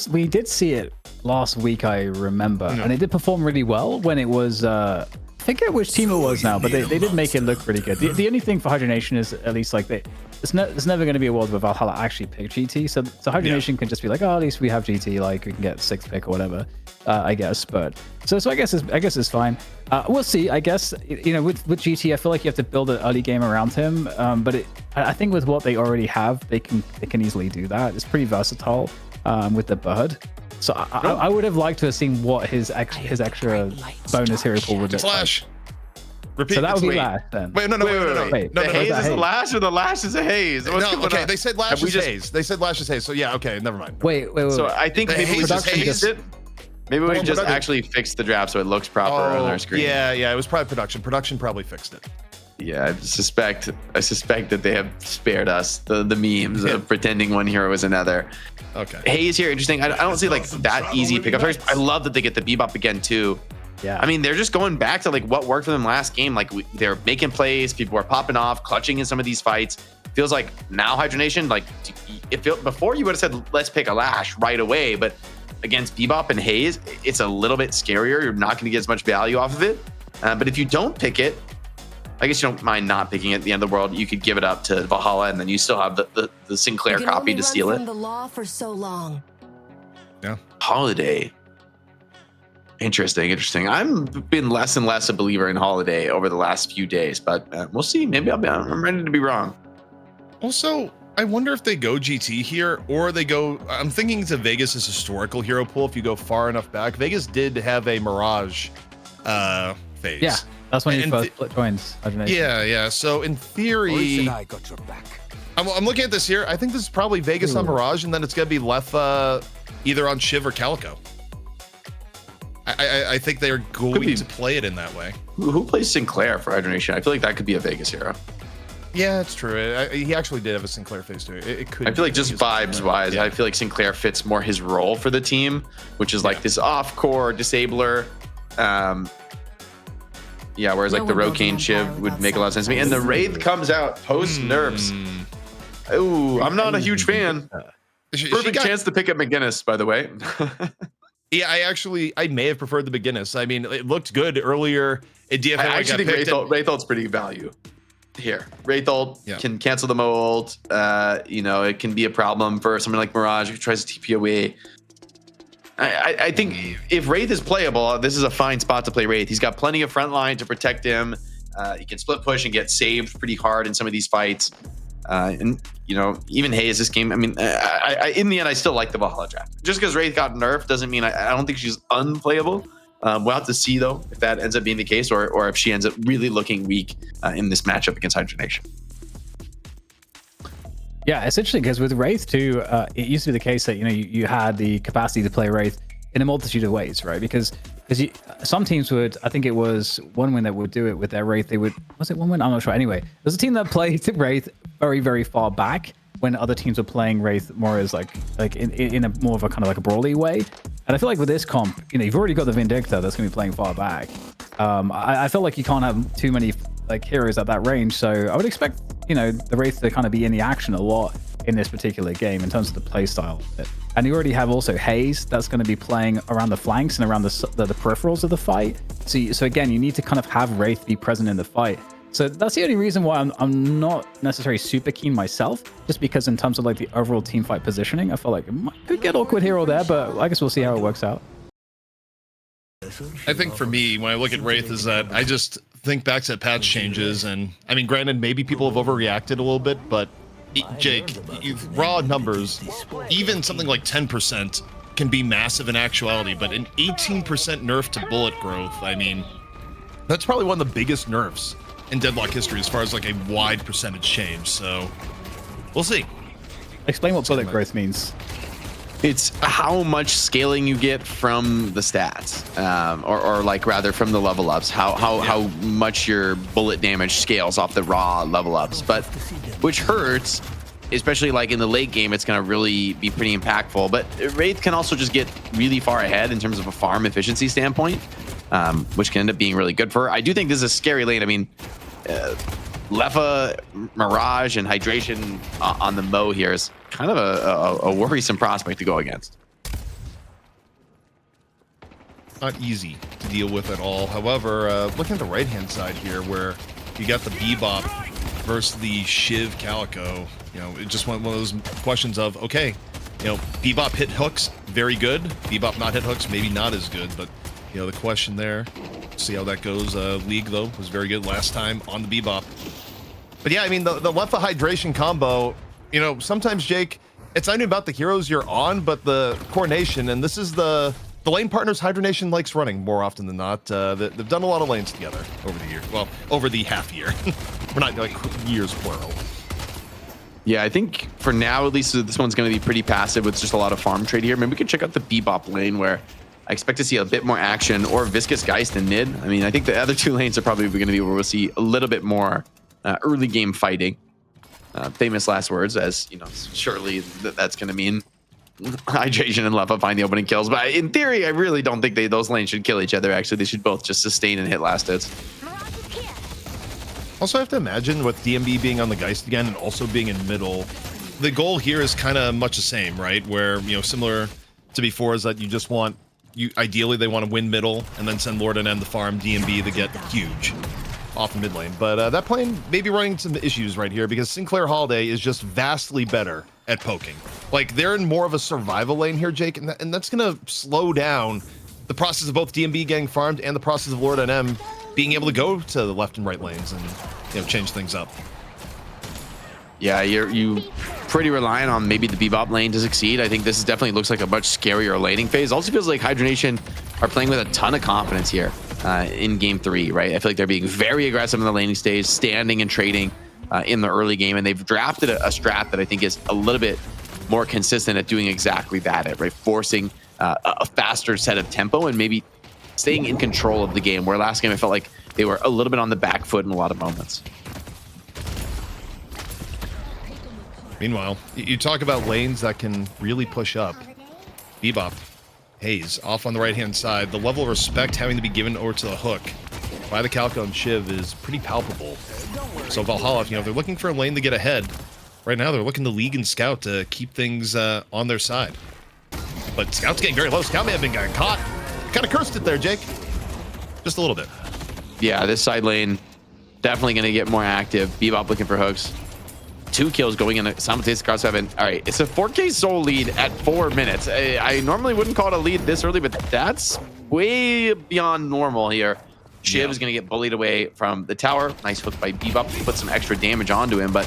We did see it last week, I remember, and it did perform really well when it was. I forget which team it was now, but they did make it look pretty good. The only thing for Hydra Nation is at least like there's never going to be a world where Valhalla actually pick GT. So Hydra Nation can just be like, oh, at least we have GT, like we can get 6th pick or whatever, I guess. But so I guess it's fine. We'll see. I guess with GT, I feel like you have to build an early game around him. But I think with what they already have, they can easily do that. It's pretty versatile with the bird. So I would have liked to have seen what his extra bonus hero pool would look Slash. like. Repeat. So that would be Lash then. Wait, no. Wait, The haze is Haze? the Lash or the Lash is a haze? What's going Okay, on? they said Lash Have we is just- haze. They said Lash is haze. So yeah, okay, never mind. Wait. So I think The maybe we haze just is haze. fixed it. Maybe we just production. actually fixed the draft so it looks proper on our screen. Yeah, it was probably production. Production probably fixed it. Yeah, I suspect that they have spared us the memes of pretending one hero is another. Okay. Haze here, interesting. I don't see like that easy pickup. I love that they get the Bebop again too. Yeah. I mean, they're just going back to like what worked for them last game. Like they're making plays, people are popping off, clutching in some of these fights. Feels like now Hydra Nation, like before you would have said let's pick a Lash right away, but against Bebop and Haze, it's a little bit scarier. You're not going to get as much value off of it. But if you don't pick it, I guess you don't mind not picking it at the end of the world. You could give it up to Valhalla, and then you still have the Sinclair copy to steal it. The law for so long. Yeah. Holiday. Interesting. I've been less and less a believer in Holiday over the last few days, but we'll see. Maybe I'm ready to be wrong. Also, I wonder if they go GT here or they go. I'm thinking to Vegas' historical hero pool. If you go far enough back, Vegas did have a Mirage phase. Yeah, that's when he And first joins Hydra Nation. Yeah. So in theory, I got your back. I'm looking at this here. I think this is probably Vegas on Mirage, and then it's gonna be left either on Shiv or Calico. I think they're going to play it in that way. Who plays Sinclair for Hydra Nation? I feel like that could be a Vegas hero. Yeah, it's true. He actually did have a Sinclair phase too. It could. I feel like just be vibes wise, Yeah. I feel like Sinclair fits more his role for the team, which is like this off-core disabler. Whereas like the Rokane Shiv would make a lot of sense to me. And the Wraith comes out post nerfs. Ooh, I'm not a huge fan. Perfect chance to pick up McGinnis, by the way. Yeah, I may have preferred the McGinnis. I mean, it looked good earlier at DFN. I actually think Wraitholt's pretty value here. Wraithold can cancel the mold. It can be a problem for someone like Mirage who tries to TP away. I think if Wraith is playable, this is a fine spot to play Wraith. He's got plenty of front line to protect him. He can split push and get saved pretty hard in some of these fights. Even Haze this game. I mean, in the end, I still like the Valhalla draft. Just because Wraith got nerfed doesn't mean I don't think she's unplayable. We'll have to see though if that ends up being the case, or if she ends up really looking weak in this matchup against Hydra Nation. Yeah, it's interesting because with Wraith too, it used to be the case that you had the capacity to play Wraith in a multitude of ways, right? Because some teams would, I think it was one win that would do it with their Wraith. Was it one win? I'm not sure. Anyway, there's a team that played Wraith very, very far back when other teams were playing Wraith more as like in a more of a kind of like a brawly way. And I feel like with this comp, you've already got the Vindicta that's going to be playing far back. I feel like you can't have too many like heroes at that range. So I would expect, the Wraith to kind of be in the action a lot in this particular game in terms of the play style of it. And you already have also Haze that's going to be playing around the flanks and around the peripherals of the fight. So again, you need to kind of have Wraith be present in the fight. So that's the only reason why I'm not necessarily super keen myself, just because in terms of like the overall team fight positioning, I feel like it could get awkward here or there, but I guess we'll see how it works out. I think for me, when I look at Wraith, is that I just think back to patch changes, and I mean, granted, maybe people have overreacted a little bit, but Jake, raw numbers, even something like 10% can be massive in actuality, but an 18% nerf to bullet growth, I mean, that's probably one of the biggest nerfs in Deadlock history as far as like a wide percentage change. So we'll see. Explain what bullet growth means. It's how much scaling you get from the stats, or like rather from the level ups. How much your bullet damage scales off the raw level ups, but which hurts especially like in the late game, it's going to really be pretty impactful. But Wraith can also just get really far ahead in terms of a farm efficiency standpoint, which can end up being really good for her. I do think this is a scary lane. I mean, Lefa, Mirage, and Hydration on the Mo here is kind of a worrisome prospect to go against. Not easy to deal with at all. However, looking at the right-hand side here, where you got the Bebop versus the Shiv Calico, you know, it just went one of those questions of, okay, you know, Bebop hit hooks, very good. Bebop not hit hooks, maybe not as good, but, you know, the question there, see how that goes. League, though, was very good last time on the Bebop. But yeah, I mean, the Lefa Hydration combo, you know, sometimes, Jake, it's not even about the heroes you're on, but the coordination, and this is the lane partners Hydra Nation likes running more often than not. They've done a lot of lanes together over the year. Well, over the half year. We're not like years plural. Yeah, I think for now, at least this one's going to be pretty passive with just a lot of farm trade here. Maybe we can check out the Bebop lane where I expect to see a bit more action, or Viscous Geist in mid. I mean, I think the other two lanes are probably going to be where we'll see a little bit more early game fighting. Famous last words, as you know, surely that's going to mean Hydration and Lefa find the opening kills. But in theory, I really don't think those lanes should kill each other. Actually, they should both just sustain and hit last hits. Also, I have to imagine with DMB being on the Geist again and also being in middle, the goal here is kind of much the same, right? Where, you know, similar to before, is that you just want, ideally they want to win middle and then send Lord and M the farm, DMB to get huge off the mid lane. But that plane may be running some issues right here because Sinclair Holiday is just vastly better at poking. Like, they're in more of a survival lane here, Jake, and that's going to slow down the process of both DMB getting farmed and the process of Lord and M being able to go to the left and right lanes and, you know, change things up. Yeah, you pretty reliant on maybe the Bebop lane to succeed. I think this is definitely looks like a much scarier laning phase. Also feels like Hydra Nation are playing with a ton of confidence here in game 3, right? I feel like they're being very aggressive in the laning stage, standing and trading in the early game, and they've drafted a strat that I think is a little bit more consistent at doing exactly that, right? Forcing a faster set of tempo and maybe staying in control of the game, where last game I felt like they were a little bit on the back foot in a lot of moments. Meanwhile, you talk about lanes that can really push up. Bebop, Haze, off on the right-hand side. The level of respect having to be given over to the hook by the Calico and Shiv is pretty palpable. So Valhalla, you know, they're looking for a lane to get ahead. Right now, they're looking to League and Scout to keep things on their side. But Scout's getting very low. Scout may have been getting caught. Kind of cursed it there, Jake. Just a little bit. Yeah, this side lane definitely going to get more active. Bebop looking for hooks. 2 kills going in a simultaneous cross 7. All right, it's a 4K soul lead at 4 minutes. I normally wouldn't call it a lead this early, but that's way beyond normal here. Shiv is going to get bullied away from the tower. Nice hook by Bebop to put some extra damage onto him, but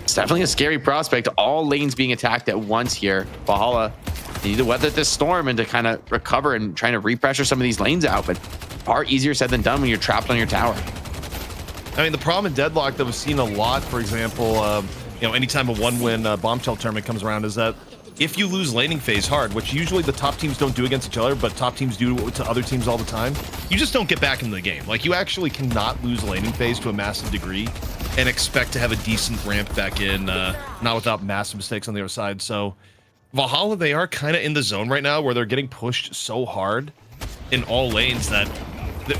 it's definitely a scary prospect. All lanes being attacked at once here. Valhalla, they need to weather this storm and to kind of recover and trying to repressure some of these lanes out, but far easier said than done when you're trapped on your tower. I mean, the problem in Deadlock that we've seen a lot, for example, you know, anytime a one-win bombshell tournament comes around, is that if you lose laning phase hard, which usually the top teams don't do against each other, but top teams do to other teams all the time, you just don't get back into the game. Like, you actually cannot lose laning phase to a massive degree and expect to have a decent ramp back in, not without massive mistakes on the other side. So Valhalla, they are kind of in the zone right now where they're getting pushed so hard in all lanes that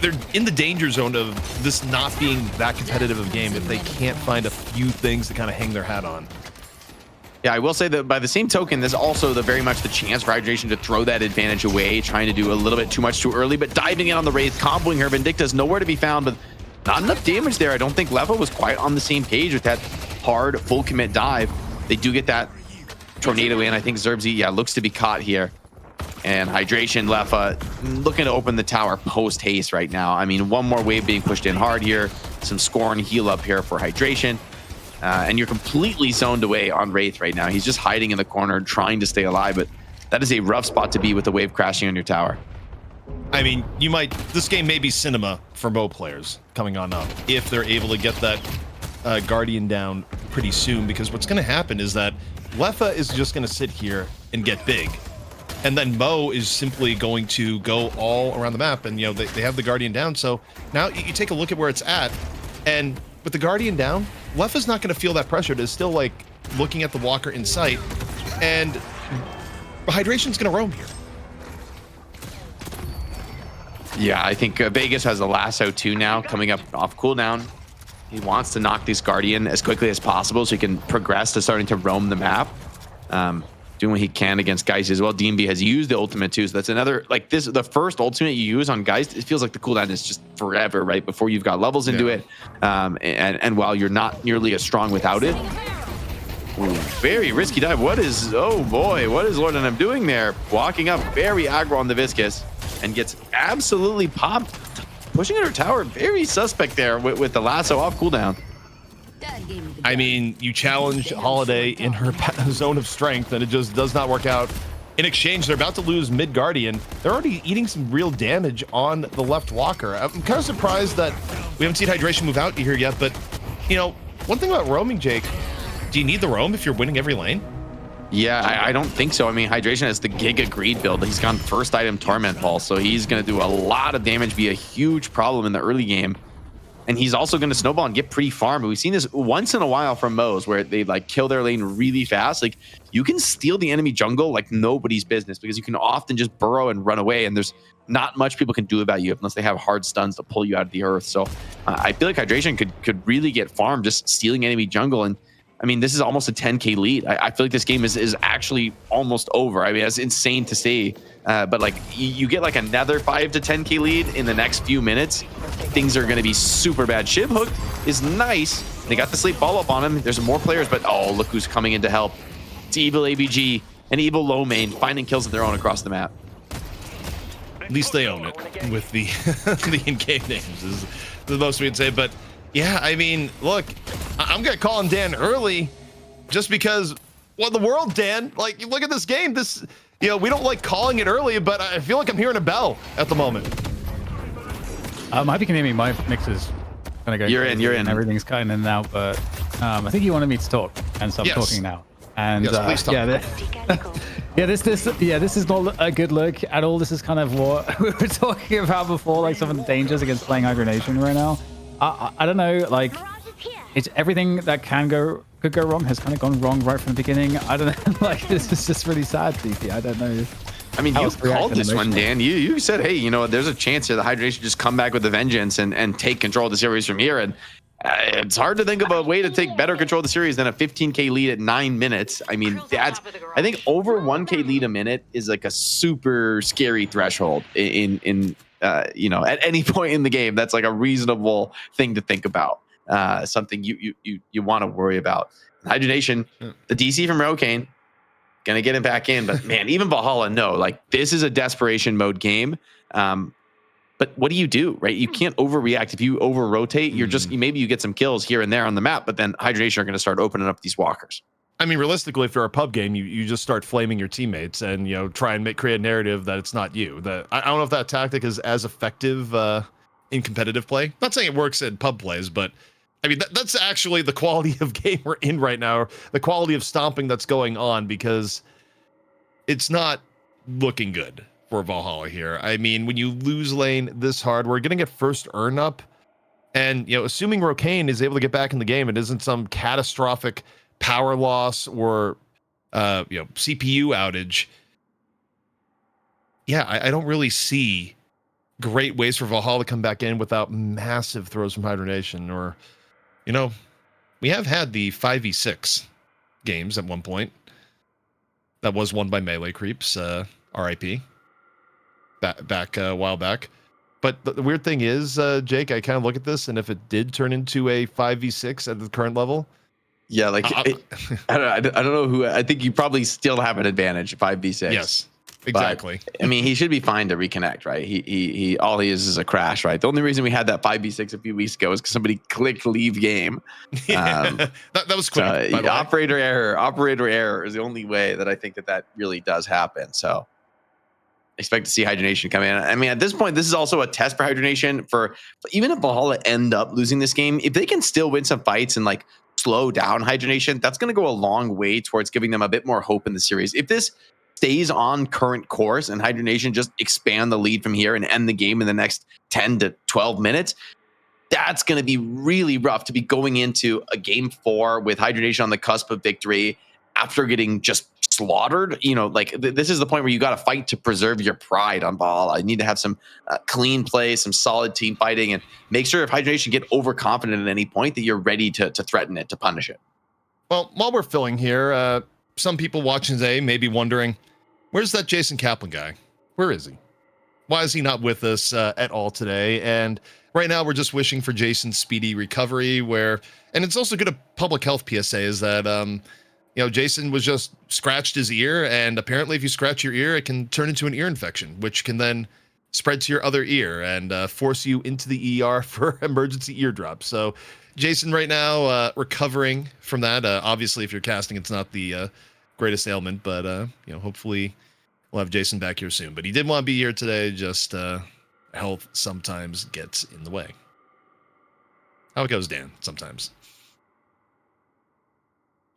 they're in the danger zone of this not being that competitive of a game if they can't find a few things to kind of hang their hat on. Yeah, I will say that by the same token, there's also very much the chance for Hydra Nation to throw that advantage away, trying to do a little bit too much too early, but diving in on the Wraith, comboing her. Vindicta's nowhere to be found, but not enough damage there. I don't think Lefa was quite on the same page with that hard full commit dive. They do get that tornado in. I think Zerbzy, yeah, looks to be caught here. And Hydration, Lefa looking to open the tower post haste right now. I mean, one more wave being pushed in hard here. Some scorn heal up here for Hydration. And you're completely zoned away on Wraith right now. He's just hiding in the corner, trying to stay alive, but that is a rough spot to be with the wave crashing on your tower. I mean, this game may be cinema for Mo players coming on up if they're able to get that Guardian down pretty soon, because what's going to happen is that Lefa is just going to sit here and get big. And then Mo is simply going to go all around the map, and, you know, they have the Guardian down. So now you take a look at where it's at, and with the Guardian down, Lefa's not going to feel that pressure to still, like, looking at the walker in sight, and Hydration's going to roam here. Yeah, I think Vegas has a lasso too now, coming up off cooldown. He wants to knock this Guardian as quickly as possible so he can progress to starting to roam the map. Doing what he can against Geist as well. DMV has used the ultimate too, so that's another, like this, the first ultimate you use on Geist, it feels like the cooldown is just forever, right? Before you've got levels into it. And while you're not nearly as strong without it. Ooh, very risky dive. What is, oh boy, what is Lord and I'm doing there? Walking up very aggro on the Viscous and gets absolutely popped. Pushing at her tower, very suspect there with the lasso off cooldown. I mean, you challenge Holiday in her zone of strength, and it just does not work out. In exchange, they're about to lose mid Guardian. They're already eating some real damage on the left walker. I'm kind of surprised that we haven't seen Hydration move out here yet, but, you know, one thing about roaming, Jake, do you need the roam if you're winning every lane? Yeah, I don't think so. I mean, Hydration has the Giga Greed build. He's gone first item Torment Pulse, so he's going to do a lot of damage, be a huge problem in the early game. And he's also going to snowball and get pretty far. But we've seen this once in a while from Moe's where they like kill their lane really fast. Like you can steal the enemy jungle like nobody's business because you can often just burrow and run away. And there's not much people can do about you unless they have hard stuns to pull you out of the earth. So I feel like Hydration could really get farmed just stealing enemy jungle. And I mean, this is almost a 10K lead. I feel like this game is actually almost over. I mean, that's insane to say. But like you get like another 5 to 10K lead in the next few minutes. Things are going to be super bad. Shiv hooked is nice. They got the sleep follow up on him. There's more players, but oh, look who's coming in to help. It's Evil ABG and Evil Low Main finding kills of their own across the map. At least they own it with the the in-game names is the most we'd say. But yeah, I mean, look, I'm gonna call him Dan early, just because what the world, Dan? Like, look at this game. This, you know, we don't like calling it early, but I feel like I'm hearing a bell at the moment. I hope you can hear me. My mix is gonna go. You're in. Everything's cutting in and out, but I think you wanted me to talk, and so I'm talking now. And yes, please talk. This is not a good look at all. This is kind of what we were talking about before, like some of the dangers against playing Hydra Nation right now. I don't know, like it's everything that could go wrong has kind of gone wrong right from the beginning. I don't know, like this is just really sad, DP. I don't know. I mean, you called this one, Dan. You said, hey, you know, there's a chance here the Hydra Nation just come back with a vengeance and take control of the series from here. And it's hard to think of a way to take better control of the series than a 15K lead at 9 minutes. I mean, I think over 1K lead a minute is like a super scary threshold in you know, at any point in the game. That's like a reasonable thing to think about. Something you want to worry about. Hydra Nation, the DC from Rokane, gonna get him back in, but man, even Valhalla, no, like this is a desperation mode game. But what do? Right? You can't overreact. If you over rotate, you're just, maybe you get some kills here and there on the map, but then Hydra Nation are going to start opening up these walkers. I mean, realistically, if you're a pub game, you just start flaming your teammates and, you know, try and create a narrative that it's not you. I don't know if that tactic is as effective in competitive play. Not saying it works in pub plays, but I mean, that's actually the quality of game we're in right now, the quality of stomping that's going on, because it's not looking good for Valhalla here. I mean, when you lose lane this hard, we're getting a first earn up, and, you know, assuming Rokane is able to get back in the game, it isn't some catastrophic power loss or you know, CPU outage. Yeah, I don't really see great ways for Valhalla to come back in without massive throws from Hydra Nation. Or, you know, we have had the 5v6 games at one point that was won by melee creeps, RIP, back a while back. But the weird thing is, Jake, I kind of look at this, and if it did turn into a 5v6 at the current level, yeah, like I don't know who. I think you probably still have an advantage 5v6. Yes, exactly. But, I mean, he should be fine to reconnect, right? He all he is a crash, right? The only reason we had that 5v6 a few weeks ago is because somebody clicked leave game. Yeah, that was quick. Operator error is the only way that I think that really does happen. So expect to see Hydra Nation come in. I mean, at this point, this is also a test for Hydra Nation. For even if Valhalla end up losing this game, if they can still win some fights and like slow down Hydra Nation, that's going to go a long way towards giving them a bit more hope in the series. If this stays on current course and Hydra Nation just expand the lead from here and end the game in the next 10 to 12 minutes, that's going to be really rough to be going into a game 4 with Hydra Nation on the cusp of victory after getting just slaughtered. You know, like this is the point where you got to fight to preserve your pride on Valhalla. You need to have some clean play, some solid team fighting, and make sure if Hydra Nation get overconfident at any point that you're ready to threaten it, to punish it. Well, while we're filling here, some people watching today may be wondering, where's that Jason Kaplan guy? Where is he? Why is he not with us at all today? And right now, we're just wishing for Jason's speedy recovery. And it's also good a public health PSA is that, Jason was just scratched his ear, and apparently, if you scratch your ear, it can turn into an ear infection, which can then spread to your other ear and force you into the ER for emergency eardrops. So, Jason, right now, recovering from that. Obviously, if you're casting, it's not the greatest ailment, but hopefully. We'll have Jason back here soon, but he did want to be here today. Just health sometimes gets in the way. How it goes, Dan, sometimes.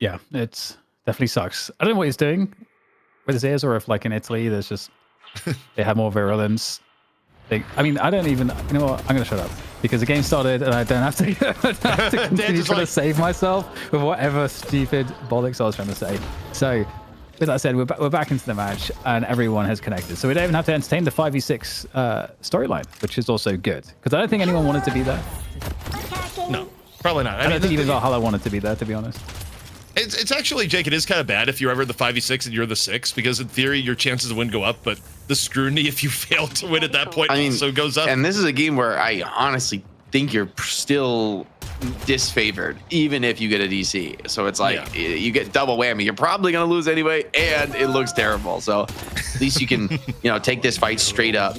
Yeah, it's definitely sucks. I don't know what he's doing with his ears, or if like in Italy, there's just, they have more virulence. I don't even, you know what, I'm going to shut up because the game started and I don't have to, continue trying to save myself with whatever stupid bollocks I was trying to say. So, with that said, we're back into the match and everyone has connected. So we don't even have to entertain the 5v6 storyline, which is also good. Because I don't think anyone wanted to be there. No, probably not. I don't think even Valhalla wanted to be there, to be honest. It's actually, Jake, it is kind of bad if you're ever the 5v6 and you're the 6, because in theory, your chances to win go up, but the scrutiny if you fail to win at that point also goes up. And this is a game where I honestly think you're still disfavored even if you get a DC. So it's like you get double whammy. You're probably going to lose anyway, and it looks terrible. So at least you can take this fight straight up.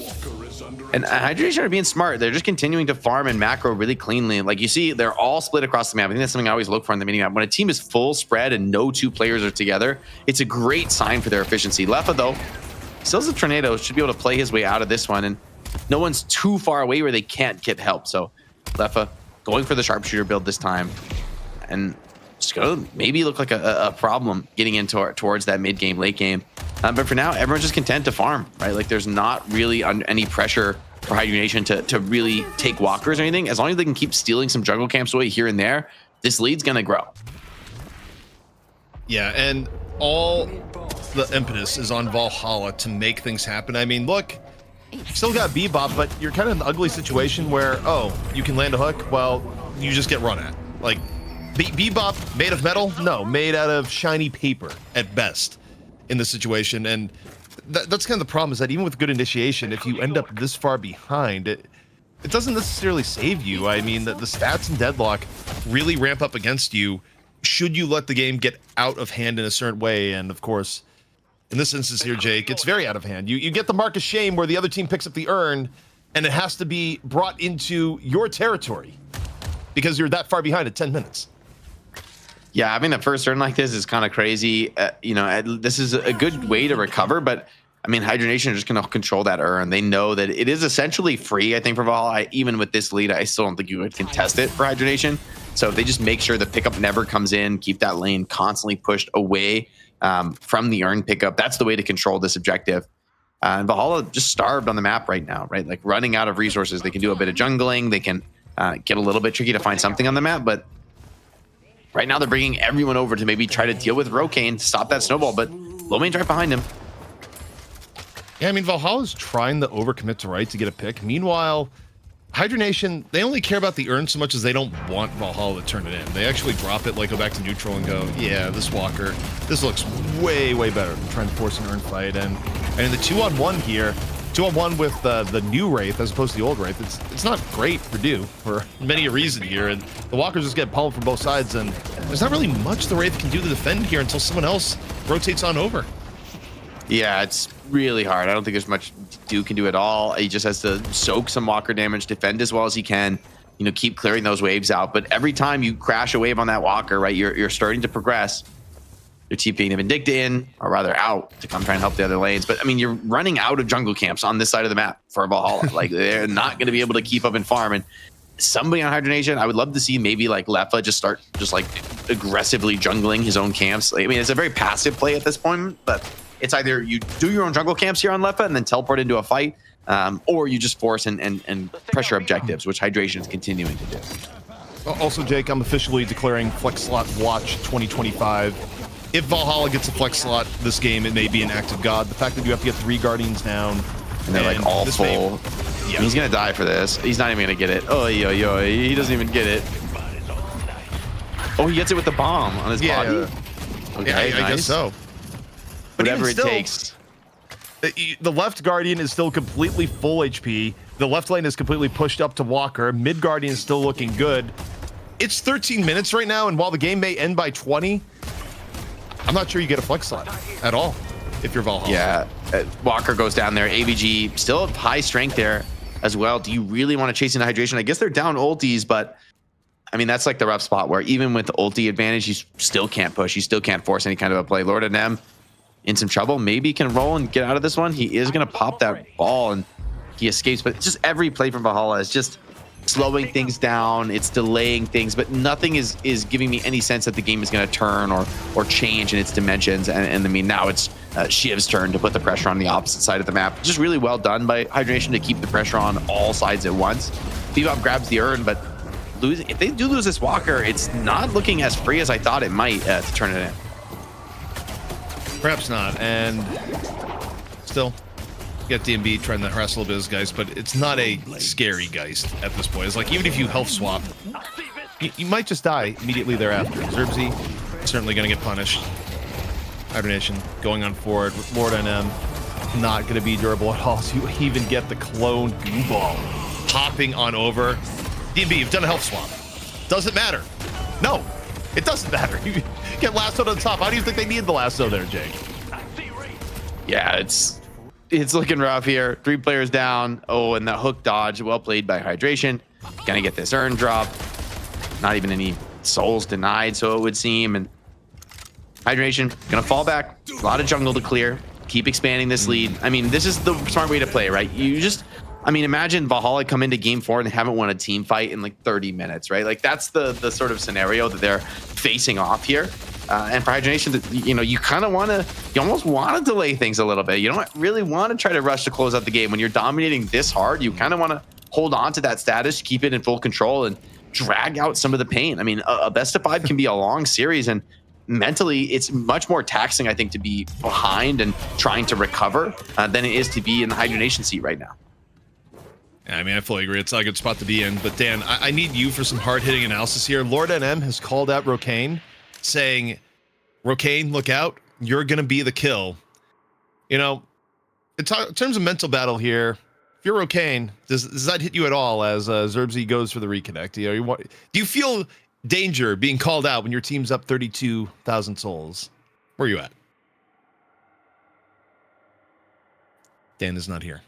And Hydra Nation are being smart. They're just continuing to farm and macro really cleanly. Like you see, they're all split across the map. I think that's something I always look for in the mini map. When a team is full spread and no two players are together, it's a great sign for their efficiency. Leffa, though, still has a tornado, should be able to play his way out of this one. And no one's too far away where they can't get help. So Leffa going for the sharpshooter build this time. And it's going to maybe look like a problem getting into towards that mid game, late game. But for now, everyone's just content to farm, right? Like there's not really any pressure for Hydra Nation to really take walkers or anything. As long as they can keep stealing some jungle camps away here and there, this lead's going to grow. Yeah, and all the impetus is on Valhalla to make things happen. I mean, look, still got Bebop, but you're kind of in the ugly situation where, you can land a hook, well, you just get run at. Like, Bebop made of metal? No, made out of shiny paper at best in this situation. And that's kind of the problem, is that even with good initiation, if you end up this far behind, it doesn't necessarily save you. I mean, the stats in Deadlock really ramp up against you should you let the game get out of hand in a certain way. And of course, in this instance here, Jake, it's very out of hand. You get the mark of shame where the other team picks up the urn, and it has to be brought into your territory because you're that far behind at 10 minutes. Yeah, having the first turn like this is kind of crazy. This is a good way to recover, but I mean, Hydra Nation are just going to control that urn. They know that it is essentially free, I think, for Valhalla. Even with this lead, I still don't think you would contest it for Hydra Nation. So if they just make sure the pickup never comes in, keep that lane constantly pushed away from the urn pickup, that's the way to control this objective. And Valhalla just starved on the map right now, right? Like running out of resources. They can do a bit of jungling. They can get a little bit tricky to find something on the map, but right now, they're bringing everyone over to maybe try to deal with Rokane, stop that snowball, but Lomane's right behind him. Yeah, I mean, Valhalla's trying to overcommit to right to get a pick. Meanwhile, Hydra Nation, they only care about the urn so much as they don't want Valhalla to turn it in. They actually drop it, like go back to neutral and go, yeah, this walker, this looks way, way better than trying to force an urn fight. And in the 2-on-1 here, 2-on-1 with the new Wraith as opposed to the old Wraith, it's not great for Do for many a reason here, and the walkers just get pummeled from both sides, and there's not really much the Wraith can do to defend here until someone else rotates on over. Yeah, it's really hard. I don't think there's much Do can do at all. He just has to soak some walker damage, defend as well as he can, keep clearing those waves out. But every time you crash a wave on that walker, right, you're starting to progress. You're TPing the Vindicta in, or rather out, to come try and help the other lanes. But I mean, you're running out of jungle camps on this side of the map for Valhalla. Like, they're not going to be able to keep up and farm. And somebody on Hydra Nation, I would love to see maybe like Leffa just start aggressively jungling his own camps. I mean, it's a very passive play at this point, but it's either you do your own jungle camps here on Leffa and then teleport into a fight, or you just force and pressure objectives, which Hydration is continuing to do. Also, Jake, I'm officially declaring Flex Slot Watch 2025. If Valhalla gets a Flex Slot this game, it may be an act of God. The fact that you have to get 3 Guardians down. And they're like all full. Yeah. He's going to die for this. He's not even going to get it. Oh, yo, he doesn't even get it. Oh, he gets it with the bomb on his body? Okay, yeah, I guess so. But Whatever it still, takes. The left Guardian is still completely full HP. The left lane is completely pushed up to Walker. Mid Guardian is still looking good. It's 13 minutes right now, and while the game may end by 20, I'm not sure you get a Flex Slot at all if you're Valhalla. Yeah, Walker goes down there. AVG still have high strength there as well. Do you really want to chase into Hydration? I guess they're down ultis, but I mean, that's like the rough spot where even with the ulti advantage, you still can't push. You still can't force any kind of a play. Lord of Nem in some trouble. Maybe he can roll and get out of this one. He is going to pop that ball and he escapes. But just every play from Valhalla is just slowing things down. It's delaying things, but nothing is giving me any sense that the game is going to turn or change in its dimensions. And I mean, now it's Shiv's turn to put the pressure on the opposite side of the map. Just really well done by Hydra Nation to keep the pressure on all sides at once. Bebop grabs the urn, but if they do lose this Walker, it's not looking as free as I thought it might to turn it in. Perhaps not. And still, you got DMB trying to harass a little bit of those guys, but it's not a scary Geist at this point. It's like, even if you health swap, you might just die immediately thereafter. Zerbzy certainly going to get punished. Hydra Nation going on forward. Lord NM not going to be durable at all. So you even get the clone goo ball hopping on over. DMB, you've done a health swap. Doesn't matter. No, it doesn't matter. You get lassoed on top. How do you think they need the lasso there, Jake? Yeah, it's looking rough here. 3 players down. Oh, and the hook dodge. Well played by Hydration. Gonna get this urn drop. Not even any souls denied, so it would seem. And Hydration gonna fall back. A lot of jungle to clear. Keep expanding this lead. I mean, this is the smart way to play, right? I mean, imagine Valhalla come into game 4 and they haven't won a team fight in like 30 minutes, right? Like that's the sort of scenario that they're facing off here. And for Hydra Nation, you know, you almost want to delay things a little bit. You don't really want to try to rush to close out the game. When you're dominating this hard, you kind of want to hold on to that status, keep it in full control and drag out some of the pain. I mean, a best of 5 can be a long series, and mentally it's much more taxing, I think, to be behind and trying to recover than it is to be in the Hydra Nation seat right now. Yeah, I mean, I fully agree. It's not a good spot to be in. But Dan, I need you for some hard-hitting analysis here. Lord NM has called out Rokane, saying, Rokane, look out. You're going to be the kill. You know, in terms of mental battle here, if you're Rokane, does that hit you at all as Zerbzy goes for the reconnect? Do you feel danger being called out when your team's up 32,000 souls? Where are you at? Dan is not here,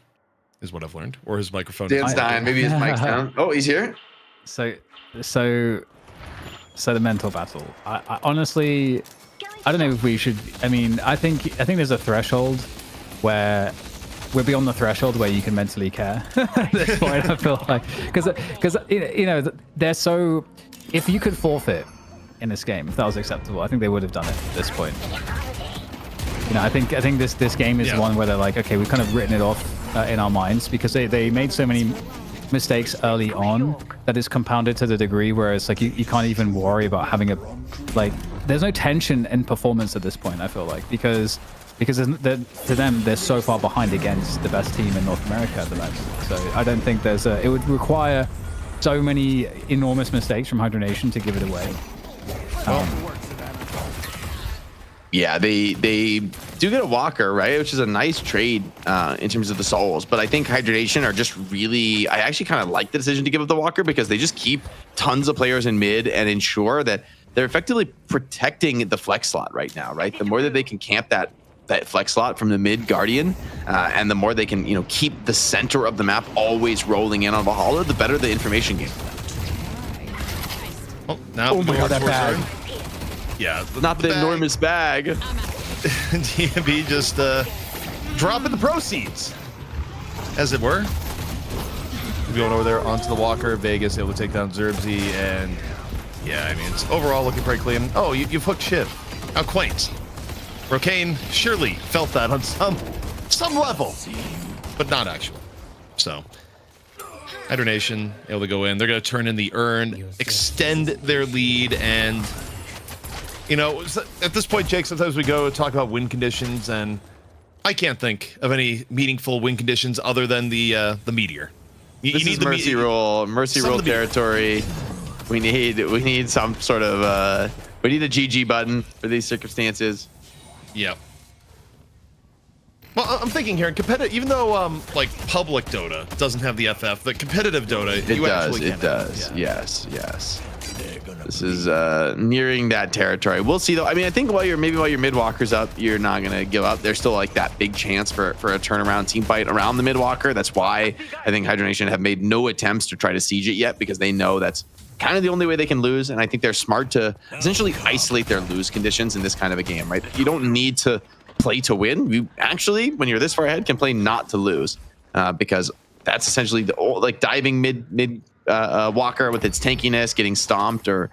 is what I've learned. Or his microphone. Dan's dying. Maybe his mic's down. Oh, he's here. So the mental battle. I honestly, I don't know if we should. I mean, I think there's a threshold where we're beyond the threshold where you can mentally care. At this point, I feel like because you know they're so. If you could forfeit in this game, if that was acceptable, I think they would have done it at this point. You know, I think this game is one where they're like, okay, we've kind of written it off in our minds because they made so many mistakes early on that it's compounded to the degree where it's like you can't even worry about having there's no tension in performance at this point, I feel like, because to them they're so far behind against the best team in North America at the moment. So I don't think it would require so many enormous mistakes from Hydra Nation to give it away. Yeah, they do get a Walker, right? Which is a nice trade in terms of the souls. But I think Hydra Nation are just really... I actually kind of like the decision to give up the Walker because they just keep tons of players in mid and ensure that they're effectively protecting the flex slot right now, right? The more that they can camp that flex slot from the mid Guardian, and the more they can, you know, keep the center of the map always rolling in on Valhalla, the better the information game. Oh my god, that bag. Yeah, not the enormous bag. DMB just dropping the proceeds, as it were. Going over there onto the Walker. Vegas able to take down Zerbzy, and yeah, I mean, it's overall looking pretty clean. Oh, you've hooked Shiv. How quaint. Rokane surely felt that on some level, but not actually. So Hydra Nation able to go in. They're going to turn in the urn, extend their lead, and you know, at this point, Jake, sometimes we go talk about win conditions, and I can't think of any meaningful win conditions other than the meteor. This is mercy rule territory. We need some sort of we need a GG button for these circumstances. Yeah. Well, I'm thinking here, competitive. Even though like public Dota doesn't have the FF, the competitive Dota it does. Yeah. Yes. This is nearing that territory. We'll see though. I mean, I think while your mid walker's up, you're not gonna give up. There's still like that big chance for a turnaround team fight around the mid walker. That's why I think Hydra Nation have made no attempts to try to siege it yet, because they know that's kind of the only way they can lose. And I think they're smart to essentially isolate their lose conditions in this kind of a game, right? You don't need to play to win. You actually, when you're this far ahead, can play not to lose, because that's essentially the like diving mid walker with its tankiness, getting stomped or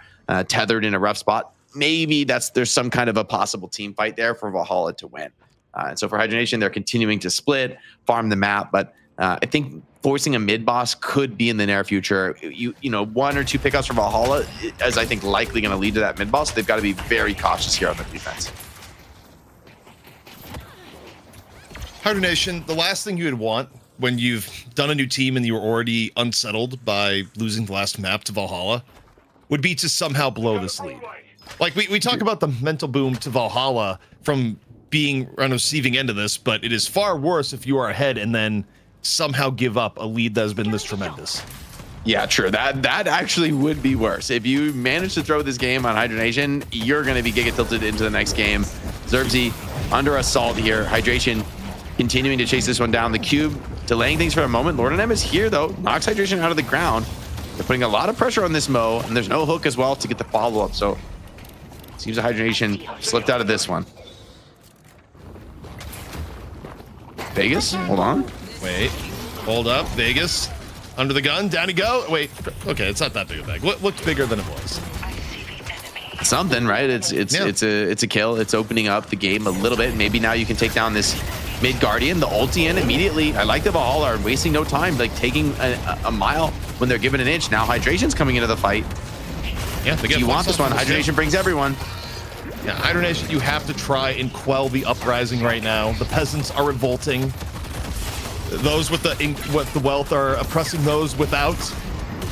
tethered in a rough spot. Maybe there's some kind of a possible team fight there for Valhalla to win. And so for Hydra Nation, they're continuing to split, farm the map, but I think forcing a mid boss could be in the near future. You know, 1 or 2 pickups for Valhalla is, I think, likely going to lead to that mid boss. So they've got to be very cautious here on the defense. Hydra Nation, the last thing you would want when you've done a new team and you were already unsettled by losing the last map to Valhalla would be to somehow blow this lead. Like we talk about the mental boom to Valhalla from being on the receiving end of this, but it is far worse if you are ahead and then somehow give up a lead that has been this tremendous. Yeah, true. That actually would be worse. If you manage to throw this game on Hydra Nation, you're going to be giga tilted into the next game. Zerbzy under assault here. Hydration continuing to chase this one down. The cube delaying things for a moment. Lord and M is here though. Knocks Hydration out of the ground. They're putting a lot of pressure on this Mo, and there's no hook as well to get the follow-up. So it seems the Hydra Nation slipped out of this one. Vegas, hold on. Wait, hold up. Vegas, under the gun, down you go. Wait, okay, it's not that big a bag. Looked bigger than it was. Something, right? It's a kill. It's opening up the game a little bit. Maybe now you can take down this mid guardian. The ulti in immediately. I like the Valhalla are wasting no time, like taking a mile when they're given an inch. Now Hydration's coming into the fight. Yeah, do you want this one? Hydration brings everyone. Yeah, Hydra Nation, you have to try and quell the uprising right now. The peasants are revolting. Those with the wealth are oppressing those without.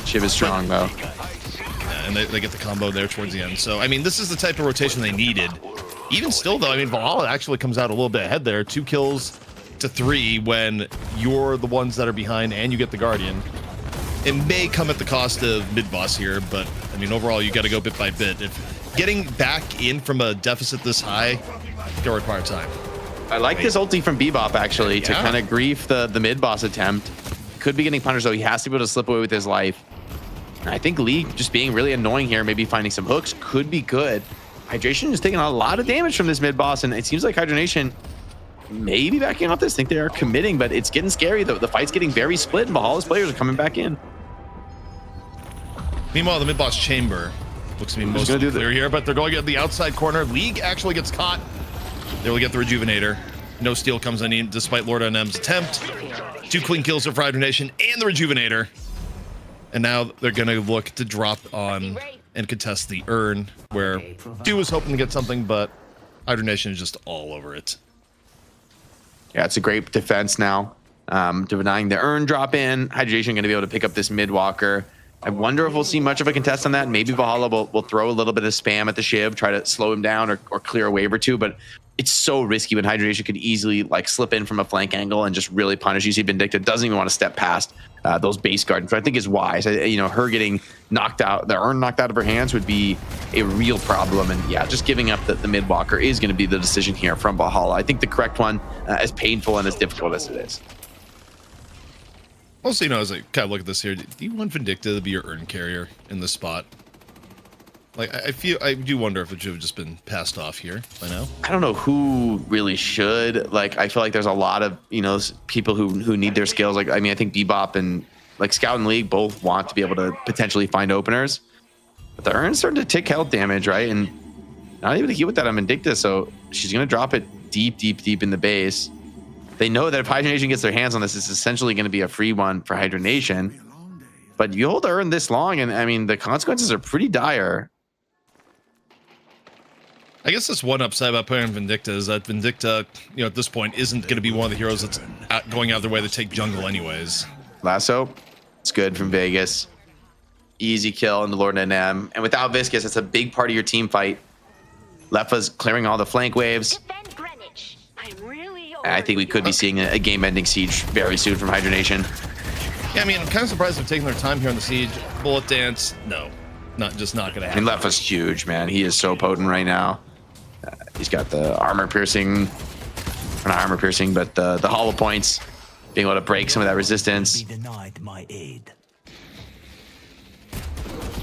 Shiv is strong though. Yeah, and they get the combo there towards the end. So I mean, this is the type of rotation they needed. Even still though, I mean, Valhalla actually comes out a little bit ahead there. 2 kills to 3 when you're the ones that are behind and you get the Guardian. It may come at the cost of mid boss here, but I mean, overall, you got to go bit by bit. If getting back in from a deficit this high, it'll require time. I like this ulti from Bebop actually to kind of grief the mid boss attempt. Could be getting punished though. He has to be able to slip away with his life. And I think Lee just being really annoying here, maybe finding some hooks could be good. Hydration is taking a lot of damage from this mid boss, and it seems like Hydra Nation maybe backing off this. I think they are committing, but it's getting scary though. The fight's getting very split, and Valhalla's players are coming back in. Meanwhile, the mid boss chamber looks to be mostly clear here, but they're going at the outside corner. League actually gets caught. They will get the Rejuvenator. No steal comes in despite Lord NM's attempt. 2 clean kills for Hydra Nation and the Rejuvenator. And now they're going to look to drop on and contest the urn, where 2 was hoping to get something, but Hydra Nation is just all over it. Yeah, it's a great defense now. Denying the urn drop in. Hydra Nation going to be able to pick up this mid walker. I wonder if we'll see much of a contest on that. Maybe Valhalla will throw a little bit of spam at the Shiv, try to slow him down or clear a wave or 2, but it's so risky when Hydra Nation could easily like slip in from a flank angle and just really punish. You see Vindicta doesn't even want to step past those base guards, which I think is wise. You know, her getting knocked out, the urn knocked out of her hands would be a real problem. And yeah, just giving up the mid walker is going to be the decision here from Valhalla. I think the correct one, as painful and as difficult as it is. Also, you know, as I kind of look at this here, do you want Vindicta to be your urn carrier in this spot? Like, I do wonder if it should have just been passed off here by now. I don't know who really should. Like, I feel like there's a lot of, you know, people who need their skills. Like, I mean, I think Bebop and like Scout and League both want to be able to potentially find openers. But the urn's starting to take health damage, right? And not able to heal with that on Vindicta, so she's going to drop it deep in the base. They know that if Hydra Nation gets their hands on this, it's essentially going to be a free one for Hydra Nation. But you hold to earn this long, and I mean, the consequences are pretty dire. I guess that's one upside about playing Vindicta is that Vindicta, at this point, isn't going to be one of the heroes that's going out of their way to take jungle anyways. Lasso, it's good from Vegas. Easy kill into Lord NM. And without Viscus, it's a big part of your team fight. Lefa's clearing all the flank waves. And I think we could be seeing a game-ending siege very soon from Hydra Nation. Yeah, I mean, I'm kind of surprised they're taking their time here on the siege. Bullet dance, no. Not going to happen. I mean, Lefa's huge, man. He is so potent right now. He's got the armor piercing, or not armor piercing, but the hollow points, being able to break some of that resistance. Denied my aid.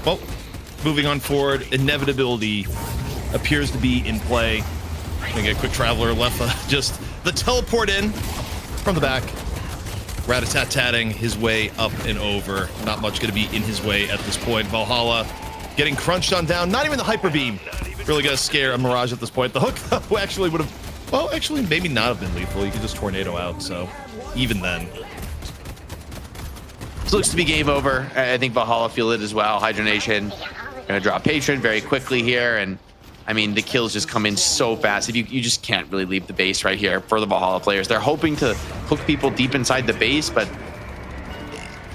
Well, moving on forward, inevitability appears to be in play. Gonna get a quick traveler, Lefa, just the teleport in from the back. Rat-a-tat-tatting his way up and over. Not much gonna be in his way at this point. Valhalla getting crunched on down. Not even the hyper beam really gonna scare a Mirage at this point. The hook though actually would have, well, actually maybe not have been lethal. You could just tornado out. So even then, this looks to be game over. I think Valhalla feel it as well. Hydra Nation gonna drop Patron very quickly here, and I mean the kills just come in so fast. If you just can't really leave the base right here for the Valhalla players. They're hoping to hook people deep inside the base, but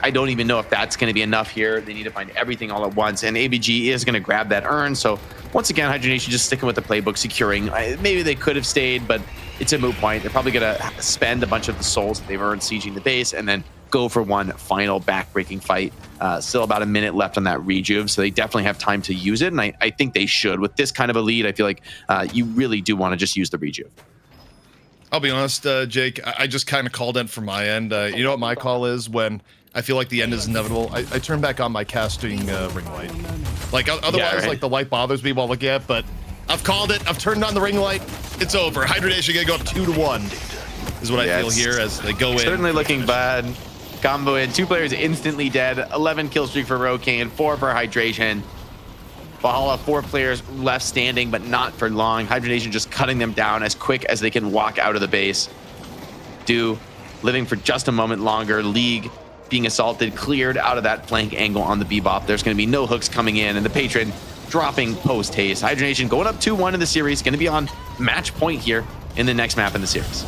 I don't even know if that's going to be enough here. They need to find everything all at once, and ABG is going to grab that urn. So once again, Hydra Nation just sticking with the playbook, securing. Maybe they could have stayed, but it's a moot point. They're probably going to spend a bunch of the souls that they've earned sieging the base, and then go for one final back-breaking fight. Still about a minute left on that rejuve, so they definitely have time to use it, and I think they should. With this kind of a lead, I feel like you really do want to just use the rejuve. I'll be honest, Jake, I just kind of called it from my end. You know what my call is when I feel like the end is inevitable? I turn back on my casting ring light. Like, otherwise, Yeah, right. like, the light bothers me while looking at it, but I've called it. I've turned on the ring light. It's over. Hydra Nation gonna go up 2-1 is what I feel here as they go in. Certainly looking bad. Combo in, 2 players instantly dead. 11 kill streak for Rokain, 4 for Hydration. Valhalla, 4 players left standing, but not for long. Hydra Nation just cutting them down as quick as they can walk out of the base. Do living for just a moment longer. League being assaulted, cleared out of that flank angle on the Bebop. There's going to be no hooks coming in, and the Patron dropping post haste. Hydra Nation going up 2-1 in the series, going to be on match point here in the next map in the series.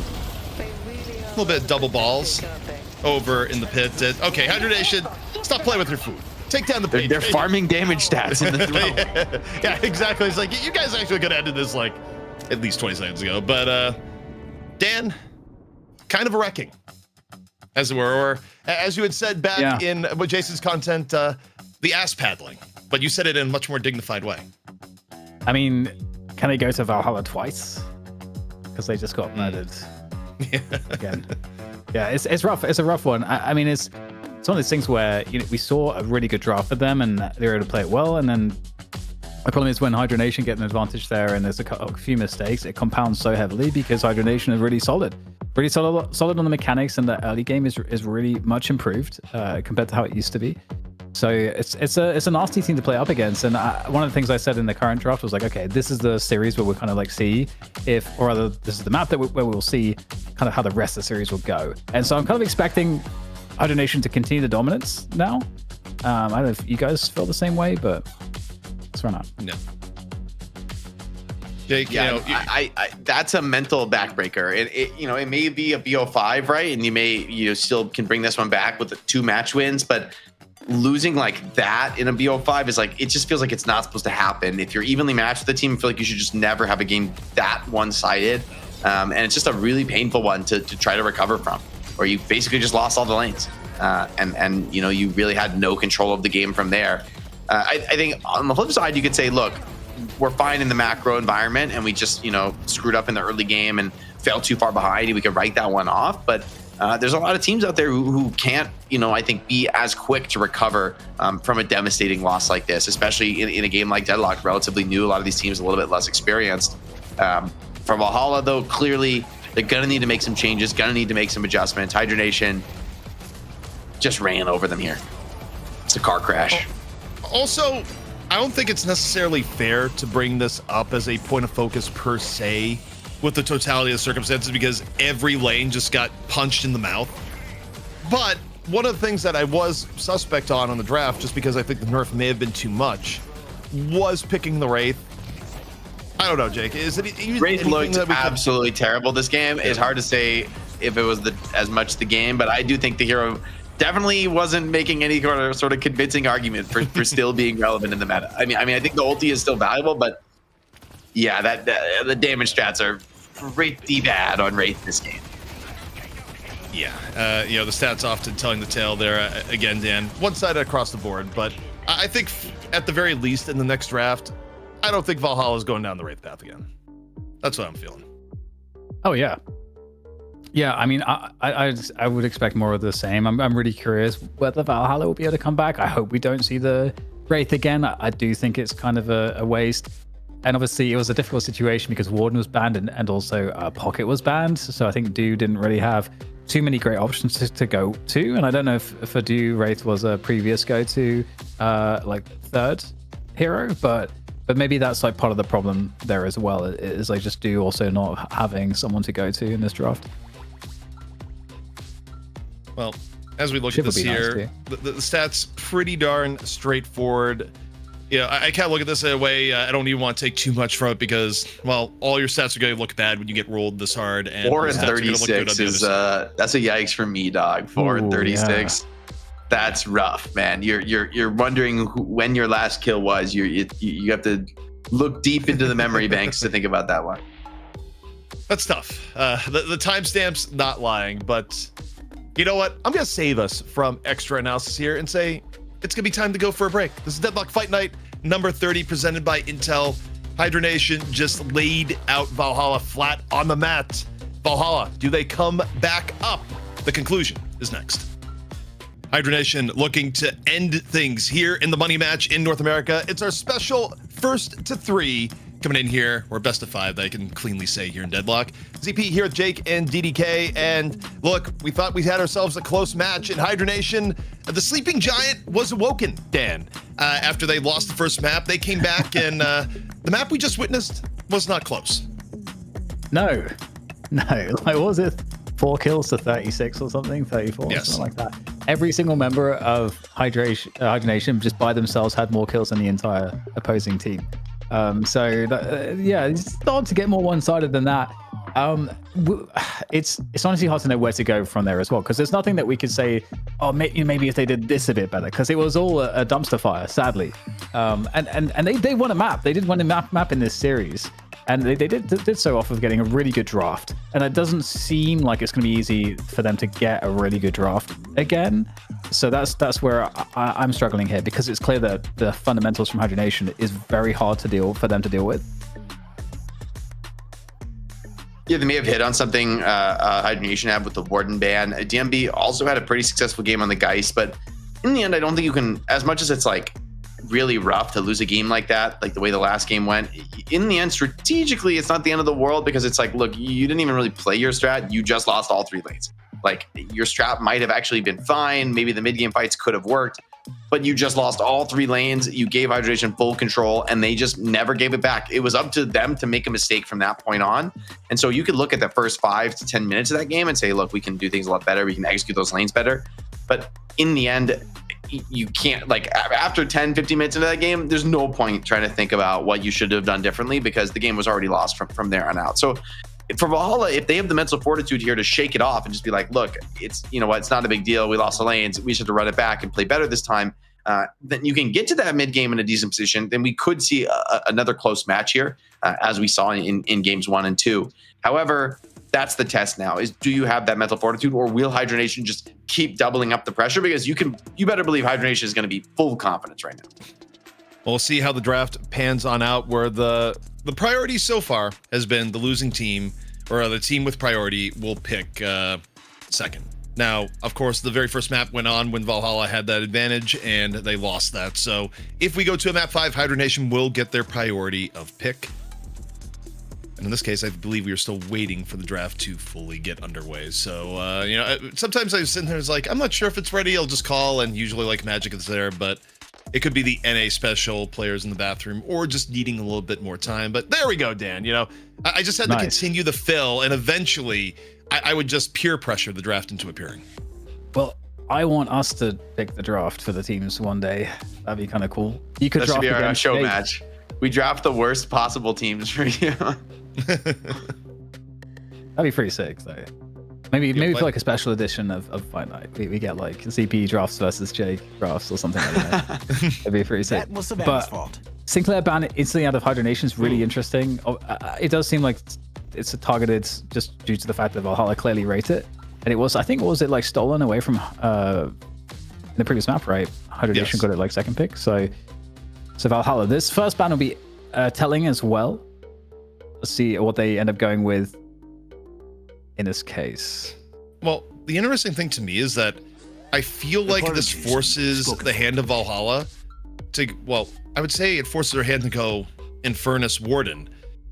A little bit of double balls over in the pit. Okay, Hydra Nation, stop playing with your food. Take down the page. They're farming damage stats in the throw. Yeah, exactly. It's like, you guys actually could have ended this like at least 20 seconds ago. But Dan, kind of a wrecking, as it were. Or as you had said back in with Jason's content, the ass paddling. But you said it in a much more dignified way. I mean, can they go to Valhalla twice? Because they just got murdered again. Yeah, it's rough. It's a rough one. I mean, it's one of those things where we saw a really good draft for them and they were able to play it well, and then the problem is when Hydra Nation get an advantage there and there's a few mistakes, it compounds so heavily because Hydra Nation is really solid on the mechanics, and the early game is really much improved compared to how it used to be. So it's a nasty team to play up against. And one of the things I said in the current draft was like, okay, this is the series where we'll kind of like see if, or rather, this is the map where we'll see kind of how the rest of the series will go. And so I'm kind of expecting Hydra Nation to continue the dominance now. I don't know if you guys feel the same way, but let's run out. No. Jake, yeah, I that's a mental backbreaker. It may be a BO5, right? And you may still can bring this one back with the 2 match wins, but losing like that in a BO5 is like, it just feels like it's not supposed to happen. If you're evenly matched with the team, I feel like you should just never have a game that one-sided. And it's just a really painful one to try to recover from, where you basically just lost all the lanes. And you really had no control of the game from there. I think on the flip side, you could say, look, we're fine in the macro environment and we just, screwed up in the early game and fell too far behind and we could write that one off. But there's a lot of teams out there who can't, I think, be as quick to recover from a devastating loss like this, especially in a game like Deadlock, relatively new. A lot of these teams a little bit less experienced. For Valhalla, though, clearly they're going to need to make some changes, going to need to make some adjustments. Hydra Nation just ran over them here. It's a car crash. Also, I don't think it's necessarily fair to bring this up as a point of focus per se with the totality of the circumstances because every lane just got punched in the mouth. But one of the things that I was suspect on the draft, just because I think the nerf may have been too much, was picking the Wraith. I don't know, Jake. Is it Wraith looked absolutely terrible this game? It's hard to say if it was as much the game, but I do think the hero definitely wasn't making any sort of convincing argument for still being relevant in the meta. I mean, I think the ulti is still valuable, but yeah, the damage stats are pretty bad on Wraith this game. Yeah, the stats often telling the tale there. Again, Dan, one-sided across the board, but I think at the very least in the next draft, I don't think Valhalla is going down the Wraith path again. That's what I'm feeling. Oh yeah. Yeah, I mean, I would expect more of the same. I'm really curious whether Valhalla will be able to come back. I hope we don't see the Wraith again. I do think it's kind of a waste. And obviously, it was a difficult situation because Warden was banned and also Pocket was banned. So I think Do didn't really have too many great options to go to. And I don't know if for Do, Wraith was a previous go-to, like third hero, but maybe that's like part of the problem there as well. Is like just Do also not having someone to go to in this draft. Well, as we look at this here, the stats pretty darn straightforward. Yeah, I can't look at this in a way. I don't even want to take too much from it because, well, all your stats are going to look bad when you get rolled this hard. And 4 and 36 is that's a yikes for me, dog. 4 and 36. Yeah. That's rough, man. You're wondering when your last kill was. You have to look deep into the memory banks to think about that one. That's tough. The timestamp's not lying, but you know what? I'm going to save us from extra analysis here and say it's going to be time to go for a break. This is Deadlock Fight Night, number 30, presented by Intel. Hydra Nation just laid out Valhalla flat on the mat. Valhalla, do they come back up? The conclusion is next. Hydra Nation looking to end things here in the money match in North America. It's our special first to 3 coming in here. We're best of 5 that I can cleanly say here in Deadlock. ZP here with Jake and DDK. And look, we thought we had ourselves a close match in Hydra Nation. The sleeping giant was awoken, Dan. After they lost the first map, they came back and the map we just witnessed was not close. No. Like, what was it? 4 kills to 36 or something? 34, yes. Something like that. Every single member of Hydra Nation just by themselves had more kills than the entire opposing team. Yeah, it's starting to get more one-sided than that. It's honestly hard to know where to go from there as well, because there's nothing that we could say, oh, maybe if they did this a bit better, because it was all a dumpster fire, sadly. And they won a map. They did win a map in this series. And they did so off of getting a really good draft. And it doesn't seem like it's going to be easy for them to get a really good draft again. So that's where I'm struggling here, because it's clear that the fundamentals from Hydra Nation is very hard for them to deal with. Yeah, they may have hit on something Hydra Nation had with the Warden ban. DMB also had a pretty successful game on the Geist, but in the end, I don't think you can, as much as it's like really rough to lose a game like that, like the way the last game went, in the end, strategically, it's not the end of the world, because it's like, look, you didn't even really play your strat. You just lost all 3 lanes. Like, your strat might have actually been fine. Maybe the mid game fights could have worked, but you just lost all 3 lanes. You gave Hydra Nation full control, and they just never gave it back. It was up to them to make a mistake from that point on. And so you could look at the first 5 to 10 minutes of that game and say, look, we can do things a lot better. We can execute those lanes better. But in the end, you can't, like, after 10, 15 minutes into that game, there's no point trying to think about what you should have done differently, because the game was already lost from there on out. So for Valhalla, if they have the mental fortitude here to shake it off and just be like, look, it's, you know what, it's not a big deal. We lost the lanes. We just have to run it back and play better this time. Then you can get to that mid game in a decent position. Then we could see another close match here, as we saw in games 1 and 2. However, that's the test now, is do you have that mental fortitude, or will Hydra Nation just keep doubling up the pressure? Because you better believe Hydra Nation is going to be full confidence right now. Well, we'll see how the draft pans on out, where the priority so far has been the losing team, or the team with priority will pick second. Now, of course, the very first map went on when Valhalla had that advantage, and they lost that. So if we go to a map 5, Hydra Nation will get their priority of pick. And in this case, I believe we are still waiting for the draft to fully get underway. So, sometimes I sit there and it's like, I'm not sure if it's ready. I'll just call, and usually like magic is there. But It could be the NA special players in the bathroom or just needing a little bit more time. But there we go, Dan. You know, I just had to continue the fill, and eventually I would just peer pressure the draft into appearing. Well, I want us to pick the draft for the teams one day. That'd be kind of cool. You could That draft should be our against show Jake. match. We draft the worst possible teams for you. That'd be pretty sick, though. Maybe for like a special edition of Fight Night, we get like ZP drafts versus Jake drafts or something like that. That'd be pretty sick. That was the band's fault. Sinclair ban instantly out of Hydra Nation is really interesting. It does seem like it's targeted just due to the fact that Valhalla clearly rate it, and it was, I think, was it like stolen away from in the previous map, right? Hydra Nation got it like second pick, so Valhalla. This first ban will be telling as well. Let's see what they end up going with in this case. Well, the interesting thing to me is that I feel like this forces the hand of Valhalla to, well, I would say it forces their hand to go Infernus Warden.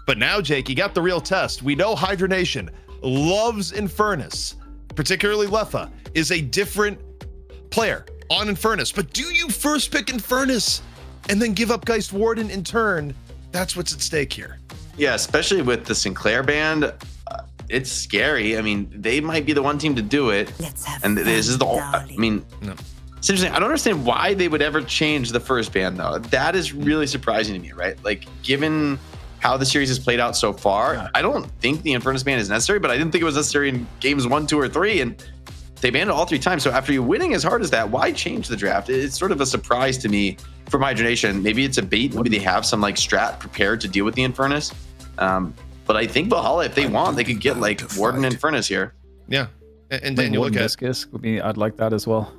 But now, Jake, you got the real test. We know Hydra Nation loves Infernus, particularly Lefa, is a different player on Infernus. But do you first pick Infernus and then give up Geist Warden in turn? That's what's at stake here. Yeah, especially with the Sinclair band. It's scary. I mean, they might be the one team to do it. And this is the I mean, it's interesting. I don't understand why they would ever change the first ban, though. That is really surprising to me, right? Like, given how the series has played out so far, I don't think the Infernus ban is necessary, but I didn't think it was necessary in games 1, 2, or 3, and they banned it all 3 times. So after you winning as hard as that, why change the draft? It's sort of a surprise to me from Hydra Nation. Maybe it's a bait. Maybe they have some like strat prepared to deal with the Infernus. But I think Valhalla, if they want, they could get like Warden Infernus here. Yeah. And then you look at Viscous would be, I'd like that as well.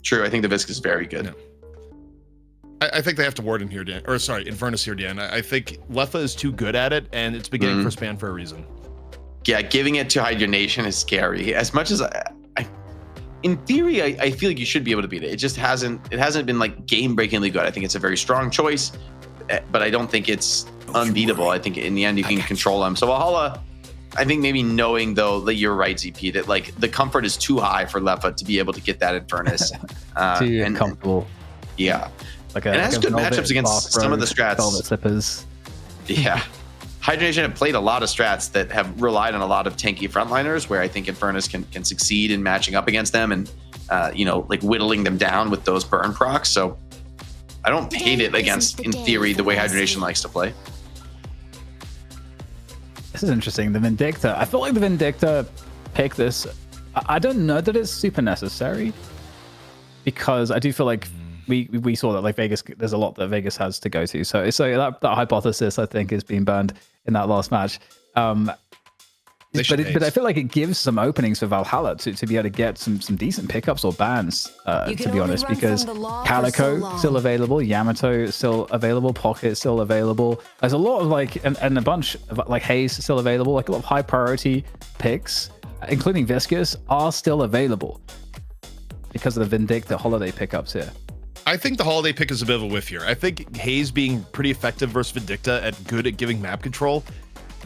True. I think the Viscous is very good. Yeah. I think they have to Warden here, Dan. Or sorry, Infernus here, Dan. I think Lefa is too good at it, and it's beginning first ban for a reason. Yeah, giving it to Hydra Nation is scary. As much as in theory, I feel like you should be able to beat it. It just hasn't been like game-breakingly good. I think it's a very strong choice, but I don't think it's unbeatable. I think in the end you can control them. So Valhalla, I think maybe knowing though that you're right, ZP, that like the comfort is too high for Lefa to be able to get that Infernus. Too comfortable. Yeah. Like and it has good matchups against some of the strats. Velvet slippers. Yeah. Hydra Nation have played a lot of strats that have relied on a lot of tanky frontliners, where I think Infernus can succeed in matching up against them and like whittling them down with those burn procs. So I don't hate it against, in theory, the way Hydra Nation likes to play. This is interesting. The Vindicta. I feel like the Vindicta pick this. I don't know that it's super necessary, because I do feel like we saw that like Vegas, there's a lot that Vegas has to go to. So that hypothesis, I think, is being burned in that last match. But I feel like it gives some openings for Valhalla to be able to get some decent pickups or bans, to be honest, because Calico still available, Yamato still available, Pocket still available. There's a lot of like, and a bunch of like Haze still available, like a lot of high priority picks, including Viscous, are still available because of the Vindicta holiday pickups here. I think the holiday pick is a bit of a whiff here. I think Haze being pretty effective versus Vindicta at good at giving map control.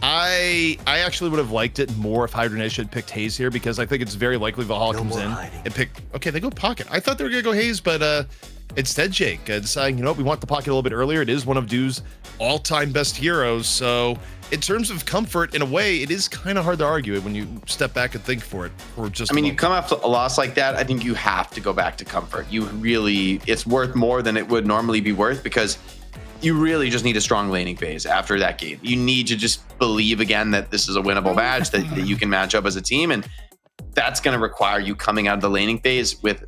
I actually would have liked it more if Hydra Nation had picked Haze here, because I think it's very likely Valhalla comes in and pick. Okay, they go Pocket. I thought they were gonna go Haze, but instead Jake deciding, you know what, we want the Pocket a little bit earlier. It is one of Dew's all-time best heroes, so in terms of comfort, in a way, it is kind of hard to argue it when you step back and think for it. Or just, I mean, you come after a loss like that, I think you have to go back to comfort. It's worth more than it would normally be worth, because you really just need a strong laning phase after that game. You need to just believe again that this is a winnable match, that you can match up as a team, and that's going to require you coming out of the laning phase with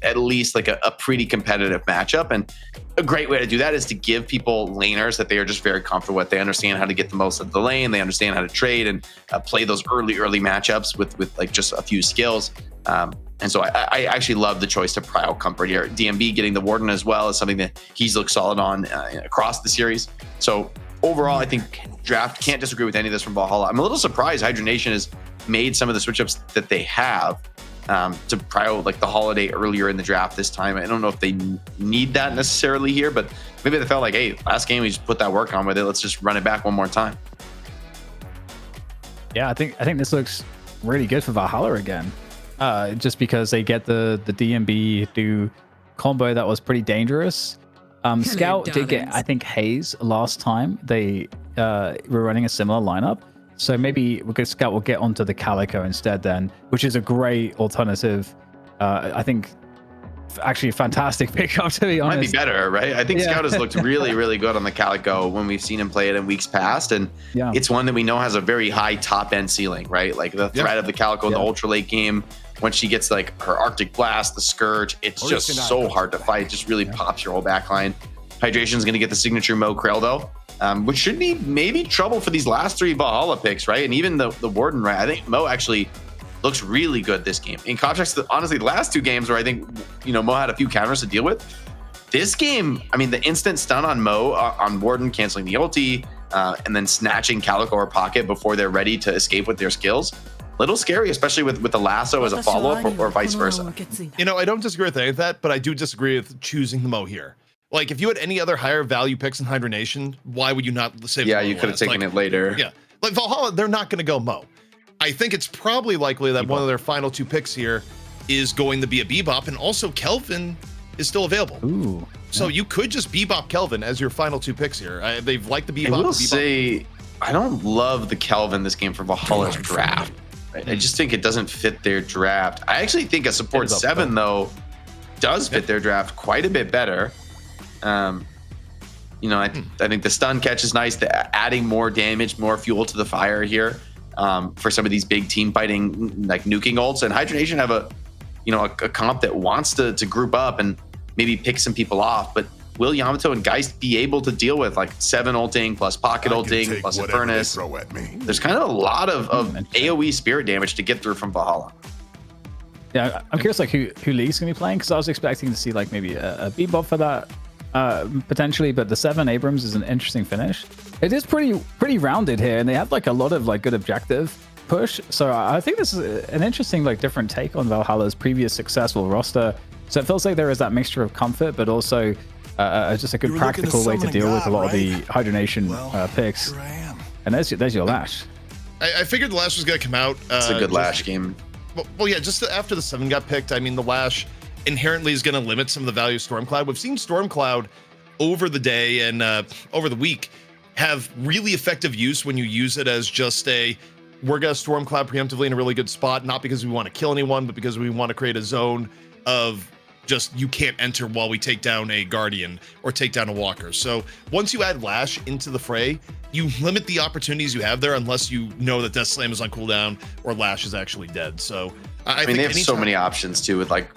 at least like a pretty competitive matchup. And a great way to do that is to give people laners that they are just very comfortable with. They understand how to get the most out of the lane. They understand how to trade and play those early matchups with like just a few skills. And so I actually love the choice to pry out comfort here. DMB getting the Warden as well is something that he's looked solid on across the series. So overall, I think draft can't disagree with any of this from Valhalla. I'm a little surprised Hydra Nation has made some of the switch ups that they have to pry out like the holiday earlier in the draft this time. I don't know if they need that necessarily here, but maybe they felt like, hey, last game we just put that work on with it. Let's just run it back one more time. Yeah, I think this looks really good for Valhalla again. Just because they get the DMB do combo that was pretty dangerous Scout did get, darlings. I think, Haze last time. They were running a similar lineup. So maybe Scout will get onto the Calico instead then, which is a great alternative. I think actually a fantastic pickup, to be honest. Might be better, right? I think Yeah. Scout has looked really, really good on the Calico when we've seen him play it in weeks past. And Yeah. it's one that we know has a very high top end ceiling, right? Like the threat of the Calico in the ultra late game, when she gets like her Arctic Blast, the Scourge, it's just so hard to fight. It just really pops your whole back line. Hydration's going to get the signature Mo Krell though, which should be maybe trouble for these last 3 Valhalla picks, right? And even the Warden, right? I think Mo actually looks really good this game. In contrast to, honestly, the last 2 games where I think, Mo had a few counters to deal with. This game, I mean, the instant stun on Mo, on Warden, canceling the ulti, and then snatching Calico or Pocket before they're ready to escape with their skills. Little scary, especially with the lasso as a follow-up or vice versa. I don't disagree with any of that, but I do disagree with choosing the Mo here. Like, if you had any other higher value picks in Hydra Nation, why would you not save? Yeah, Mo you could have last? taken it later. Yeah, like Valhalla, they're not going to go Mo. I think it's probably likely that one of their final 2 picks here is going to be a Bebop, and also Kelvin is still available. Ooh. So you could just Bebop Kelvin as your final 2 picks here. They've liked the Bebop. I will the Bebop. say, I don't love the Kelvin this game for Valhalla's draft. Right? I just think it doesn't fit their draft. I actually think a support 7 though does fit their draft quite a bit better. I think the stun catch is nice. Adding more damage, more fuel to the fire here for some of these big team fighting, like nuking ults. And Hydra Nation have a comp that wants to group up and maybe pick some people off. But will Yamato and Geist be able to deal with like 7 ulting plus Pocket ulting plus a Furnace? Throw at me. There's kind of a lot of AoE spirit damage to get through from Valhalla. Yeah, I'm curious like who Lee's gonna be playing, because I was expecting to see like maybe a Bebop for that potentially, but the 7 Abrams is an interesting finish. It is pretty rounded here, and they have like a lot of like good objective push. So I think this is an interesting like different take on Valhalla's previous successful roster. So it feels like there is that mixture of comfort, but also just a good practical way to deal with a lot of the Hydra Nation picks. Here I am. And there's your Lash. I figured the Lash was going to come out. It's a good Lash game. Well, yeah, just after the 7 got picked, I mean, the Lash inherently is going to limit some of the value of Stormcloud. We've seen Stormcloud over the day and over the week have really effective use when you use it as just we're going to Stormcloud preemptively in a really good spot, not because we want to kill anyone, but because we want to create a zone of just you can't enter while we take down a Guardian or take down a Walker. So once you add Lash into the fray, you limit the opportunities you have there unless you know that Death Slam is on cooldown or Lash is actually dead. So I mean, they have so many options too with like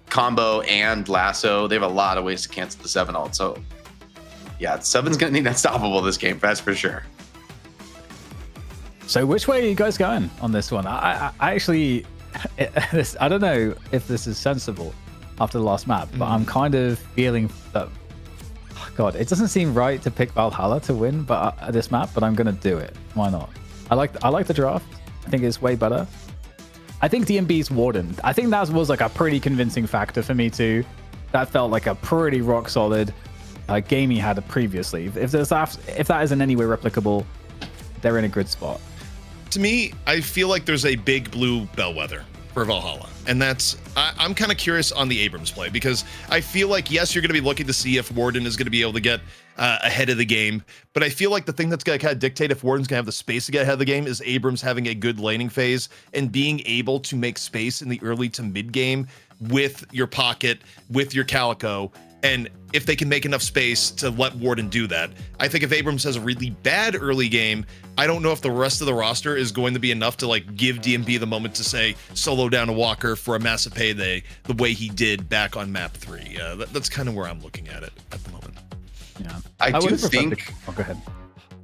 combo and lasso. They have a lot of ways to cancel the 7 ult. So yeah, 7's gonna need unstoppable this game, that's for sure. So which way are you guys going on this one? I actually, I don't know if this is sensible after the last map, but I'm kind of feeling that, God, it doesn't seem right to pick Valhalla to win, but this map, but I'm gonna do it. Why not? I like the draft. I think it's way better. I think DMB's Warden. I think that was like a pretty convincing factor for me too. That felt like a pretty rock solid game he had previously. If that is in any way replicable, they're in a good spot. To me, I feel like there's a big blue bellwether for Valhalla. And I'm kind of curious on the Abrams play, because I feel like, yes, you're going to be looking to see if Warden is going to be able to get ahead of the game. But I feel like the thing that's going to kind of dictate if Warden's going to have the space to get ahead of the game is Abrams having a good laning phase and being able to make space in the early to mid game with your Pocket, with your Calico. And if they can make enough space to let Warden do that, I think if Abrams has a really bad early game, I don't know if the rest of the roster is going to be enough to like give DMB the moment to say solo down a Walker for a massive payday the way he did back on map 3. That's kind of where I'm looking at it at the moment. Yeah, I do would prefer think. Oh, go ahead.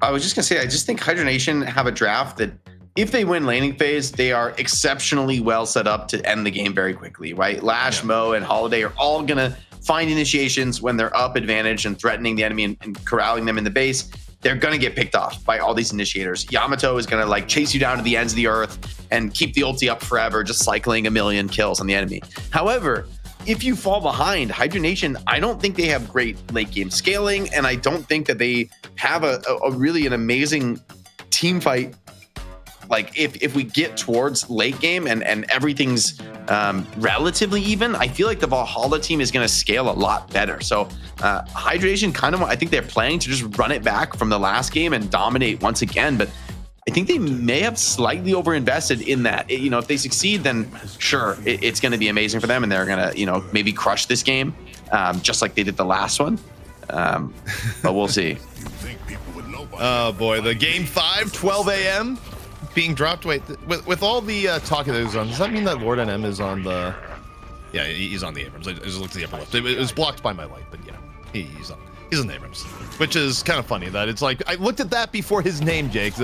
I was just gonna say, I just think Hydra Nation have a draft that, if they win laning phase, they are exceptionally well set up to end the game very quickly, right? Lash, Mo, and Holiday are all gonna find initiations when they're up advantage and threatening the enemy and corralling them in the base. They're gonna get picked off by all these initiators. Yamato is gonna like chase you down to the ends of the earth and keep the ulti up forever, just cycling a million kills on the enemy. However, if you fall behind, Hydra Nation, I don't think they have great late game scaling, and I don't think that they have a really an amazing team fight like if we get towards late game and everything's relatively even, I feel like the Valhalla team is going to scale a lot better. So Hydra Nation kind of, I think they're planning to just run it back from the last game and dominate once again, but I think they may have slightly overinvested in that. You know, if they succeed, then sure, it's going to be amazing for them, and they're going to, you know, maybe crush this game, just like they did the last one. But we'll see. Oh boy, the game 5, 12 a.m. being dropped. Wait, with all the talk that is on, does that mean that Lord NM is on the? Yeah, he's on the Abrams. I just looked at the upper left. It was blocked by my light, but yeah, he's on the Abrams, which is kind of funny that it's like I looked at that before his name, Jake.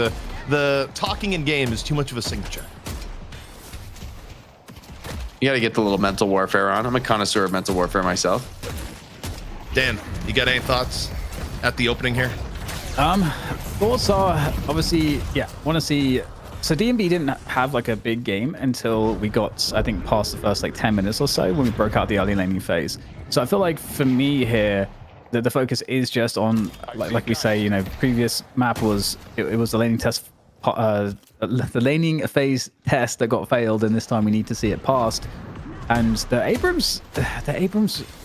The talking in game is too much of a signature. You got to get the little mental warfare on. I'm a connoisseur of mental warfare myself. Dan, you got any thoughts at the opening here? Thoughts are obviously, yeah, want to see. So DMB didn't have like a big game until we got, I think, past the first like 10 minutes or so when we broke out the early laning phase. So I feel like for me here, the focus is just on, like we say, you know, previous map was it was the laning test, the laning phase test that got failed, and this time we need to see it passed. And the Abrams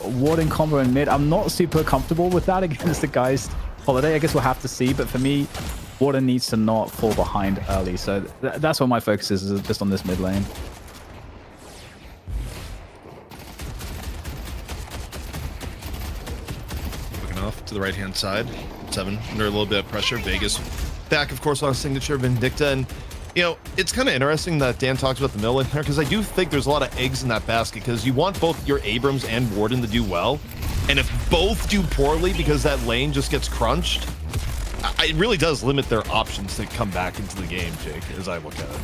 warding combo in mid, I'm not super comfortable with that against the Geist Holiday. I guess we'll have to see, but for me, Warden needs to not fall behind early. So that's what my focus is just on this mid lane. Looking off to the right-hand side. 7 under a little bit of pressure. Vegas back, of course, on a signature Vindicta. And, you know, it's kind of interesting that Dan talks about the middle lane there, because I do think there's a lot of eggs in that basket, because you want both your Abrams and Warden to do well. And if both do poorly because that lane just gets crunched, it really does limit their options to come back into the game, Jake, as I look at it.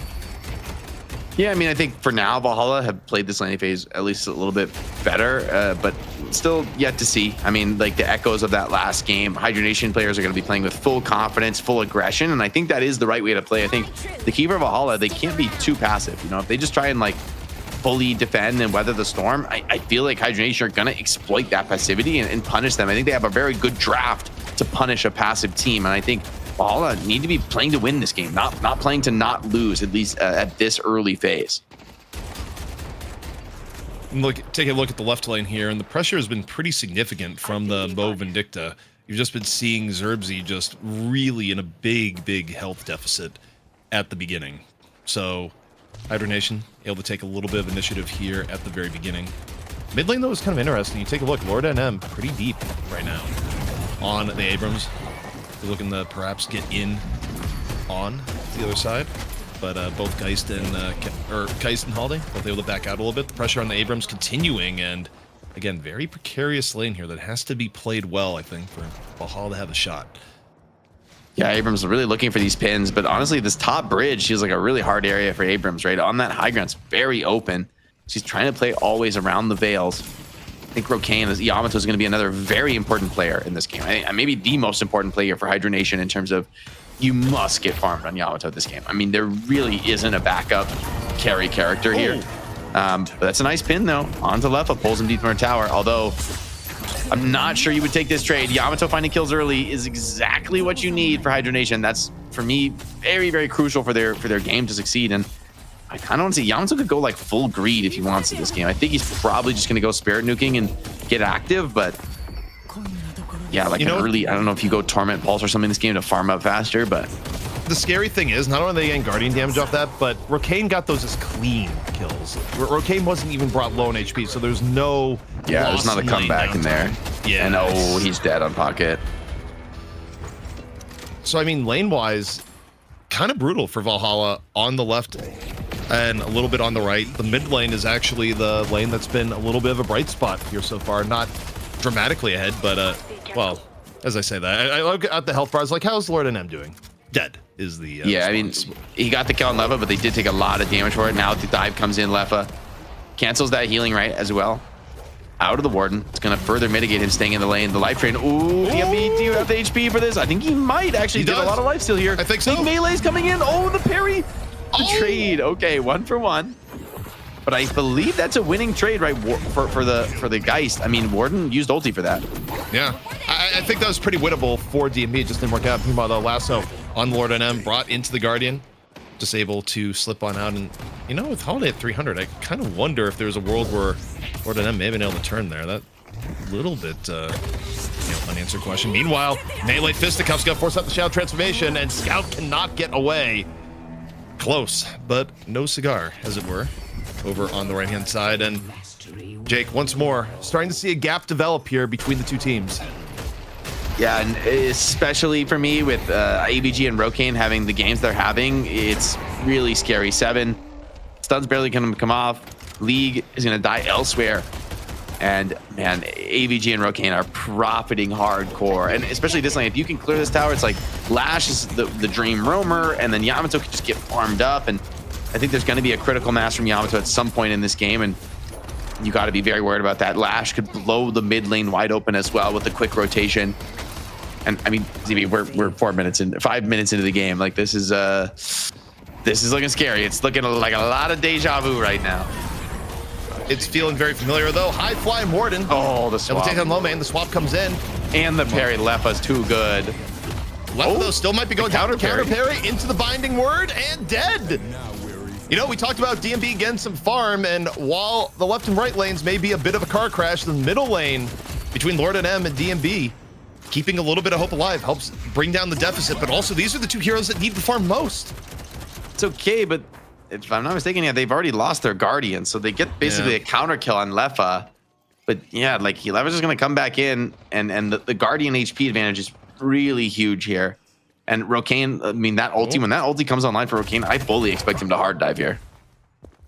Yeah, I mean, I think for now, Valhalla have played this laning phase at least a little bit better, but still yet to see. I mean, like the echoes of that last game, Hydra Nation players are going to be playing with full confidence, full aggression, and I think that is the right way to play. I think the key for Valhalla, they can't be too passive. You know, if they just try and like fully defend and weather the storm, I feel like Hydra Nation are going to exploit that passivity and punish them. I think they have a very good draft to punish a passive team, and I think Valhalla need to be playing to win this game, not playing to not lose, at least at this early phase. Take a look at the left lane here, and the pressure has been pretty significant from the Mo Vindicta. You've just been seeing Zerbzy just really in a big health deficit at the beginning. So Hydra Nation able to take a little bit of initiative here at the very beginning. Mid lane, though, is kind of interesting. You take a look, Lord NM pretty deep right now on the Abrams. They're looking to perhaps get in on the other side, but both Geist and Holiday both able to back out a little bit. The pressure on the Abrams continuing, and again, very precarious lane here that has to be played well, I think, for Valhalla to have a shot. Yeah, Abrams is really looking for these pins, but honestly, this top bridge feels like a really hard area for Abrams, right? On that high ground, it's very open. She's trying to play always around the veils. I think Rokane, Yamato is going to be another very important player in this game. Maybe the most important player for Hydra Nation in terms of you must get farmed on Yamato this game. I mean, there really isn't a backup carry character here. But that's a nice pin, though. Onto Lefa, pulls him deep from her tower. Although, I'm not sure you would take this trade. Yamato finding kills early is exactly what you need for Hydra Nation. That's, for me, very crucial for their game to succeed. And I kind of want to see Yamato could go like full greed if he wants to this game. I think he's probably just going to go spirit nuking and get active, but yeah, like early, I don't know if you go Torment Pulse or something in this game to farm up faster, but the scary thing is, not only are they getting Guardian damage off that, but Rokane got those as clean kills. Rokane wasn't even brought low on HP, so there's no there's not a comeback in there. Yeah. And oh, he's dead on Pocket. So, I mean, lane-wise, kind of brutal for Valhalla on the left and a little bit on the right. The mid lane is actually the lane that's been a little bit of a bright spot here so far. Not dramatically ahead, but, well, as I say that, I look at the health bars, like, how's Lord NM doing? Dead is the yeah, response. I mean, he got the kill on Lefa, but they did take a lot of damage for it. Now the dive comes in, Lefa cancels that healing right as well. Out of the Warden. It's going to further mitigate him staying in the lane. The life train. Ooh, DMB, do you have the HP for this? I think he might actually get a lot of life steal here. I think so. Big melee's coming in. Oh, the parry. The trade. Okay, 1 for 1. But I believe that's a winning trade, right, for the Geist. I mean, Warden used ulti for that. Yeah, I think that was pretty winnable for DMB. It just didn't work out. Meanwhile, the lasso on Lord NM brought into the Guardian. just able to slip on out. And, you know, with Holiday at 300, I kind of wonder if there's a world where Lord and M may have been able to turn there. That little bit, you know, unanswered question. Meanwhile, melee fisticuffs got forced out the Shadow transformation, and Scout cannot get away. Close, but no cigar, as it were, over on the right-hand side. And Jake, once more, starting to see a gap develop here between the two teams. Yeah, and especially for me with AVG and Rokane having the games they're having, it's really scary. 7 stuns barely gonna come off. League is gonna die elsewhere. And man, AVG and Rokane are profiting hardcore. And especially this lane, if you can clear this tower, it's like Lash is the dream roamer, and then Yamato can just get farmed up. And I think there's gonna be a critical mass from Yamato at some point in this game, and you gotta be very worried about that. Lash could blow the mid lane wide open as well with the quick rotation. And I mean, ZB, we're 5 minutes into the game. Like this is looking scary. It's looking like a lot of deja vu right now. It's feeling very familiar though. High fly Morden. Oh, the swap. It'll take on low main. The swap comes in. And the parry Lefa's too good. Lefa though still might be going counter parry into the binding word and dead. You know, we talked about DMB getting some farm, and while the left and right lanes may be a bit of a car crash, the middle lane between Lord and M and DMB keeping a little bit of hope alive helps bring down the deficit. But also, these are the two heroes that need the farm most. It's okay, but if I'm not mistaken, yeah, they've already lost their Guardian, so they get basically a counter kill on Lefa. But yeah, like Lefa's just gonna come back in, and the Guardian HP advantage is really huge here. And Rokane, I mean, that ulti, when that ulti comes online for Rokane, I fully expect him to hard dive here.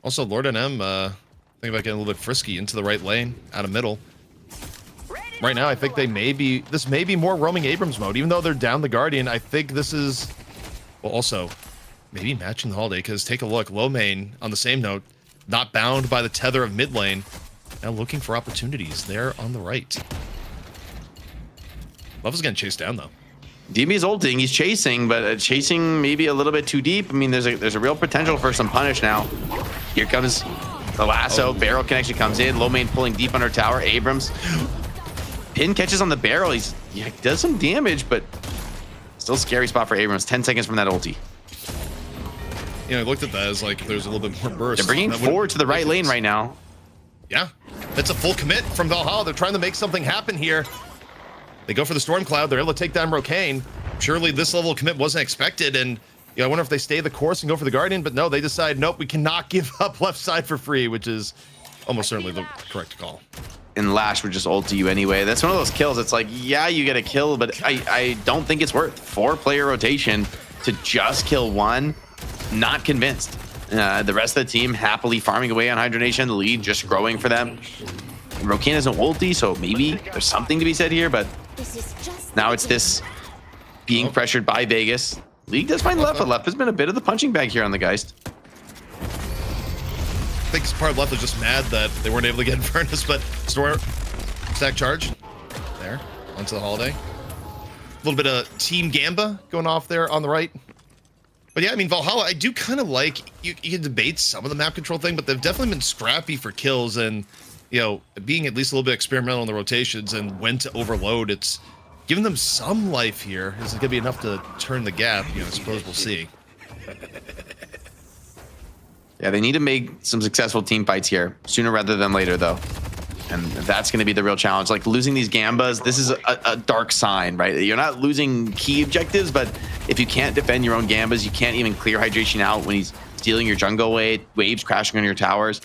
Also, Lord and M, think about getting a little bit frisky into the right lane, out of middle. Right now, I think this may be more roaming Abrams mode. Even though they're down the Guardian, I think this is, well, also maybe matching the Holiday, because take a look, low main on the same note, not bound by the tether of mid lane, now looking for opportunities there on the right. Love is getting chased down though. DMB's ulting, he's chasing, but chasing maybe a little bit too deep. I mean, there's a real potential for some punish now. Here comes the lasso, barrel connection comes in, low main pulling deep under tower, Abrams. Pin catches on the barrel, he does some damage, but still scary spot for Abrams, 10 seconds from that ulti. You know, I looked at that as like, if there's a little bit more burst. They're bringing forward to the right lane right now. Yeah, that's a full commit from Valhalla. They're trying to make something happen here. They go for the Storm Cloud. They're able to take down Rokane. Surely this level of commit wasn't expected. And you know, I wonder if they stay the course and go for the Guardian. But no, they decide, nope, we cannot give up left side for free, which is almost certainly the correct call. And Lash would just ult you anyway. That's one of those kills. It's like, yeah, you get a kill, but I don't think it's worth 4-player rotation to just kill one. Not convinced. The rest of the team happily farming away on Hydra Nation. The lead just growing for them. Rokane isn't ulti, so maybe there's something to be said here, but now it's this being pressured by Vegas. League does find Lefa. Lefa's been a bit of the punching bag here on the Geist. I think part of Lefa was just mad that they weren't able to get in Furnace, but Storm stack charge there onto the Holiday. A little bit of Team Gamba going off there on the right. But yeah, I mean, Valhalla, I do kind of like, you can debate some of the map control thing, but they've definitely been scrappy for kills, and you know, being at least a little bit experimental in the rotations and when to overload. It's giving them some life here. Is it gonna be enough to turn the gap? You know, I suppose we'll see. Yeah, they need to make some successful team fights here sooner rather than later, though. And that's going to be the real challenge. Like losing these Gambas, this is a dark sign, right? You're not losing key objectives, but if you can't defend your own Gambas, you can't even clear Hydration out when he's stealing your jungle away, waves crashing on your towers.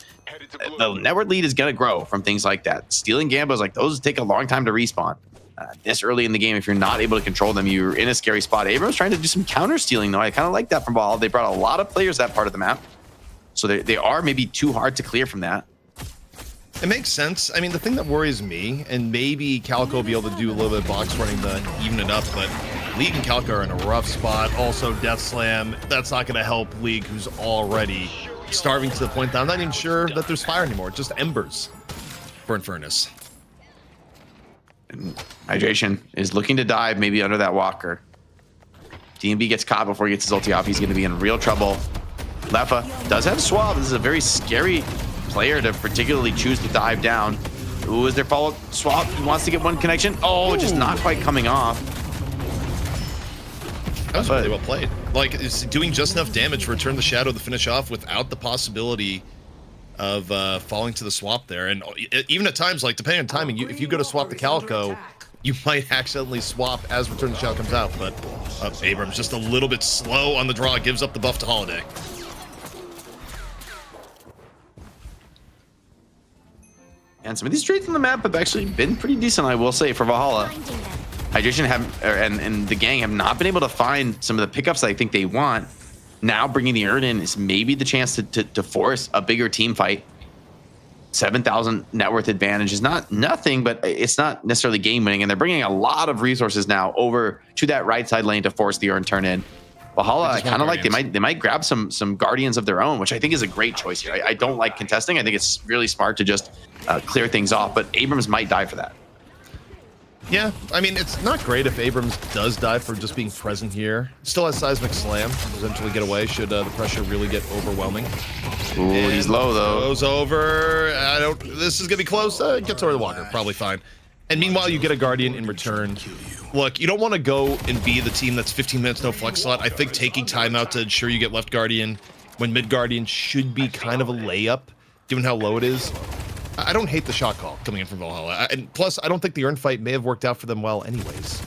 The network lead is going to grow from things like that. Stealing Gambas, like those take a long time to respawn. This early in the game, if you're not able to control them, you're in a scary spot. Abrams trying to do some counter stealing, though. I kind of like that from Valhalla. They brought a lot of players that part of the map. So they are maybe too hard to clear from that. It makes sense. I mean, the thing that worries me, and maybe Calico will be able to do a little bit of box running to even it up, but League and Calico are in a rough spot. Also, Death Slam, that's not going to help League, who's already starving to the point that I'm not even sure that there's fire anymore. It's just embers for Infernus. And Hydration is looking to dive maybe under that walker. DMB gets caught before he gets his ulti off. He's going to be in real trouble. Lefa does have Swab. This is a very scary player to particularly choose to dive down. Ooh, is there follow-up? Swab, he wants to get one connection. Oh, just not quite coming off. That was really well played. Like, it's doing just enough damage for Return the Shadow to finish off without the possibility of falling to the swap there. And even at times, like, depending on timing, if you go to swap the Calico, you might accidentally swap as Return the Shadow comes out. But Abrams just a little bit slow on the draw, gives up the buff to Holiday. And some of these trades on the map have actually been pretty decent, I will say, for Valhalla. Hydration and the gang have not been able to find some of the pickups that I think they want. Now bringing the Urn in is maybe the chance to force a bigger team fight. 7,000 net worth advantage is not nothing, but it's not necessarily game winning. And they're bringing a lot of resources now over to that right side lane to force the Urn turn in. Valhalla, I kind of like they might grab some Guardians of their own, which I think is a great choice here. I don't like contesting. I think it's really smart to just clear things off, but Abrams might die for that. Yeah, I mean, it's not great if Abrams does die for just being present here. Still has Seismic Slam, eventually get away should the pressure really get overwhelming. Ooh, he's low though. Goes over. This is gonna be close. Gets over the Walker, probably fine. And meanwhile, you get a Guardian in return. Look, you don't want to go and be the team that's 15 minutes no flex slot. I think taking time out to ensure you get left Guardian when mid Guardian should be kind of a layup, given how low it is. I don't hate the shot call coming in from Valhalla. And plus, I don't think the Urn fight may have worked out for them well anyways.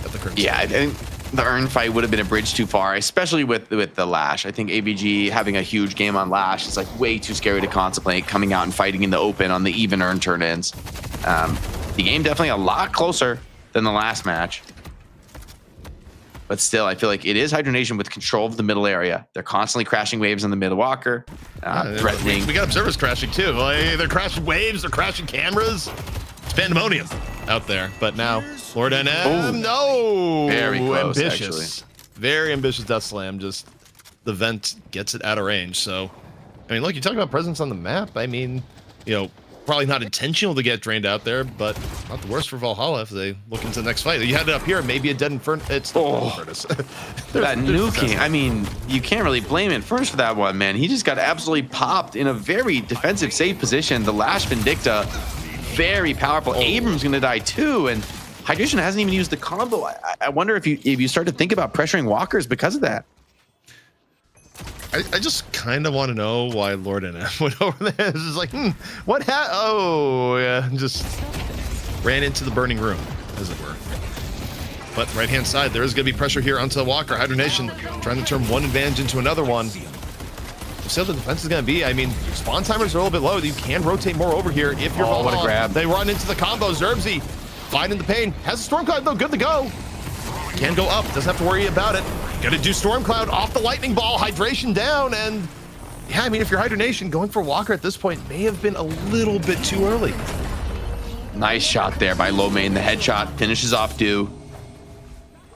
At the current yeah, I think the Urn fight would have been a bridge too far, especially with the Lash. I think AVG having a huge game on Lash is like way too scary to contemplate coming out and fighting in the open on the even Urn turn-ins. The game definitely a lot closer than the last match. But still, I feel like it is Hydra Nation with control of the middle area. They're constantly crashing waves in the mid Walker, threatening. We got observers crashing too. Like, they're crashing waves, they're crashing cameras. It's pandemonium out there. But now, Lord NM, no! Very close, ambitious. Very ambitious Death Slam. Just the vent gets it out of range. So, I mean, look, you talk about presence on the map. I mean, you know, probably not intentional to get drained out there, but not the worst for Valhalla if they look into the next fight. You had it up here, maybe a dead Inferno. It's Furnace. That nuking. I mean, you can't really blame Infernus for that one, man. He just got absolutely popped in a very defensive, safe position. The Lash Vindicta, very powerful. Abrams gonna die too, and Hydration hasn't even used the combo. I wonder if you start to think about pressuring Walkers because of that. I just kind of want to know why Lord NM went over there. It's just like, what happened? Oh, yeah, just ran into the burning room, as it were. But right-hand side, there is going to be pressure here onto Walker. Hydra Nation trying to turn one advantage into another one. So the defense is going to be, I mean, spawn timers are a little bit low. You can rotate more over here if you're what a grab. They run into the combo. Zerbzy finding the pain. Has a Storm Cloud, though, good to go. Can go up, doesn't have to worry about it. Gonna do Storm Cloud off the Lightning Ball, Hydration down, and yeah, I mean, if you're Hydra Nation, going for Walker at this point may have been a little bit too early. Nice shot there by Low Main. The headshot finishes off Do.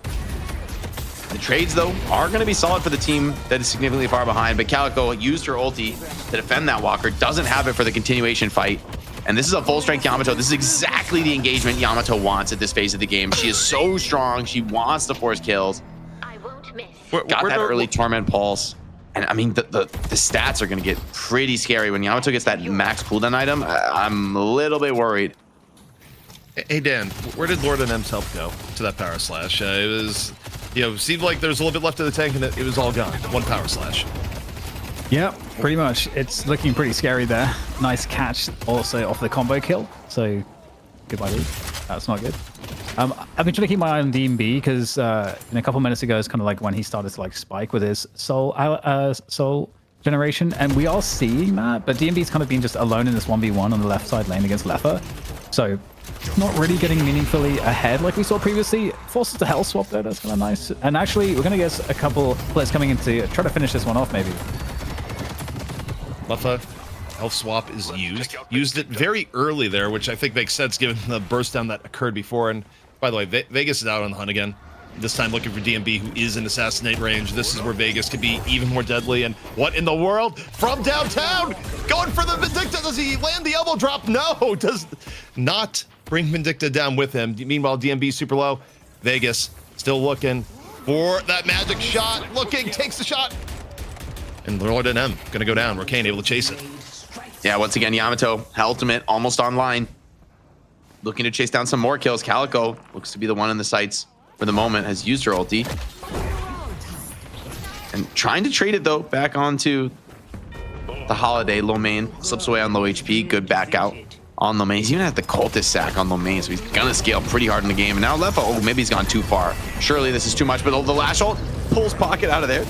The trades, though, are going to be solid for the team that is significantly far behind, but Calico used her ulti to defend that Walker, doesn't have it for the continuation fight. And this is a full-strength Yamato. This is exactly the engagement Yamato wants at this phase of the game. She is so strong. She wants to force kills. Got that early Torment Pulse. And I mean, the stats are going to get pretty scary. When Yamato gets that max cooldown item, I'm a little bit worried. Hey, Dan, where did Lord NM's help go to that Power Slash? It was, you know, seemed like there was a little bit left of the tank and it was all gone. One Power Slash. Yep, pretty much. It's looking pretty scary there. Nice catch also off the combo kill. So, goodbye, Lee. That's not good. I've been trying to keep my eye on DMB because in a couple minutes ago, it's kind of like when he started to like spike with his soul generation, and we are seeing that. But DMB's kind of been just alone in this 1v1 on the left side lane against Lefa, so not really getting meaningfully ahead like we saw previously. Forces the Hell swap there. That's kind of nice. And actually, we're gonna get a couple players coming in to try to finish this one off, maybe. Lefa Health Swap is used it very early there, which I think makes sense given the burst down that occurred before. And by the way, Vegas is out on the hunt again. This time looking for DMB, who is in assassinate range. This is where Vegas could be even more deadly. And what in the world? From downtown! Going for the Vindicta! Does he land the elbow drop? No! Does not bring Vindicta down with him. Meanwhile, DMB super low. Vegas still looking for that magic shot. Looking, takes the shot. And Lord NM gonna go down. Rocane able to chase it. Yeah, once again, Yamato, her ultimate almost online. Looking to chase down some more kills. Calico looks to be the one in the sights for the moment, has used her ulti. And trying to trade it, though, back onto the Holiday. Low main slips away on low HP. Good back out on low main. He's even at the cultist sack on low main, so he's gonna scale pretty hard in the game. And now Lefa, oh, maybe he's gone too far. Surely this is too much, but the lash ult pulls Pocket out of there.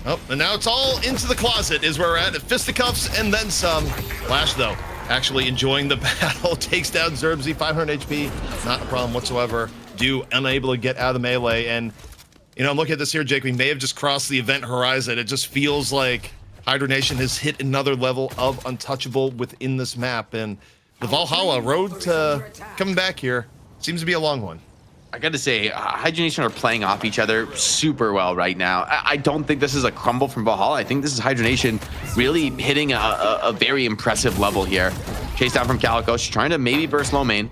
Oh, and now it's all into the closet is where we're at. Fisticuffs and then some. Lash, though, actually enjoying the battle. Takes down Zerbzy, 500 HP. Not a problem whatsoever. Unable to get out of the melee. And, you know, I'm looking at this here, Jake. We may have just crossed the event horizon. It just feels like Hydra Nation has hit another level of untouchable within this map. And the Valhalla road to coming back here seems to be a long one. I got to say, Hydra Nation are playing off each other super well right now. I don't think this is a crumble from Valhalla. I think this is Hydra Nation really hitting a very impressive level here. Chase down from Calico. She's trying to maybe burst low main.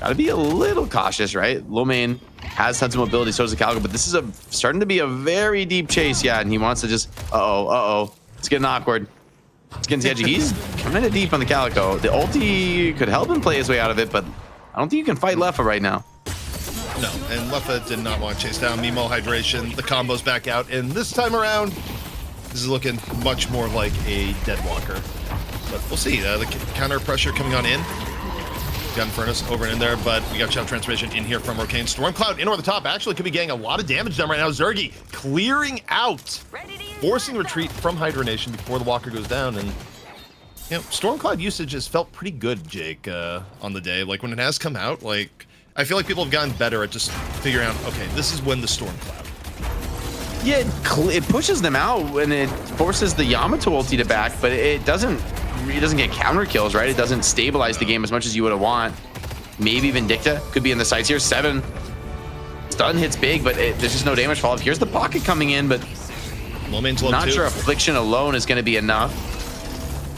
Got to be a little cautious, right? Low main has tons of mobility, so does the Calico, but this is starting to be a very deep chase, yeah, and he wants to just, it's getting awkward. It's getting sketchy. He's kind of deep on the Calico. The ulti could help him play his way out of it, but I don't think you can fight Lefa right now. No, and Lefa did not want to chase down Mimo Hydration. The combo's back out, and this time around, this is looking much more like a Deadwalker. But we'll see. The counter pressure coming on in. Got Infernus over and in there, but we got Shadow Transformation in here from Rocane. Stormcloud in over the top actually could be getting a lot of damage done right now. Zergy clearing out, forcing retreat from Hydra Nation before the Walker goes down. And, you know, Stormcloud usage has felt pretty good, Jake, on the day. Like, when it has come out, like, I feel like people have gotten better at just figuring out, okay, this is when the Stormcloud. Yeah, it pushes them out and it forces the Yamato ulti to back, but it doesn't get counter kills, right? It doesn't stabilize the game as much as you would want. Maybe Vindicta could be in the sights here. 7 stun hits big, but there's just no damage fall. Here's the Pocket coming in, but not sure Affliction alone is going to be enough.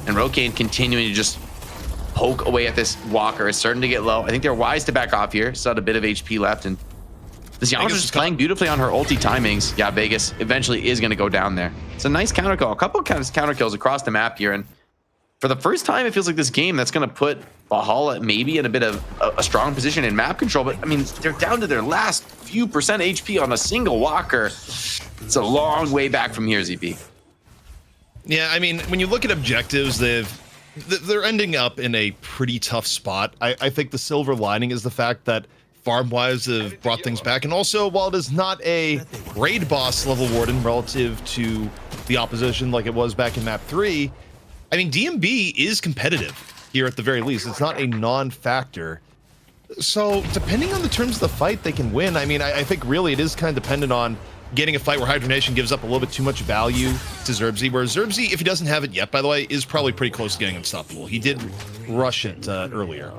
And Rocane continuing to just poke away at this Walker. It's starting to get low. I think they're wise to back off here. Still had a bit of HP left, and this Yamato is just playing beautifully on her ulti timings. Yeah, Vegas eventually is going to go down there. It's a nice counter kill. A couple of counter kills across the map here, and for the first time, it feels like this game that's going to put Valhalla maybe in a bit of a strong position in map control. But I mean, they're down to their last few percent HP on a single Walker. It's a long way back from here, ZP. Yeah, I mean, when you look at objectives, they're ending up in a pretty tough spot. I think the silver lining is the fact that farm-wise have brought things back. And also, while it is not a raid boss level warden relative to the opposition like it was back in map 3, I mean, DMB is competitive here at the very least. It's not a non-factor. So, depending on the terms of the fight, they can win. I mean, I think really it is kind of dependent on getting a fight where Hydra Nation gives up a little bit too much value to Zerbzy, where Zerbzy, if he doesn't have it yet, by the way, is probably pretty close to getting unstoppable. He did rush it earlier.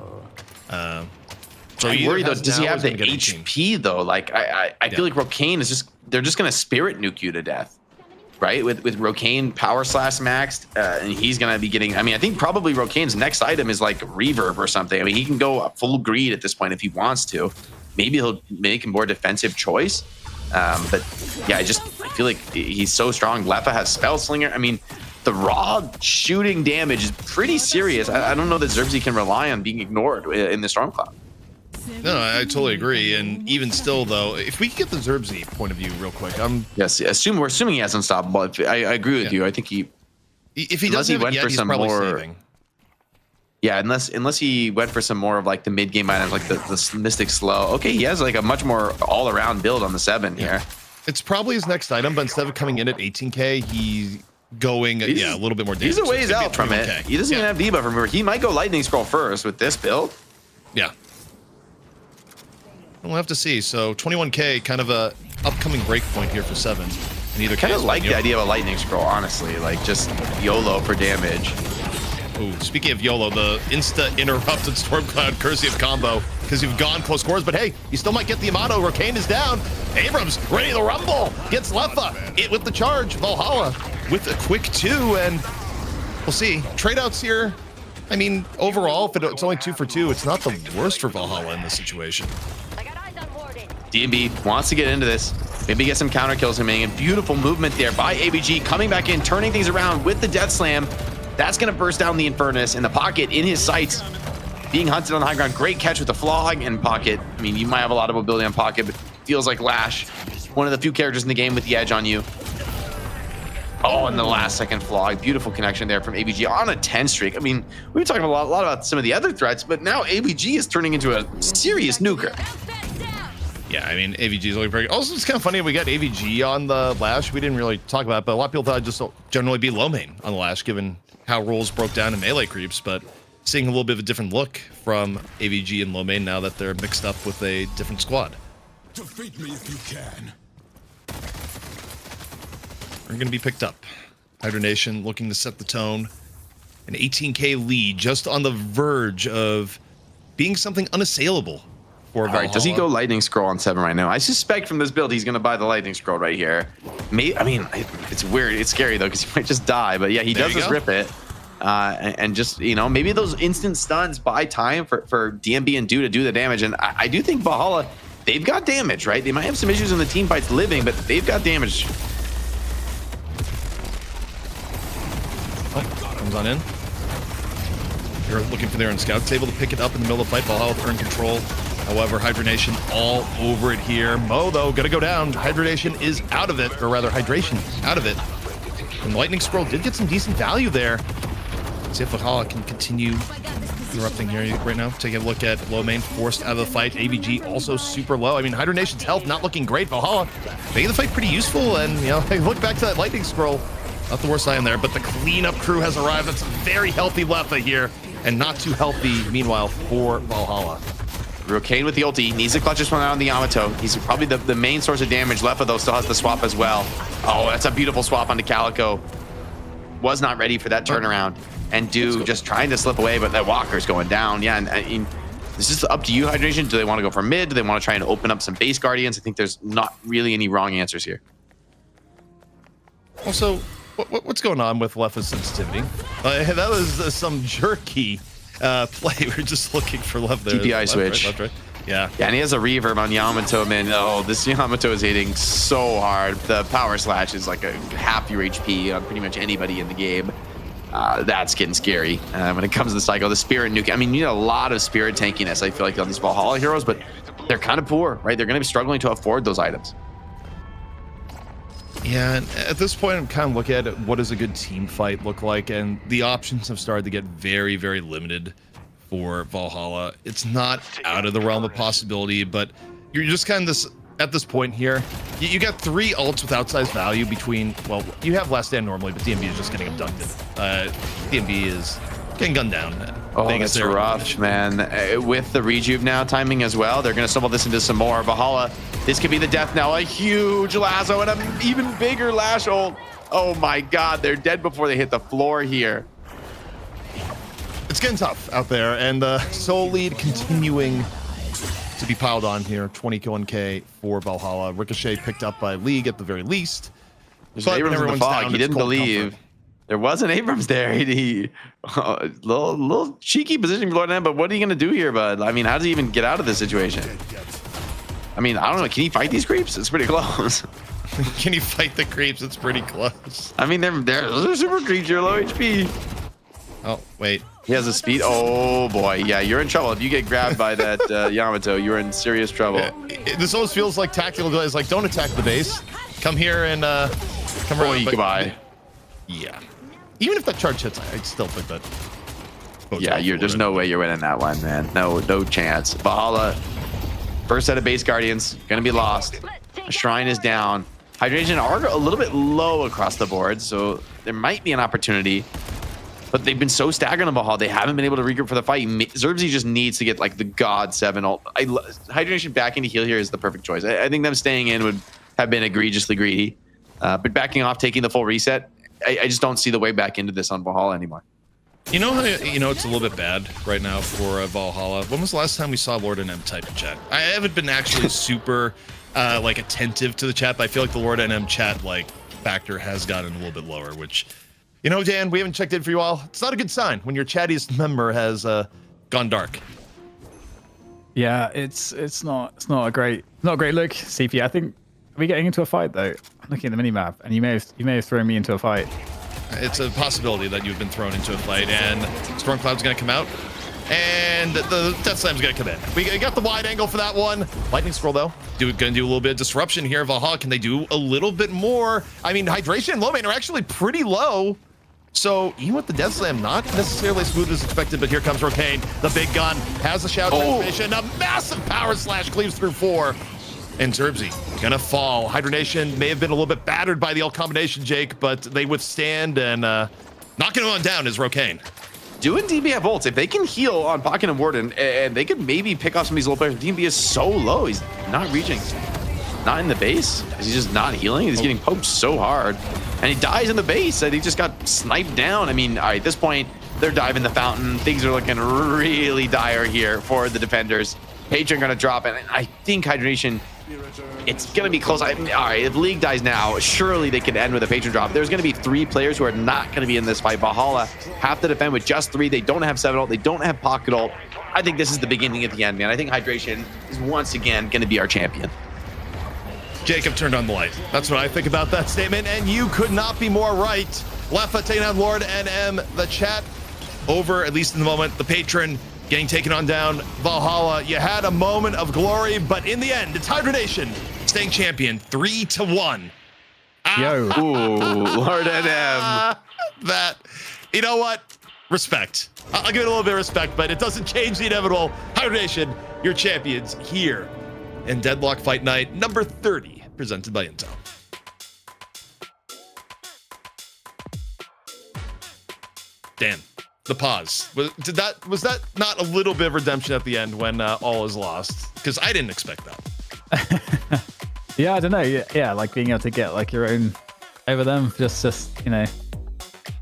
So I worry though, does he have the HP though? Like, I feel like Rocane is they're just going to spirit nuke you to death. Right, with Rocane power slash maxed, and he's gonna be getting. I mean, I think probably Rocane's next item is like reverb or something. I mean, he can go full greed at this point if he wants to. Maybe he'll make a more defensive choice. But yeah, I feel like he's so strong. Lefa has Spell Slinger. I mean, the raw shooting damage is pretty serious. I don't know that Zerbzy can rely on being ignored in the Stormcloud. No, I totally agree. And even still, though, if we could get the Zerbzy point of view real quick, yes, we're assuming he has unstoppable. I agree with you. I think if he doesn't have it yet, he's probably saving. Yeah, unless he went for some more of like the mid game items, like the Mystic Slow. Okay, he has like a much more all around build on the 7 here. It's probably his next item, but instead of coming in at 18k, he's going a little bit more damage. He's a ways out from it. He doesn't even have debuff. Remember, he might go Lightning Scroll first with this build. Yeah. We'll have to see. So 21k, kind of a upcoming break point here for 7. In either kind of like the idea of a Lightning Scroll, honestly. Like just YOLO for damage. Ooh, speaking of YOLO, the insta-interrupted Stormcloud Cursive combo, because you've gone close quarters, but hey, you still might get the Yamato. Rocane is down. Abrams ready to rumble. Gets Lefa. It with the charge. Valhalla with a quick 2, and we'll see. Trade-outs here. I mean, overall, if it's only 2 for 2, it's not the worst for Valhalla in this situation. DMB wants to get into this. Maybe get some counter kills and making a beautiful movement there by ABG, coming back in, turning things around with the Death Slam. That's going to burst down the Infernus, and the Pocket in his sights. Being hunted on the high ground. Great catch with the Flog and Pocket. I mean, you might have a lot of mobility on Pocket, but feels like Lash one of the few characters in the game with the edge on you. Oh, and the last second flog. Beautiful connection there from ABG on a 10 streak. I mean, we were talking a lot about some of the other threats, but now ABG is turning into a serious nuker. Yeah, I mean, AVG is looking pretty good. Also, it's kind of funny we got AVG on the Lash. We didn't really talk about it, but a lot of people thought it'd just generally be low main on the Lash, given how roles broke down in melee creeps. But seeing a little bit of a different look from AVG and low main now that they're mixed up with a different squad. Defeat me if you can. We're going to be picked up. Hydra Nation looking to set the tone. An 18K lead just on the verge of being something unassailable for Valhalla. All right, does he go lightning scroll on 7 right now? I suspect from this build he's going to buy the lightning scroll right here. I mean, it's weird. It's scary, though, because he might just die. But yeah, he does just rip it. And just, you know, maybe those instant stuns buy time for DMB and to do the damage. And I do think Valhalla, they've got damage, right? They might have some issues in the team fights living, but they've got damage. Oh, comes on in. You're looking for their own scouts, able to pick it up in the middle of the fight. Valhalla with earn control. However, Hydra Nation all over it here. Mo, though, gonna go down. Hydra Nation is out of it, or rather, Hydration out of it. And Lightning Scroll did get some decent value there. See if Valhalla can continue interrupting here right now. Taking a look at low main, forced out of the fight. AVG also super low. I mean, Hydra Nation's health not looking great. Valhalla making the fight pretty useful, and you know, look back to that Lightning Scroll. Not the worst item there, but the cleanup crew has arrived. That's a very healthy Leffa here, and not too healthy, meanwhile, for Valhalla. Rokane with the ulti, needs to clutch this one out on the Yamato. He's probably the main source of damage. Leffa, though, still has the swap as well. Oh, that's a beautiful swap onto Calico. Was not ready for that turnaround. And just trying to slip away, but that Walker's going down. Yeah, and I mean, this is up to you, Hydra Nation. Do they want to go for mid? Do they want to try and open up some base Guardians? I think there's not really any wrong answers here. Also, what's going on with Leffa's sensitivity? That was some jerky play. We're just looking for Leffa there. TPI switch. Left, right. Yeah. Yeah, and he has a reverb on Yamato, man. Oh, this Yamato is hitting so hard. The power slash is like a half your HP on pretty much anybody in the game. That's getting scary when it comes to the cycle. The spirit nuke. I mean, you need a lot of spirit tankiness, I feel like, on these Valhalla heroes, but they're kind of poor, right? They're going to be struggling to afford those items. Yeah, and at this point, I'm kind of looking at what does a good team fight look like, and the options have started to get very, very limited for Valhalla. It's not out of the realm of possibility, but you're just kind of this at this point here. You got 3 ults with outsized value between, well, you have Last Stand normally, but DMB is just getting abducted. DMB is getting gunned down. Oh, that's rough, man. With the rejuve now timing as well, they're going to stumble this into some more. Valhalla, this could be the death knell. A huge lasso and an even bigger lash ult. Oh my God, they're dead before they hit the floor here. It's getting tough out there, and the Soul lead continuing to be piled on here. 20k for Valhalla. Ricochet picked up by League at the very least. There's Abrams in the fog. He didn't believe. There was an Abrams there. Little cheeky position for Lord M, but what are you going to do here, bud? I mean, how does he even get out of this situation? I mean, I don't know. Can he fight these creeps? It's pretty close. Can he fight the creeps? It's pretty close. I mean, those are super creeps. You're low HP. Oh, wait. He has a speed. Oh, boy. Yeah, you're in trouble. If you get grabbed by that Yamato, you're in serious trouble. This almost feels like tactical delays. Like, don't attack the base. Come here and come around. Goodbye. Yeah. Even if that charge hits, I'd still think that. Yeah, there's no way you're winning that one, man. No chance. Valhalla, first set of base Guardians, going to be lost. A shrine is down. Hydra Nation are a little bit low across the board, so there might be an opportunity. But they've been so stagnant on Valhalla, they haven't been able to regroup for the fight. Xerxes just needs to get like the God 7 ult. Hydra Nation back into heal here is the perfect choice. I think them staying in would have been egregiously greedy. But backing off, taking the full reset, I just don't see the way back into this on Valhalla anymore. You know how it's a little bit bad right now for Valhalla? When was the last time we saw Lord NM type in chat? I haven't been actually super like attentive to the chat, but I feel like the Lord NM chat like factor has gotten a little bit lower, which, you know, Dan, we haven't checked in for you all. It's not a good sign when your chattiest member has gone dark. Yeah, it's not a great look, CP. I think, are we getting into a fight though? I'm looking at the minimap, and you may have thrown me into a fight. It's a possibility that you've been thrown into a fight, and Stormcloud's going to come out. And the Death Slam's gonna come in. We got the wide angle for that one. Lightning Scroll though, gonna do a little bit of disruption here. Valhalla, can they do a little bit more? I mean, Hydration and Low Main are actually pretty low. So even with the Death Slam, not necessarily as smooth as expected, but here comes Rocane. The big gun has a shout transmission. A massive power slash cleaves through 4. And Zerbzy gonna fall. Hydra Nation may have been a little bit battered by the ult combination, Jake, but they withstand, and knocking him on down is Rocane. Doing DB have ults. If they can heal on Pocket and Warden, and they could maybe pick off some of these low players. DB is so low. He's not reaching. Not in the base. He's just not healing. He's getting poked so hard. And he dies in the base, and he just got sniped down. I mean, all right, at this point, they're diving the fountain. Things are looking really dire here for the defenders. Patron gonna drop, and I think Hydra Nation, it's gonna be close. All right, if League dies now, surely they can end with a Patron drop. There's gonna be 3 players who are not gonna be in this fight. Valhalla have to defend with just 3. They don't have 7 ult. They don't have Pocket ult. I think this is the beginning of the end, man. I think Hydration is once again gonna be our champion. Jacob turned on the light. That's what I think about that statement, and you could not be more right. Leffa taking on Lord NM. The chat over, at least in the moment. The Patron getting taken on down. Valhalla, you had a moment of glory, but in the end, it's Hydra Nation staying champion 3-1. Yo. Ooh, Lord NM. That, you know what? Respect. I'll give it a little bit of respect, but it doesn't change the inevitable. Hydra Nation, your champions here in Deadlock Fight Night number 30, presented by Intel. Dan, the pause. Was that not a little bit of redemption at the end when all is lost? Because I didn't expect that. Yeah, I don't know. Yeah, like being able to get like your own over them, just you know,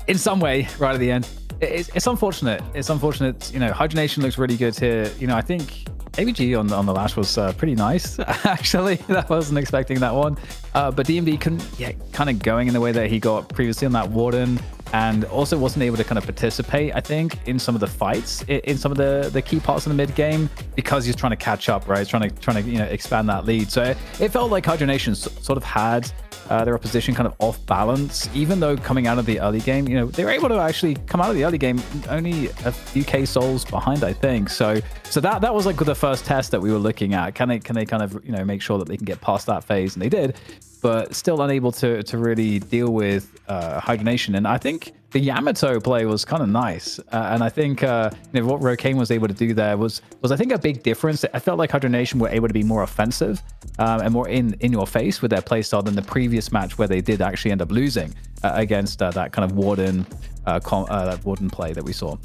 in some way, right at the end. It's unfortunate. It's unfortunate. You know, Hydra Nation looks really good here. You know, I think AVG on the Lash was pretty nice, actually. I wasn't expecting that one. But DMB couldn't get kind of going in the way that he got previously on that Warden, and also wasn't able to kind of participate, I think, in some of the fights, in some of the key parts of the mid game, because he's trying to catch up, right? He's trying to you know, expand that lead. So it felt like Hydra Nation sort of had their opposition kind of off balance, even though coming out of the early game, you know, they were able to actually come out of the early game only a few K souls behind, I think. So that was like the first test that we were looking at. Can they kind of, you know, make sure that they can get past that phase? And they did, but still unable to really deal with Hydra Nation. And I think the Yamato play was kind of nice. And I think you know, what Rocane was able to do there was I think a big difference. I felt like Hydra Nation were able to be more offensive and more in your face with their playstyle than the previous match, where they did actually end up losing against that kind of Warden that Warden play that we saw.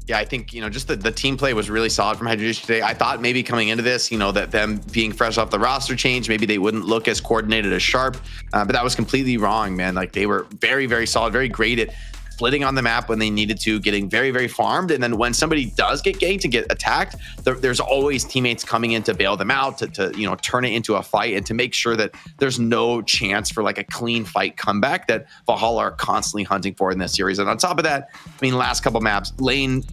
Yeah, I think, you know, just the team play was really solid from Hydra Nation today. I thought maybe coming into this, you know, that them being fresh off the roster change, maybe they wouldn't look as coordinated as Sharp, but that was completely wrong, man. Like, they were very, very solid, very great at flitting on the map when they needed to, getting very, very farmed. And then when somebody does get ganked and get attacked, there's always teammates coming in to bail them out, to you know, turn it into a fight, and to make sure that there's no chance for like a clean fight comeback that Valhalla are constantly hunting for in this series. And on top of that, I mean, last couple maps, lane,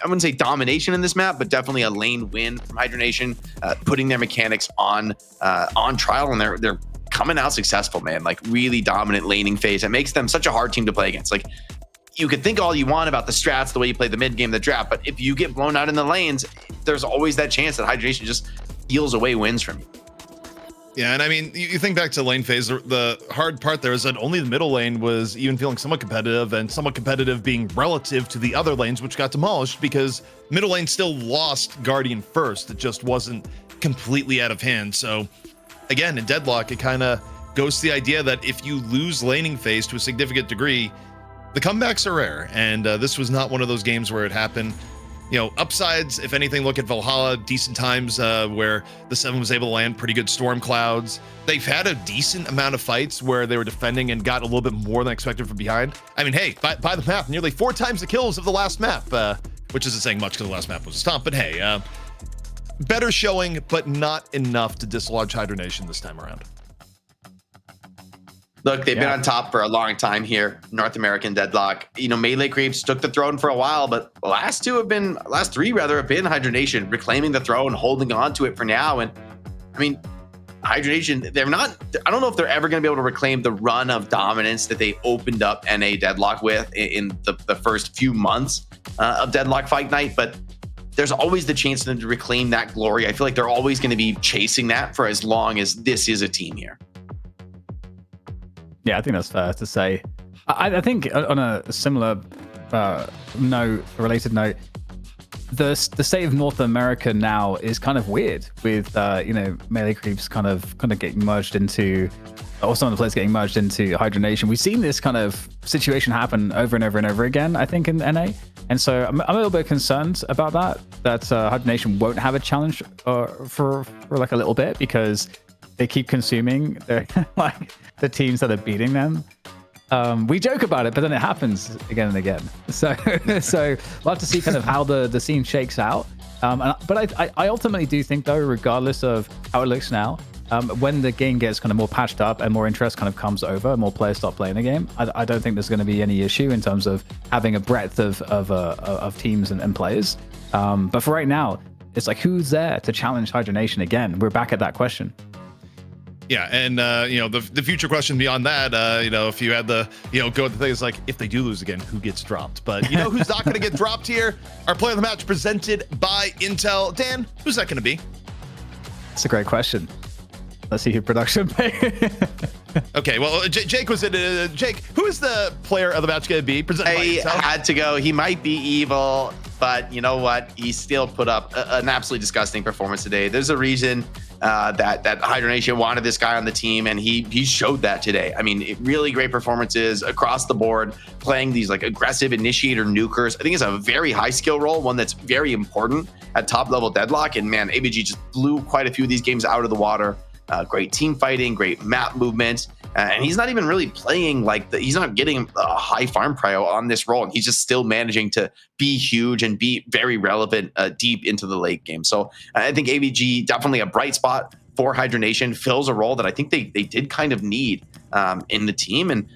I wouldn't say domination in this map, but definitely a lane win from Hydra Nation, putting their mechanics on trial, and they're coming out successful, man. Like, really dominant laning phase. It makes them such a hard team to play against. Like, you could think all you want about the strats, the way you play the mid game, the draft, but if you get blown out in the lanes, there's always that chance that Hydra Nation just steals away wins from you. Yeah, and I mean, you think back to lane phase, the hard part there is that only the middle lane was even feeling somewhat competitive, and somewhat competitive being relative to the other lanes, which got demolished because middle lane still lost Guardian first. It just wasn't completely out of hand. So again, in Deadlock, it kind of goes to the idea that if you lose laning phase to a significant degree, the comebacks are rare. And this was not one of those games where it happened. You know, upsides, if anything, look at Valhalla, decent times where the 7 was able to land pretty good storm clouds. They've had a decent amount of fights where they were defending and got a little bit more than expected from behind. I mean, hey, by the map, nearly 4 times the kills of the last map, which isn't saying much because the last map was a stomp, but hey, better showing, but not enough to dislodge Hydra Nation this time around. Look, they've been on top for a long time here, North American Deadlock. You know, Melee Creeps took the throne for a while, but the last 3 have been Hydra Nation reclaiming the throne, holding on to it for now. And I mean, Hydra Nation, they're not, I don't know if they're ever going to be able to reclaim the run of dominance that they opened up NA Deadlock with in the first few months of Deadlock Fight Night, but there's always the chance for them to reclaim that glory. I feel like they're always going to be chasing that for as long as this is a team here. Yeah, I think that's fair to say. I think on a similar related note, the state of North America now is kind of weird with melee creeps kind of getting merged into, or some of the players getting merged into Hydra Nation. We've seen this kind of situation happen over and over and over again, I think, in NA. And so I'm a little bit concerned about that Hydra Nation won't have a challenge for like a little bit, because they keep consuming the teams that are beating them. We joke about it, but then it happens again and again. So we'll have to see kind of how the scene shakes out. But I ultimately do think, though, regardless of how it looks now, when the game gets kind of more patched up and more interest kind of comes over, more players start playing the game, I don't think there's going to be any issue in terms of having a breadth of teams and players. But for right now, it's like, who's there to challenge Hydra Nation again? We're back at that question. Yeah, and the future question beyond that, if you had the go with the things like, if they do lose again, who gets dropped? But who's not going to get dropped here? Our player of the match presented by Intel. Dan, who's that going to be? It's a great question. Let's see who production pay. Okay, well, Jake was it. Jake, who is the player of the match going to be presented by Intel? Had to go. He might be evil, but you know what? He still put up an absolutely disgusting performance today. There's a reason that Hydra Nation wanted this guy on the team, and he showed that today. I mean, really great performances across the board, playing these like aggressive initiator nukers. I think it's a very high skill role, one that's very important at top level Deadlock. And man, ABG just blew quite a few of these games out of the water. Great team fighting, great map movement, and he's not even really playing he's not getting a high farm prio on this role, and he's just still managing to be huge and be very relevant deep into the late game. So I think AVG definitely a bright spot for Hydra Nation, fills a role that I think they did kind of need in the team, and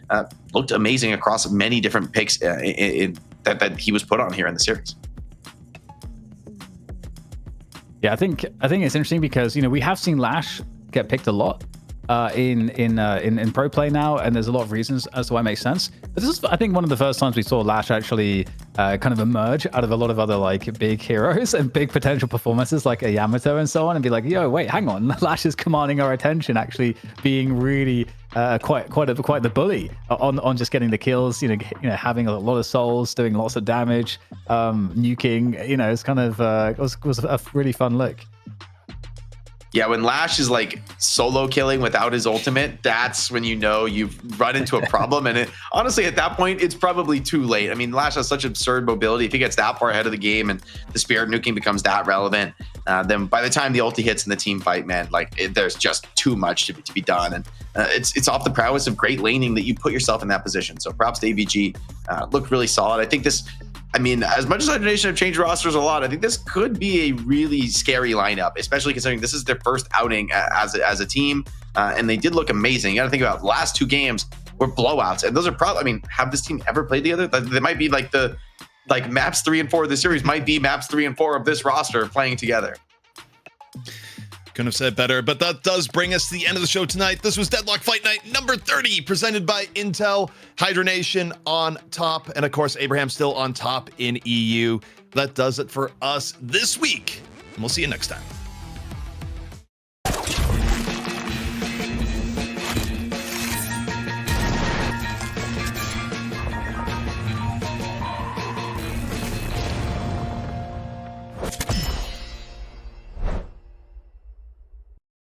looked amazing across many different picks that he was put on here in the series. Yeah, I think it's interesting because we have seen Lash get picked a lot in pro play now, and there's a lot of reasons as to why it makes sense. But this is, I think, one of the first times we saw Lash actually kind of emerge out of a lot of other like big heroes and big potential performances like a Yamato and so on, and be like, yo, wait, hang on, Lash is commanding our attention, actually being really quite the bully on just getting the kills, having a lot of souls, doing lots of damage, nuking. It's kind of it was a really fun look. Yeah, when Lash is like solo killing without his ultimate, that's when you've run into a problem. And honestly, at that point, it's probably too late. I mean, Lash has such absurd mobility. If he gets that far ahead of the game and the spirit nuking becomes that relevant, then by the time the ulti hits in the team fight, man, there's just too much to be done. And it's off the prowess of great laning that you put yourself in that position. So props to AVG, looked really solid. I think this, as much as Hydra Nation have changed rosters a lot, I think this could be a really scary lineup, especially considering this is their first outing as a team, and they did look amazing. You got to think about the last two games were blowouts, and those are probably, have this team ever played together? They might be like maps 3 and 4 of the series might be maps 3 and 4 of this roster playing together. Couldn't have said better, but that does bring us to the end of the show tonight. This was Deadlock Fight Night number 30, presented by Intel. Hydra Nation on top, and of course, Abraham still on top in EU. That does it for us this week, and we'll see you next time.